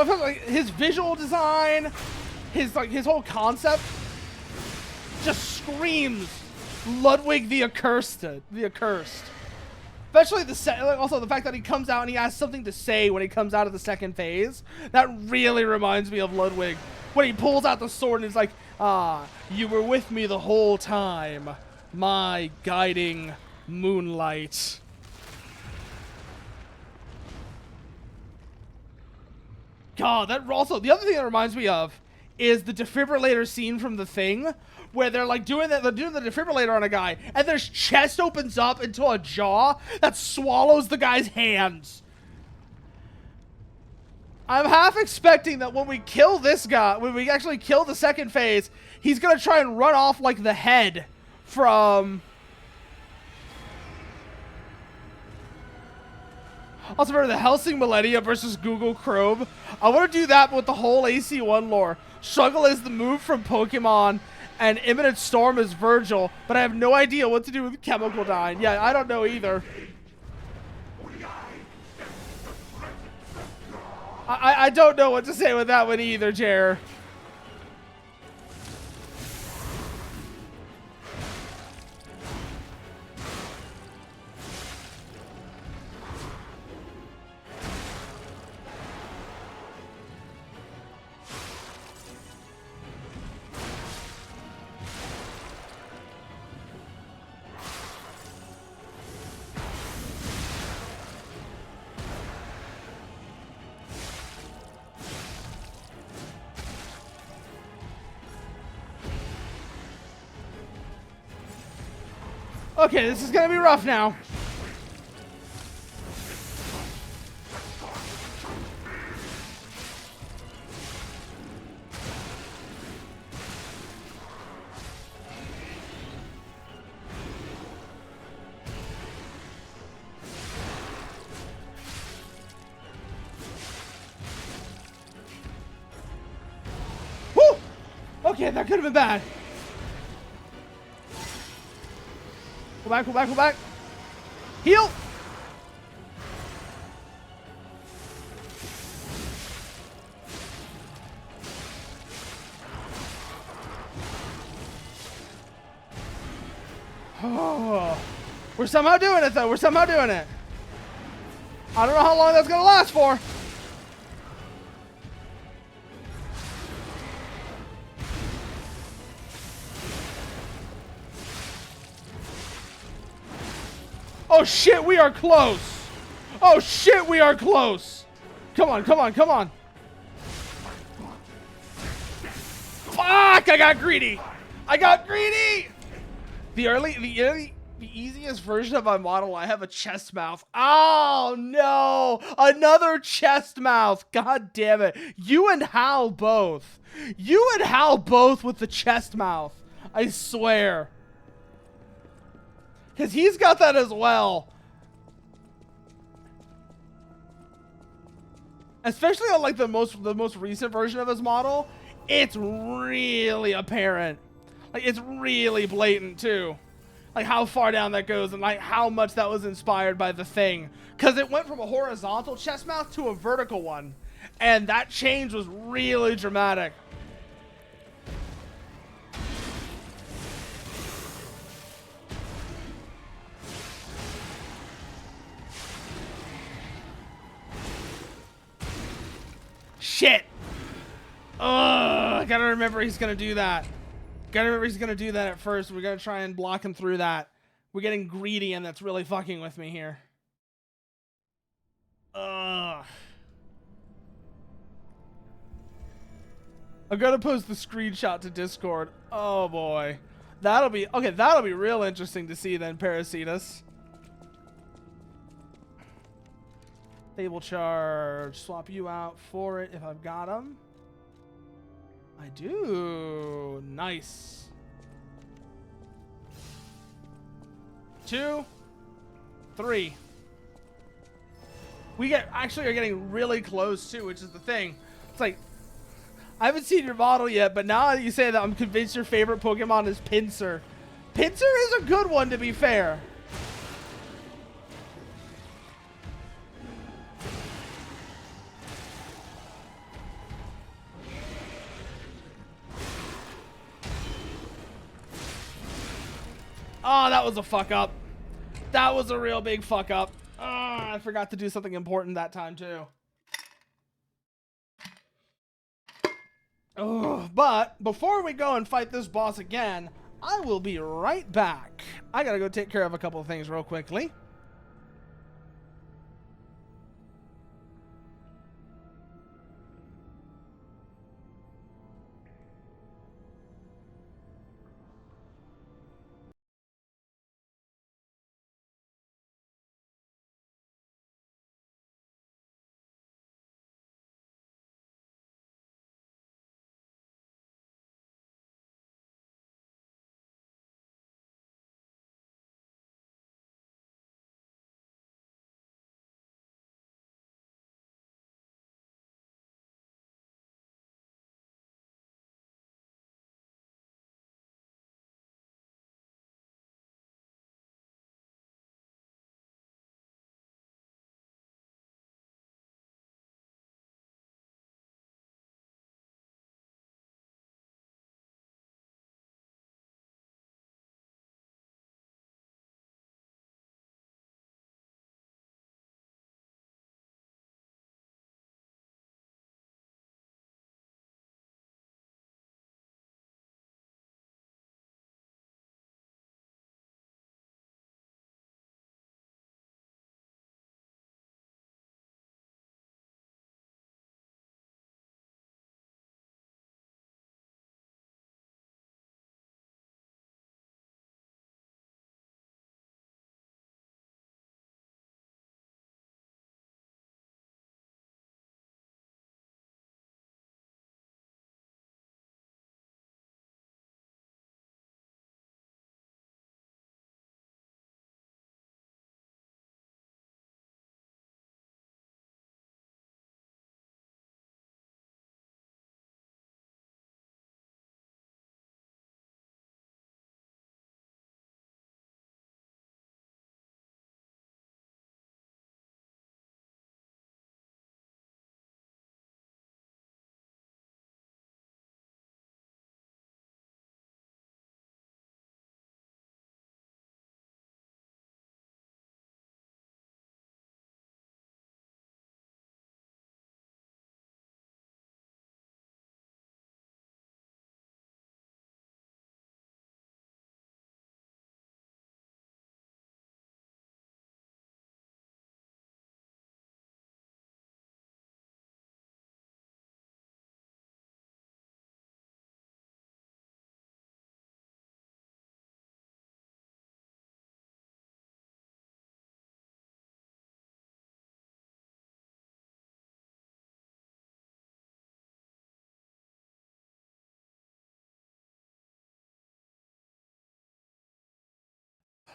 Like, his visual design, his whole concept just screams Ludwig the Accursed. Especially also the fact that he comes out and he has something to say when he comes out of the second phase. That really reminds me of Ludwig. When he pulls out the sword and he's like, "Ah, you were with me the whole time, my guiding moonlight." God, that also, the other thing that reminds me of is the defibrillator scene from The Thing, where they're like doing the defibrillator on a guy, and their chest opens up into a jaw that swallows the guy's hands. I'm half expecting that when we kill this guy, when we actually kill the second phase, he's gonna try and run off like the head from... Also, remember the Helsing Millennia versus Google Chrome? I want to do that with the whole AC1 lore. Struggle is the move from Pokemon, and Imminent Storm is Virgil, but I have no idea what to do with Chemical Dyne. Yeah, I don't know either. I don't know what to say with that one either, Jer. Okay, this is gonna be rough now. Woo! Okay, that could have been bad. Go back, go back, go back. Heal! Oh, we're somehow doing it, though. We're somehow doing it. I don't know how long that's going to last for. Oh, Oh shit, we are close. Oh shit, we are close. Come on, come on, come on. Fuck, I got greedy. I got greedy. The easiest version of my model, I have a chest mouth. Oh no, another chest mouth. God damn it. You and Hal both. You and Hal both with the chest mouth. I swear. Because he's got that as well. Especially on like the most recent version of his model. It's really apparent. Like it's really blatant too. Like how far down that goes and like how much that was inspired by the Thing. Because it went from a horizontal chest mouth to a vertical one. And that change was really dramatic. Shit. I gotta remember he's gonna do that. Gotta remember he's gonna do that at first. We're gonna try and block him through that. We're getting greedy and that's really fucking with me here. I'm gonna post the screenshot to Discord. Oh boy. That'll be real interesting to see then, Parasitus. Stable charge. Swap you out for it if I've got them. I do. Nice. 2, 3. We actually are getting really close too, which is the thing. It's like, I haven't seen your model yet, but now that you say that, I'm convinced your favorite Pokemon is Pinsir. Pinsir is a good one, to be fair. Oh, that was a fuck up. That was a real big fuck up. Oh, I forgot to do something important that time too. Oh, but before we go and fight this boss again, I will be right back. I gotta go take care of a couple of things real quickly.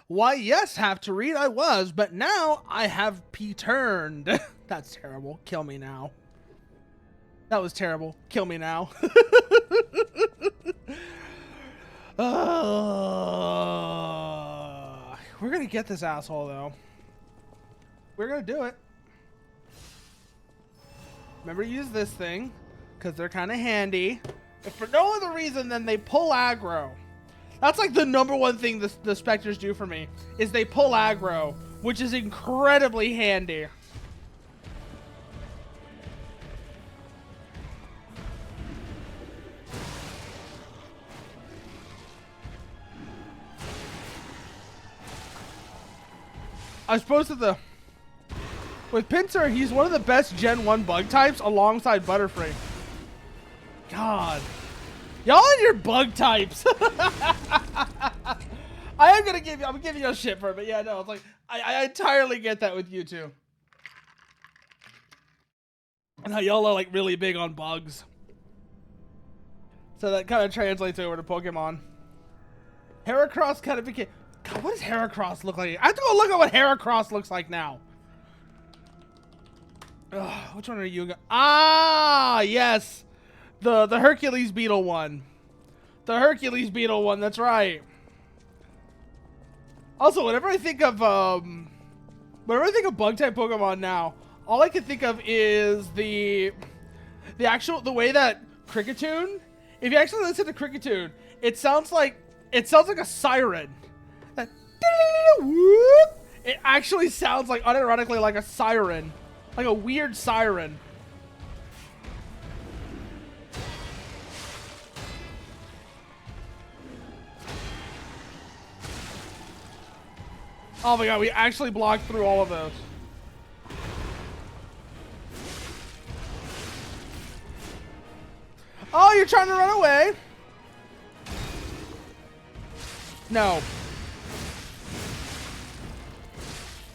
Why, yes, have to read, I was, but now I have P-turned. That's terrible. Kill me now. That was terrible. Kill me now. We're gonna get this asshole, though. We're gonna do it. Remember to use this thing, because they're kind of handy. If for no other reason than they pull aggro. That's like the #1 thing the Spectres do for me, is they pull aggro, which is incredibly handy. I suppose that with Pinsir, he's one of the best Gen 1 bug types alongside Butterfree. God. Y'all and your bug types. I'm giving you a shit for it, but yeah, no, it's like, I entirely get that with you two. And how y'all are like really big on bugs. So that kind of translates over to Pokemon. Heracross kind of became... God, what does Heracross look like? I have to go look at what Heracross looks like now. Ugh, which one are you? Ah, yes. The Hercules Beetle one. The Hercules Beetle one, that's right. Also, whenever I think of bug type Pokemon now, all I can think of is the way that Kricketune, if you actually listen to Kricketune, it sounds like a siren. It actually sounds like, unironically, like a siren. Like a weird siren. Oh my god, we actually blocked through all of those. Oh, you're trying to run away? No.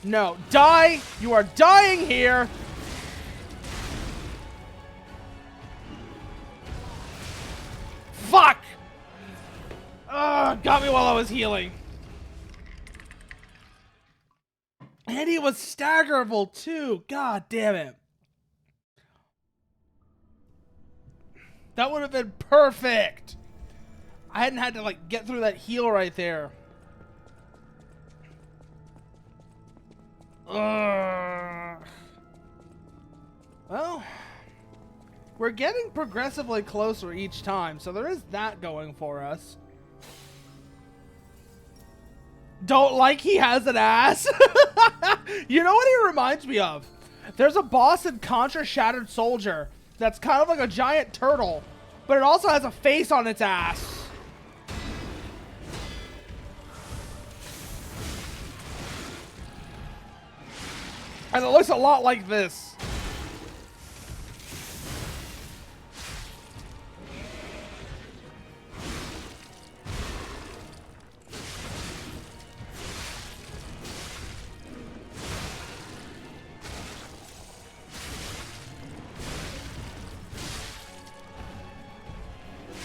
No. Die! You are dying here! Fuck! Ugh, got me while I was healing. And he was staggerable too. God damn it. That would have been perfect. I hadn't had to like get through that heal right there. Ugh. Well, we're getting progressively closer each time, so there is that going for us. Don't like he has an ass? You know what he reminds me of? There's a boss in Contra Shattered Soldier that's kind of like a giant turtle, but it also has a face on its ass. And it looks a lot like this.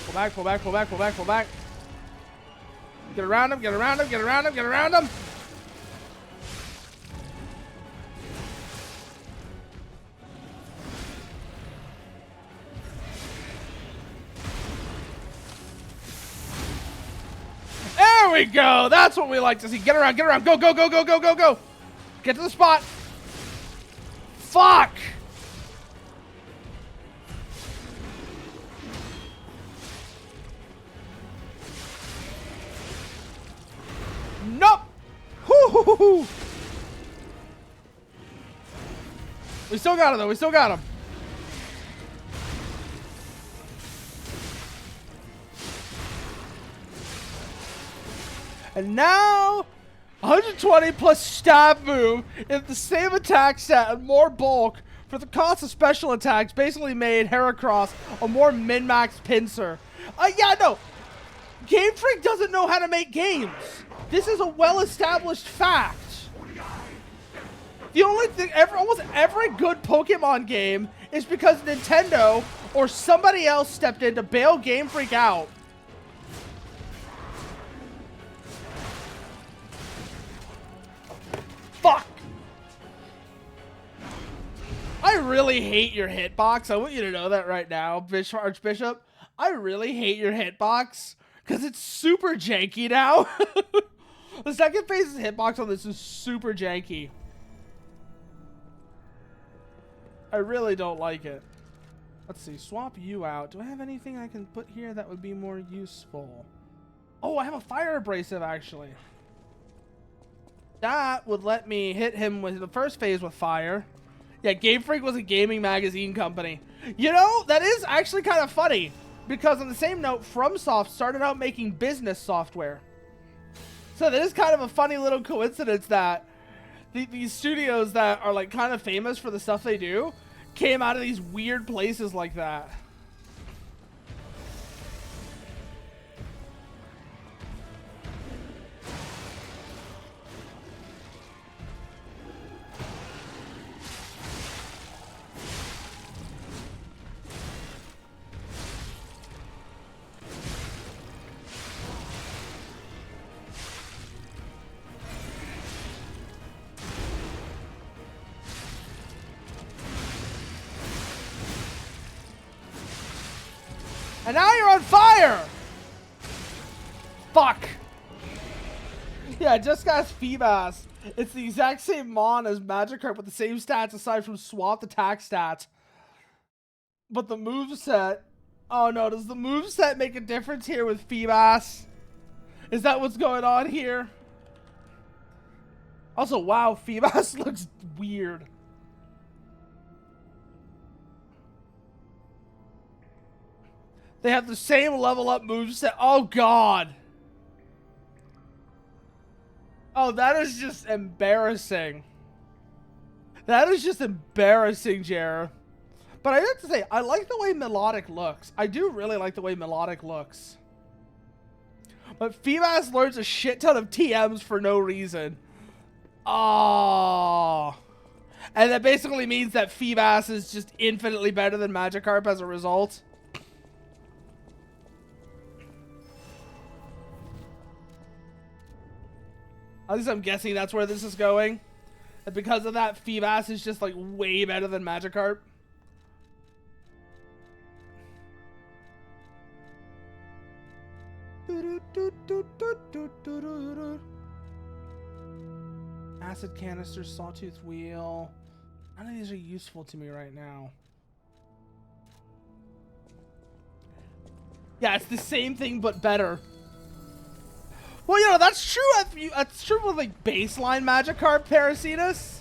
Pull back, pull back, pull back, pull back, pull back. Get around him, get around him, get around him, get around him. There we go. That's what we like to see. Get around, get around. Go, go, go, go, go, go, go. Get to the spot. Fuck. Nope. Hoo-hoo-hoo-hoo. We still got him, though. We still got him. And now, 120 plus stab move is the same attack set and more bulk for the cost of special attacks. Basically made Heracross a more min-max Pinsir. Yeah, no. Game Freak doesn't know how to make games. This is a well-established fact. The only thing, almost every good Pokemon game is because Nintendo or somebody else stepped in to bail Game Freak out. I really hate your hitbox. I want you to know that right now, Archbishop. I really hate your hitbox because it's super janky now. The second phase's hitbox on this is super janky. I really don't like it. Let's see, swap you out. Do I have anything I can put here that would be more useful? Oh, I have a fire abrasive, actually. That would let me hit him with the first phase with fire. Yeah, Game Freak was a gaming magazine company. You know, that is actually kind of funny. Because on the same note, FromSoft started out making business software. So that is kind of a funny little coincidence that these studios that are like kind of famous for the stuff they do came out of these weird places like that. And now you're on fire! Fuck. Yeah, just ask Feebas. It's the exact same mon as Magikarp with the same stats aside from swapped attack stats. But the moveset... Oh no, does the moveset make a difference here with Feebas? Is that what's going on here? Also, wow, Feebas looks weird. They have the same level up moveset. Oh, God. Oh, that is just embarrassing. That is just embarrassing, Jer. But I have to say, I like the way Melodic looks. I do really like the way Melodic looks. But Feebas learns a shit ton of TMs for no reason. Oh. And that basically means that Feebas is just infinitely better than Magikarp as a result. At least I'm guessing that's where this is going. And because of that, Feebas is just like way better than Magikarp. Acid canister, sawtooth wheel. None of these are useful to me right now. Yeah, it's the same thing but better. Well, you know, that's true. That's true with like baseline Magikarp Paracetus.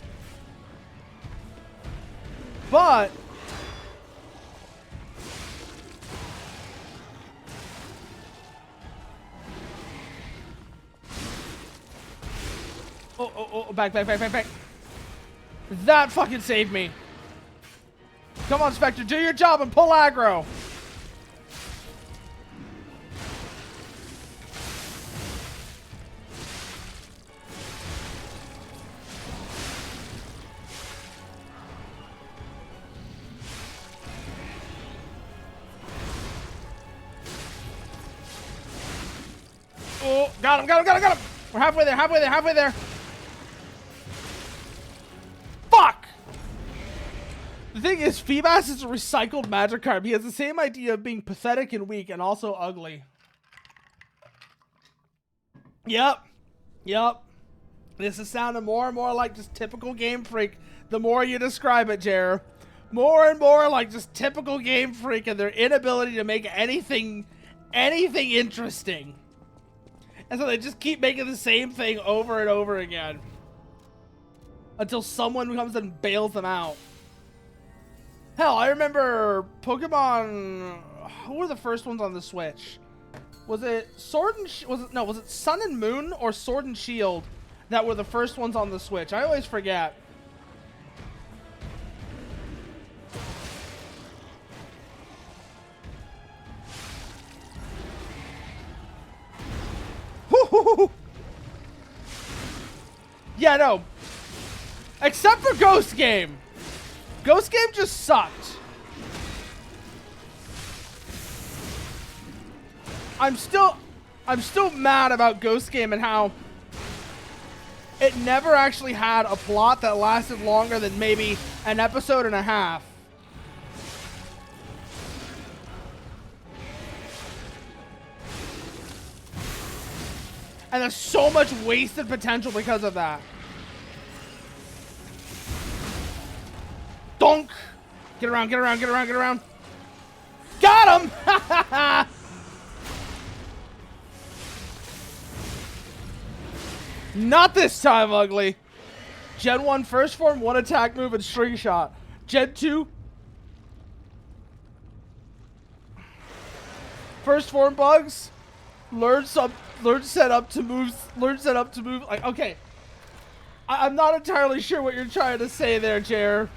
But back. That fucking saved me. Come on, Spectre, do your job and pull aggro. Oh, got him. We're halfway there. Fuck! The thing is, Feebas is a recycled Magikarp. He has the same idea of being pathetic and weak and also ugly. Yep. This is sounding more and more like just typical Game Freak the more you describe it, Jer. More and more like just typical Game Freak and their inability to make anything interesting. And so they just keep making the same thing over and over again. Until someone comes and bails them out. Hell, I remember Pokemon... Who were the first ones on the Switch? Was it Sword and... was it Sun and Moon or Sword and Shield that were the first ones on the Switch? I always forget. Yeah, no. Except for Ghost Game. Ghost Game just sucked. I'm still mad about Ghost Game and how it never actually had a plot that lasted longer than maybe an episode and a half. And there's so much wasted potential because of that. Donk! Get around, get around, get around, get around. Got him! Not this time, ugly. Gen 1 first form, 1 attack move, and string shot. Gen 2 first form bugs. Learn set up to move. Like, okay. I'm not entirely sure what you're trying to say there, Jer.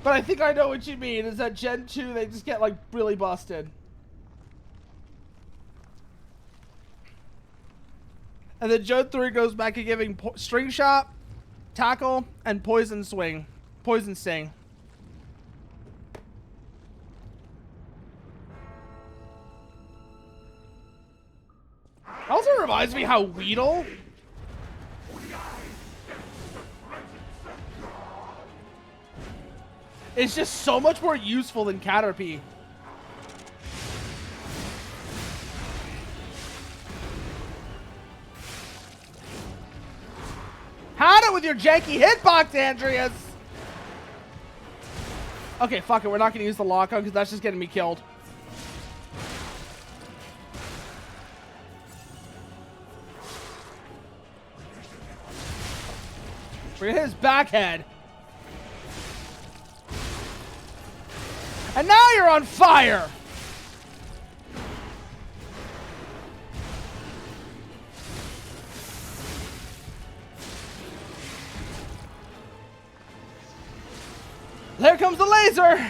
But I think I know what you mean. Is that Gen 2, they just get, like, really busted. And then Gen 3 goes back to giving string shot, tackle, and poison swing. Poison sting. Also reminds me how Weedle is just so much more useful than Caterpie. Had it with your janky hitbox, Andreas! Okay, fuck it. We're not going to use the lock-on because that's just getting me killed. We're gonna hit his back head. And now you're on fire! There comes the laser!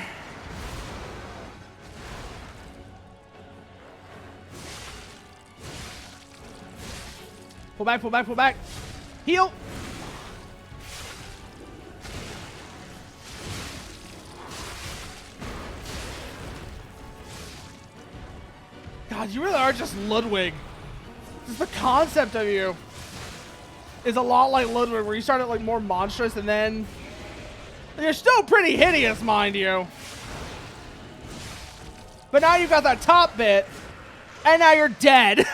Pull back, pull back, pull back. Heal! God, you really are just Ludwig. Just the concept of you is a lot like Ludwig, where you start out like more monstrous and then you're still pretty hideous, mind you. But now you've got that top bit, and now you're dead.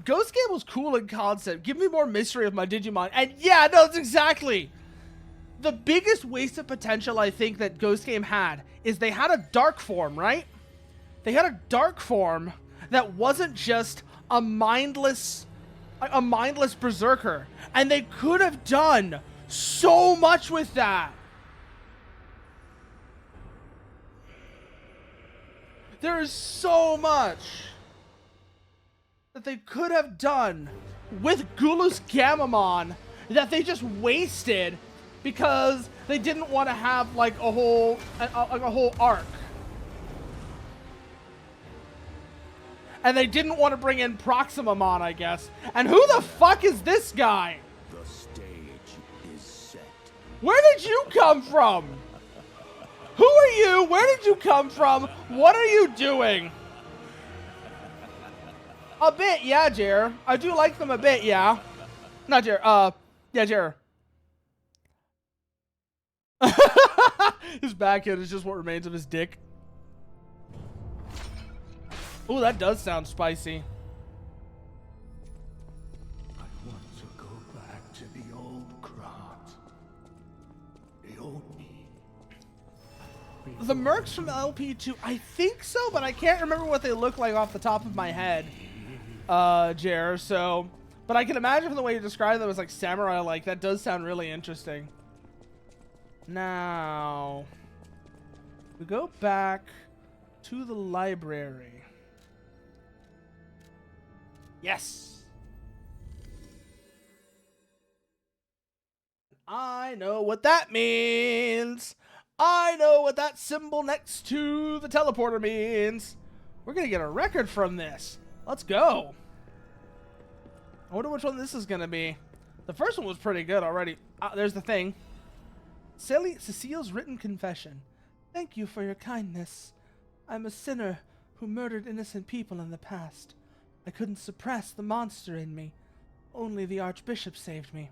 Ghost Game was cool in concept. Give me more mystery of my Digimon. And yeah, no, that's exactly. The biggest waste of potential I think that Ghost Game had is they had a dark form, right? They had a dark form that wasn't just a mindless berserker. And they could have done so much with that. There is so much that they could have done with Gulus Gamamon that they just wasted because they didn't want to have like a whole arc. And they didn't want to bring in Proximamon, I guess. And who the fuck is this guy? The stage is set. Where did you come from? Who are you? Where did you come from? What are you doing? A bit, yeah, Jer. I do like them a bit, yeah. Not Jer, yeah, Jer. His backend is just what remains of his dick. Oh, that does sound spicy. I want to go back to the old Krat. The old me. The Mercs from LP2, I think so, but I can't remember what they look like off the top of my head, Jer, so... But I can imagine from the way you describe them as like samurai-like, that does sound really interesting. Now... we go back to the library. Yes! I know what that means! I know what that symbol next to the teleporter means! We're gonna get a record from this. Let's go! I wonder which one this is gonna be. The first one was pretty good already. There's the thing. Cecile's written confession. Thank you for your kindness. I'm a sinner who murdered innocent people in the past. I couldn't suppress the monster in me. Only the Archbishop saved me.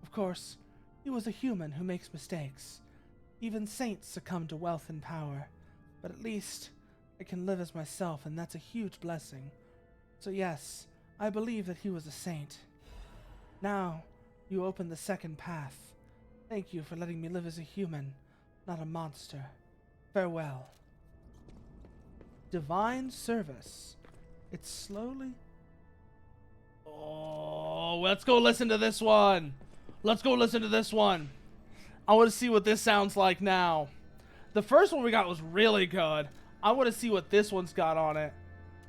Of course, he was a human who makes mistakes. Even saints succumb to wealth and power. But at least I can live as myself, and that's a huge blessing. So yes, I believe that he was a saint. Now, you open the second path. Thank you for letting me live as a human, not a monster. Farewell. Divine service. It's slowly... Oh, let's go listen to this one. Let's go listen to this one. I want to see what this sounds like now. The first one we got was really good. I want to see what this one's got on it.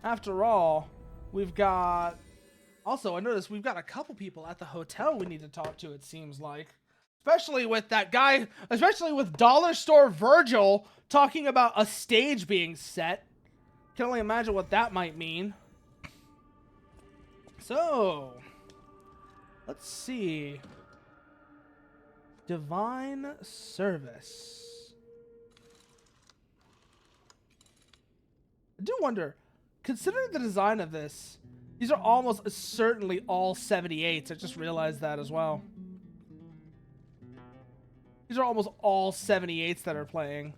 After all, we've got... Also, I noticed we've got a couple people at the hotel we need to talk to, it seems like. Especially with that guy, especially with Dollar Store Virgil talking about a stage being set. Can only imagine what that might mean. So, let's see. Divine Service. I do wonder, considering the design of this, these are almost certainly all 78s. I just realized that as well. These are almost all 78s that are playing.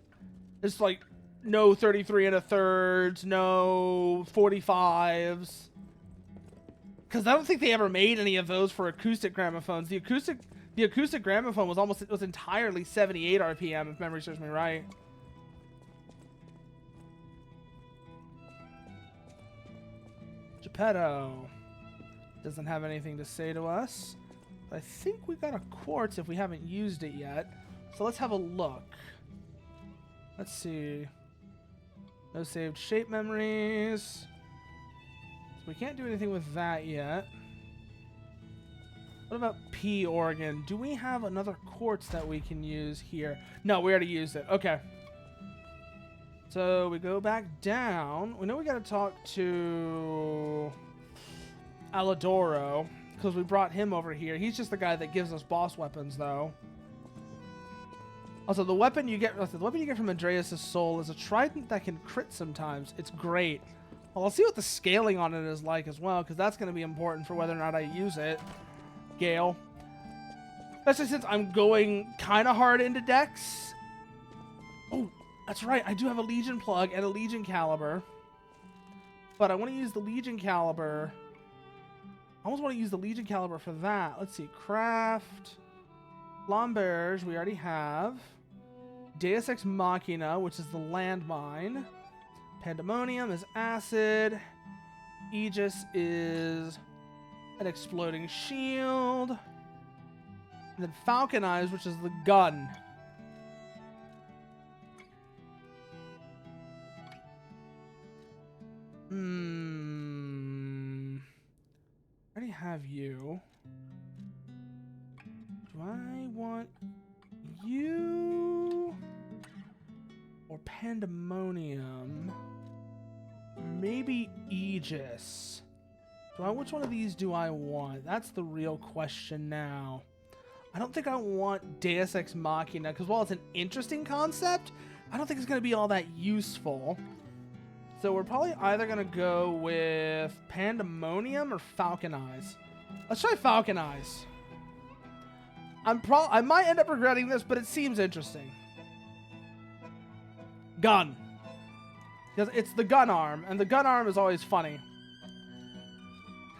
There's like no 33 1/3s, no 45s. Because I don't think they ever made any of those for acoustic gramophones. The acoustic gramophone was entirely 78 RPM, if memory serves me right. Geppetto doesn't have anything to say to us. I think we got a quartz if we haven't used it yet. So let's have a look. Let's see. No saved shape memories. We can't do anything with that yet. What about P organ? Do we have another quartz that we can use here? No, we already used it. Okay. So we go back down. We know we got to talk to Alidoro because we brought him over here. He's just the guy that gives us boss weapons, though. Also, the weapon you get from Andreas' soul is a trident that can crit sometimes. It's great. Well, I'll see what the scaling on it is like as well, because that's going to be important for whether or not I use it. Gale. Especially since I'm going kind of hard into Dex. Oh, that's right. I do have a Legion plug and a Legion caliber. But I want to use the Legion caliber. I almost want to use the Legion caliber for that. Let's see. Craft. Lomberge, we already have. Deus Ex Machina, which is the landmine. Pandemonium is acid. Aegis is an exploding shield. And then Falcon Eyes, which is the gun. I already have you. Do I want you or Pandemonium? Maybe Aegis. Which one of these do I want? That's the real question now. I don't think I want Deus Ex Machina, because while it's an interesting concept, I don't think it's going to be all that useful. So we're probably either going to go with Pandemonium or Falcon Eyes. Let's try Falcon Eyes. I might end up regretting this, but it seems interesting. Gun. Because it's the gun arm, and the gun arm is always funny.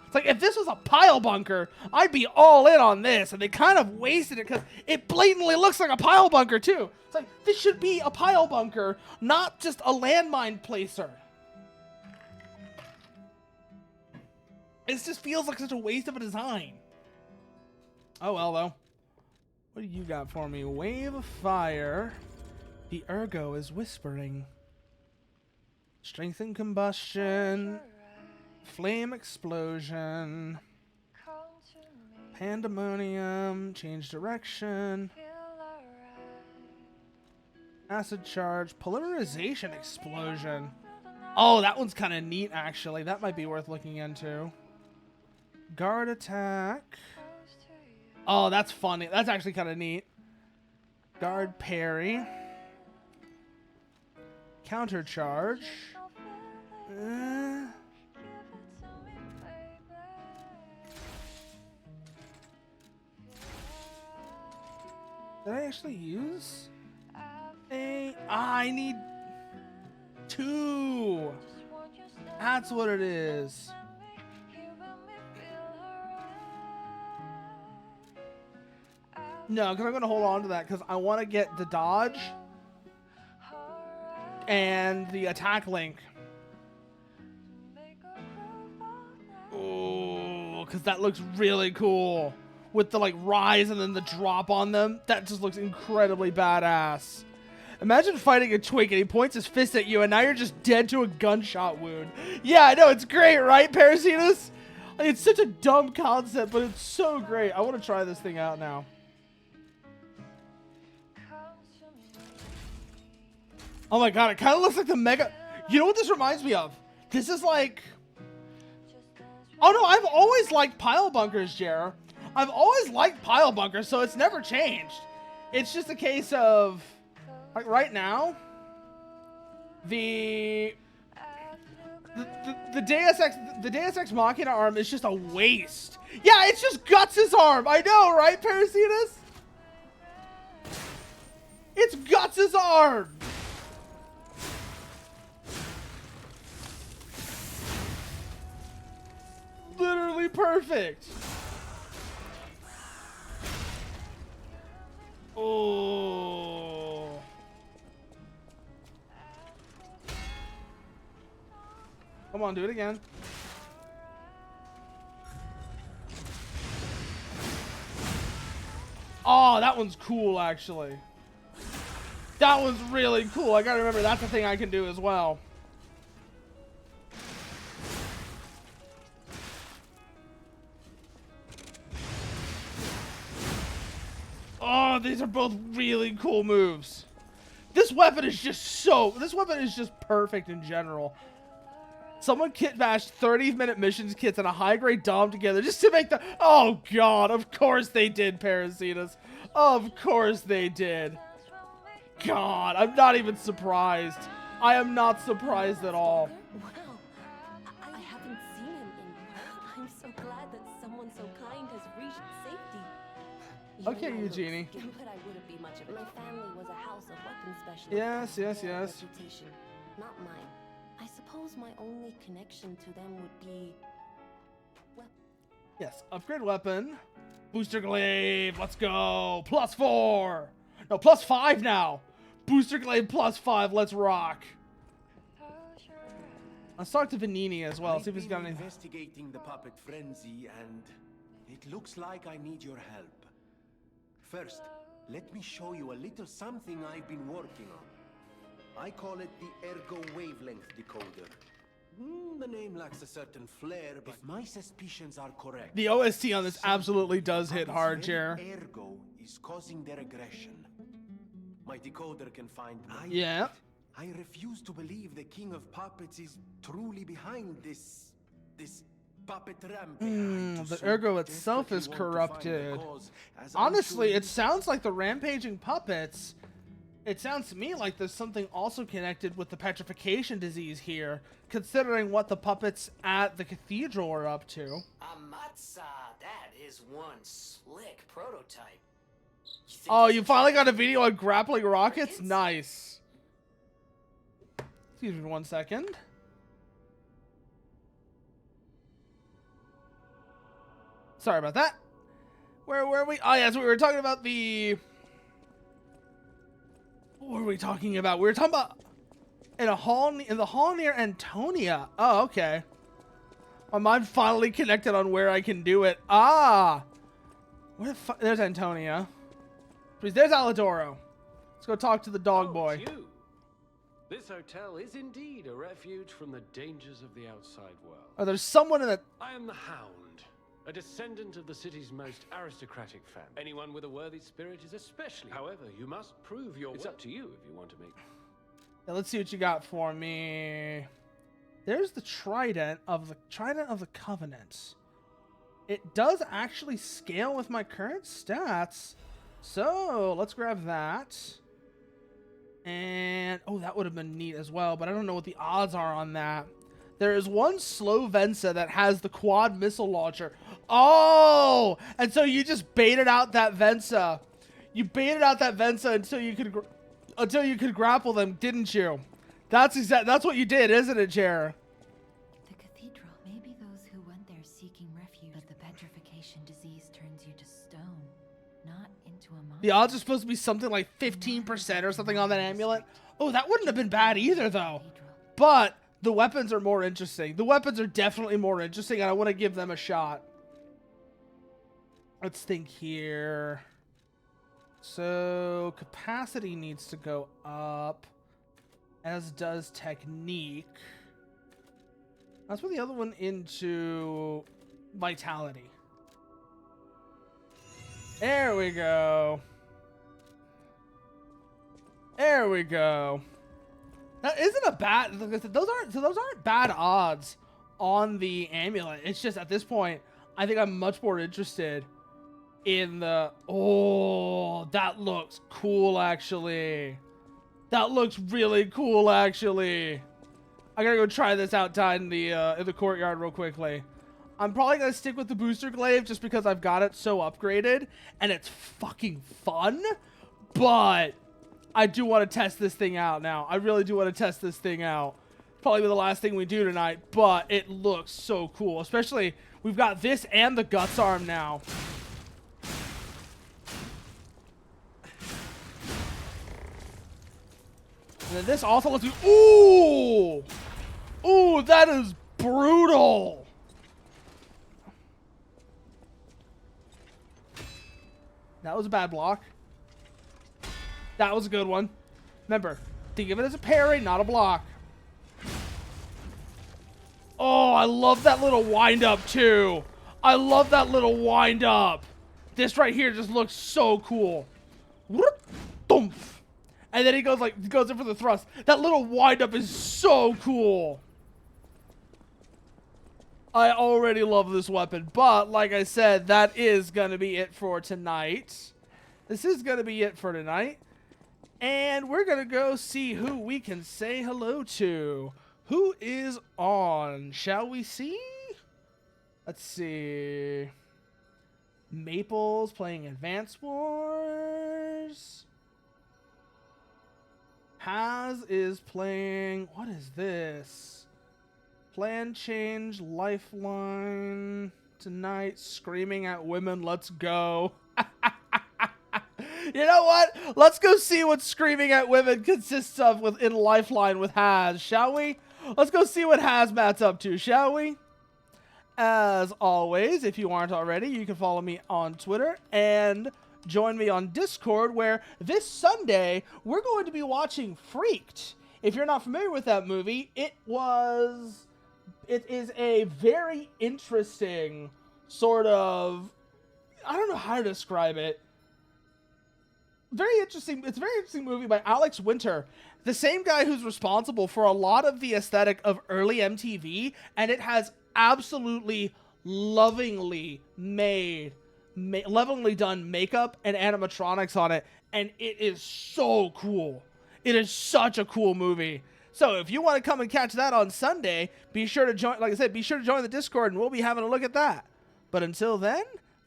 It's like, if this was a pile bunker, I'd be all in on this, and they kind of wasted it because it blatantly looks like a pile bunker, too. It's like, this should be a pile bunker, not just a landmine placer. It just feels like such a waste of a design. Oh, well, though. What do you got for me? Wave of Fire. The Ergo is whispering. Strengthen Combustion. Flame Explosion. Pandemonium. Change Direction. Acid Charge. Polymerization Explosion. Oh, that one's kind of neat, actually. That might be worth looking into. Guard Attack. Oh, that's funny. That's actually kind of neat. Guard Parry. Counter Charge. Did I actually use a... I need 2. That's what it is. No, because I'm going to hold on to that because I want to get the dodge and the attack link. Oh, because that looks really cool. With the, like, rise and then the drop on them. That just looks incredibly badass. Imagine fighting a twink and he points his fist at you and now you're just dead to a gunshot wound. Yeah, I know, it's great, right, Parasitus? Like, it's such a dumb concept, but it's so great. I want to try this thing out now. Oh my god, it kind of looks like the Mega... You know what this reminds me of? This is like... Oh no, I've always liked pile bunkers, Jer. I've always liked pile bunkers, so it's never changed. It's just a case of... Like, right now... The Deus Ex Machina arm is just a waste. Yeah, it's just Guts' arm. I know, right, Parasitus? It's Guts' arm. Literally perfect. Oh. Come on, do it again. Oh, that one's cool, actually. That one's really cool. I gotta remember that's a thing I can do as well. Oh, these are both really cool moves. This weapon is just perfect in general. Someone kit bashed 30-minute missions kits and a high-grade Dom together just to make the... Oh, God. Of course they did, Parasitus. Of course they did. God, I'm not even surprised. I am not surprised at all. Wow. I haven't seen him in... I'm so glad that someone so kind has reached safety. Okay, Eugenie. But I wouldn't be much of it. My family was a house of weapons specialists. Yes. Reputation, not mine. I suppose my only connection to them would be... Well... Yes, upgrade weapon. Booster glaive, let's go. +4. No, +5 now. Booster glaive +5, let's rock. Let's talk to Vanini as well, see if he's got anything. Investigating the puppet frenzy, and it looks like I need your help. First, let me show you a little something I've been working on. I call it the Ergo Wavelength Decoder. The name lacks a certain flair, but if my suspicions are correct... The OST on this absolutely does hit hard, Jer. Ergo is causing their aggression. My decoder can find... Yeah. I refuse to believe the King of Puppets is truly behind this puppet rampage. The Ergo itself is corrupted. Honestly, it sounds like the rampaging puppets... It sounds to me like there's something also connected with the petrification disease here, considering what the puppets at the cathedral are up to. Amatsa, that is one slick prototype. Oh, you finally got a video on grappling rockets? Nice. Excuse me 1 second. Sorry about that. Where were we? Oh, yeah, so we were talking about the... What were we talking about? We were talking about in the hall near Antonia. Oh, okay. My mind finally connected on where I can do it. Ah, there's Antonia. Please, there's Alidoro. Let's go talk to the dog boy. You. This hotel is indeed a refuge from the dangers of the outside world. Oh, there's someone in the... I am the Hound, a descendant of the city's most aristocratic family. Anyone with a worthy spirit is especially. However, you must prove your worth. It's up to you if you want to make... Yeah, let's see what you got for me. There's the Trident of the Covenant. It does actually scale with my current stats. So, let's grab that. And, oh, that would have been neat as well, but I don't know what the odds are on that. There is one slow Venza that has the quad missile launcher. Oh! And so you just baited out that Venza. You baited out that Venza until you could grapple them, didn't you? That's what you did, isn't it, Jer? The cathedral. Maybe those who went there seeking refuge, but the petrification disease turns you to stone, not into a monster. The odds are supposed to be something like 15% or something on that amulet. Oh, that wouldn't have been bad either, though. But the weapons are more interesting. The weapons are definitely more interesting, and I want to give them a shot. Let's think here. So, capacity needs to go up, as does technique. Let's put the other one into vitality. There we go. There we go. That isn't a bad. Those aren't bad odds on the amulet. It's just at this point, I think I'm much more interested in the. Oh, that looks cool, actually. That looks really cool, actually. I gotta go try this out down in the courtyard real quickly. I'm probably gonna stick with the booster glaive just because I've got it so upgraded and it's fucking fun. But I do want to test this thing out now. I really do want to test this thing out. Probably be the last thing we do tonight, but it looks so cool. Especially, we've got this and the guts arm now. And then this also lets you... Ooh! Ooh, that is brutal! That was a bad block. That was a good one. Remember, think of it as a parry, not a block. Oh, I love that little wind up too. I love that little wind up. This right here just looks so cool. And then he goes in for the thrust. That little wind up is so cool. I already love this weapon, but like I said, that is going to be it for tonight. This is going to be it for tonight. And we're going to go see who we can say hello to. Who is on? Shall we see? Let's see. Maple's playing Advance Wars. Haz is playing... What is this? Plan change, Lifeline. Tonight, Screaming at Women. Let's go. You know what? Let's go see what Screaming at Women consists of in Lifeline with Haz, shall we? Let's go see what Hazmat's up to, shall we? As always, if you aren't already, you can follow me on Twitter and join me on Discord, where this Sunday, we're going to be watching Freaked. If you're not familiar with that movie, it is a very interesting sort of... I don't know how to describe it. Very interesting. It's a very interesting movie by Alex Winter, the same guy who's responsible for a lot of the aesthetic of early MTV, and it has absolutely lovingly done makeup and animatronics on it, and it is so cool. It is such a cool movie. So if you want to come and catch that on Sunday, be sure to join. Like I said, be sure to join the Discord, and we'll be having a look at that. But until then,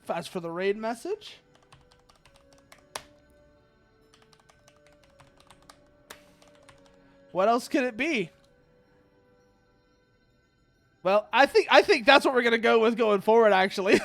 as for the raid message. What else could it be? Well, I think that's what we're going to go with going forward, actually.